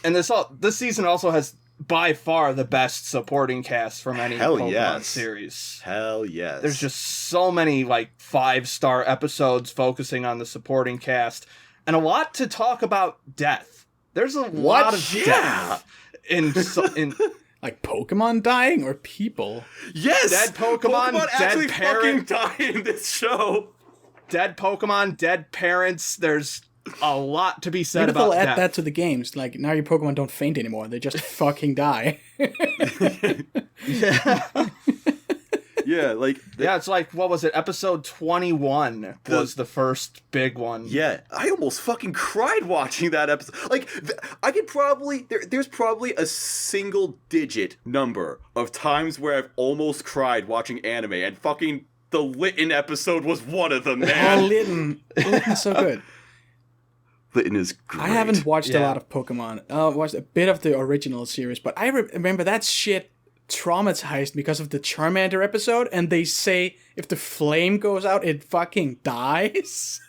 And this season also has by far the best supporting cast from any Pokemon series. Hell yes. There's just so many like 5-star episodes focusing on the supporting cast, and a lot to talk about death. There's a lot of death in like Pokemon dying or people. Yes, dead Pokemon dead actually parents fucking die in this show. Dead Pokemon, dead parents. There's a lot to be said Maybe about they'll add death. that to the games. Like, now your Pokemon don't faint anymore. They just fucking die. Yeah. Yeah, like Yeah, it's like, what was it? Episode 21 was the first big one. yeah, I almost fucking cried watching that episode. Like, I could probably there's probably a single digit number of times where I've almost cried watching anime, and fucking the Litten episode was one of them, man. Oh, Litten. Litten's so good. Litten is great. I haven't watched a lot of Pokemon. Watched a bit of the original series, but I remember that shit traumatized because of the Charmander episode, and they say if the flame goes out, it fucking dies.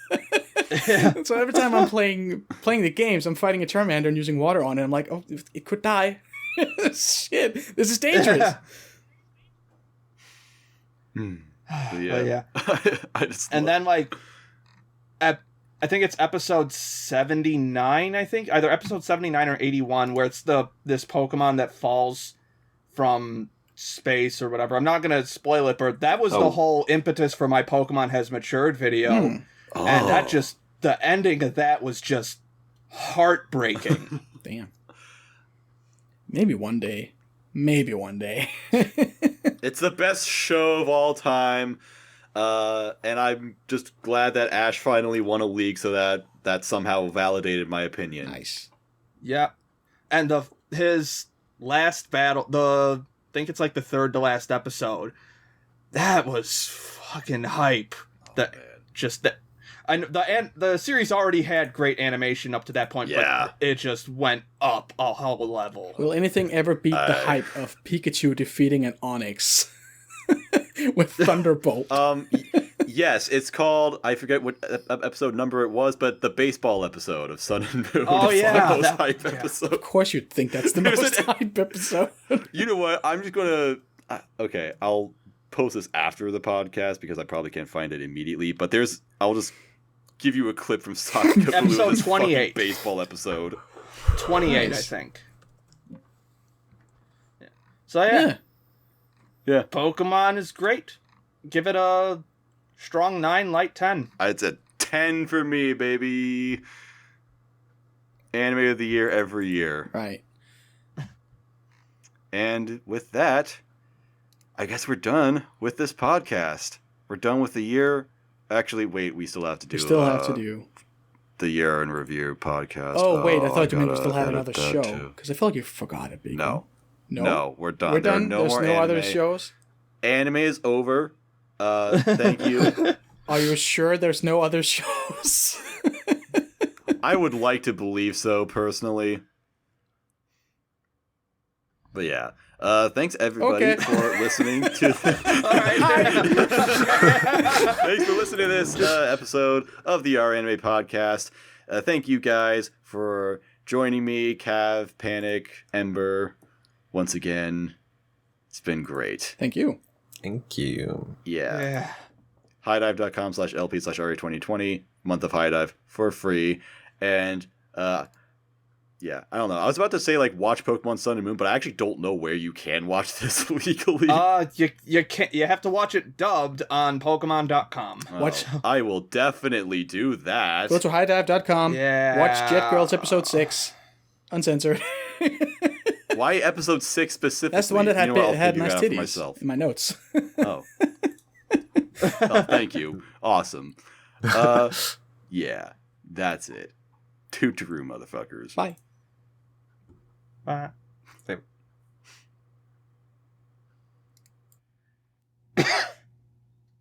So every time I'm playing the games, I'm fighting a Charmander and using water on it. I'm like, oh, it could die. Shit, this is dangerous. Yeah. I just And then, like, I think it's episode 79, I think. Either episode 79 or 81, where it's this Pokemon that falls from space or whatever. I'm not going to spoil it, but that was the whole impetus for my Pokemon Has Matured video. And that just, the ending of that was just heartbreaking. Damn. Maybe one day. It's the best show of all time. And I'm just glad that Ash finally won a league, so that somehow validated my opinion. Nice. Yeah. And his last battle, I think it's like the third to last episode, that was fucking hype. The series already had great animation up to that point, but it just went up a whole level. Will anything ever beat the hype of Pikachu defeating an Onix with Thunderbolt? Yes, it's called, I forget what episode number it was, but the baseball episode of Sun and Moon. Oh, yeah. Most hype episode. Of course you'd think that's the most hype episode. You know what? I'm just gonna... Okay, I'll post this after the podcast because I probably can't find it immediately, but I'll just give you a clip from Sonic Episode 28. Baseball episode. 28, Nice. I think. Yeah. So, yeah. Pokemon is great. Give it a strong 9, light 10. It's a 10 for me, baby. Anime of the year every year. Right. And with that, I guess we're done with this podcast. We're done with the year. Actually, wait, we still have to do the year in review podcast. Oh, wait, I thought you meant we still have another show. Because I feel like you forgot it, Beacon. No, we're done. We're done? There are There's more no anime. other shows? Anime is over. Thank you. Are you sure there's no other shows? I would like to believe so, personally. But yeah. Thanks everybody for listening to Thanks for listening to this episode of the Our Anime Podcast. Thank you guys for joining me, Cav, Panic, Ember. Once again, it's been great. Thank you. Thank you. Yeah. highdive.com/LP/RA2020, month of Highdive for free. And yeah, I don't know. I was about to say like watch Pokemon Sun and Moon, but I actually don't know where you can watch this legally. You can't. You have to watch it dubbed on Pokemon.com. I will definitely do that. Go to highdive.com. Yeah. Watch Jet Girls episode 6. Uncensored. Why episode 6 specifically? That's the one that had, had nice titties myself. in my notes. Oh, thank you. Awesome. Yeah, that's it. Toot-toot, motherfuckers. Bye. Bye.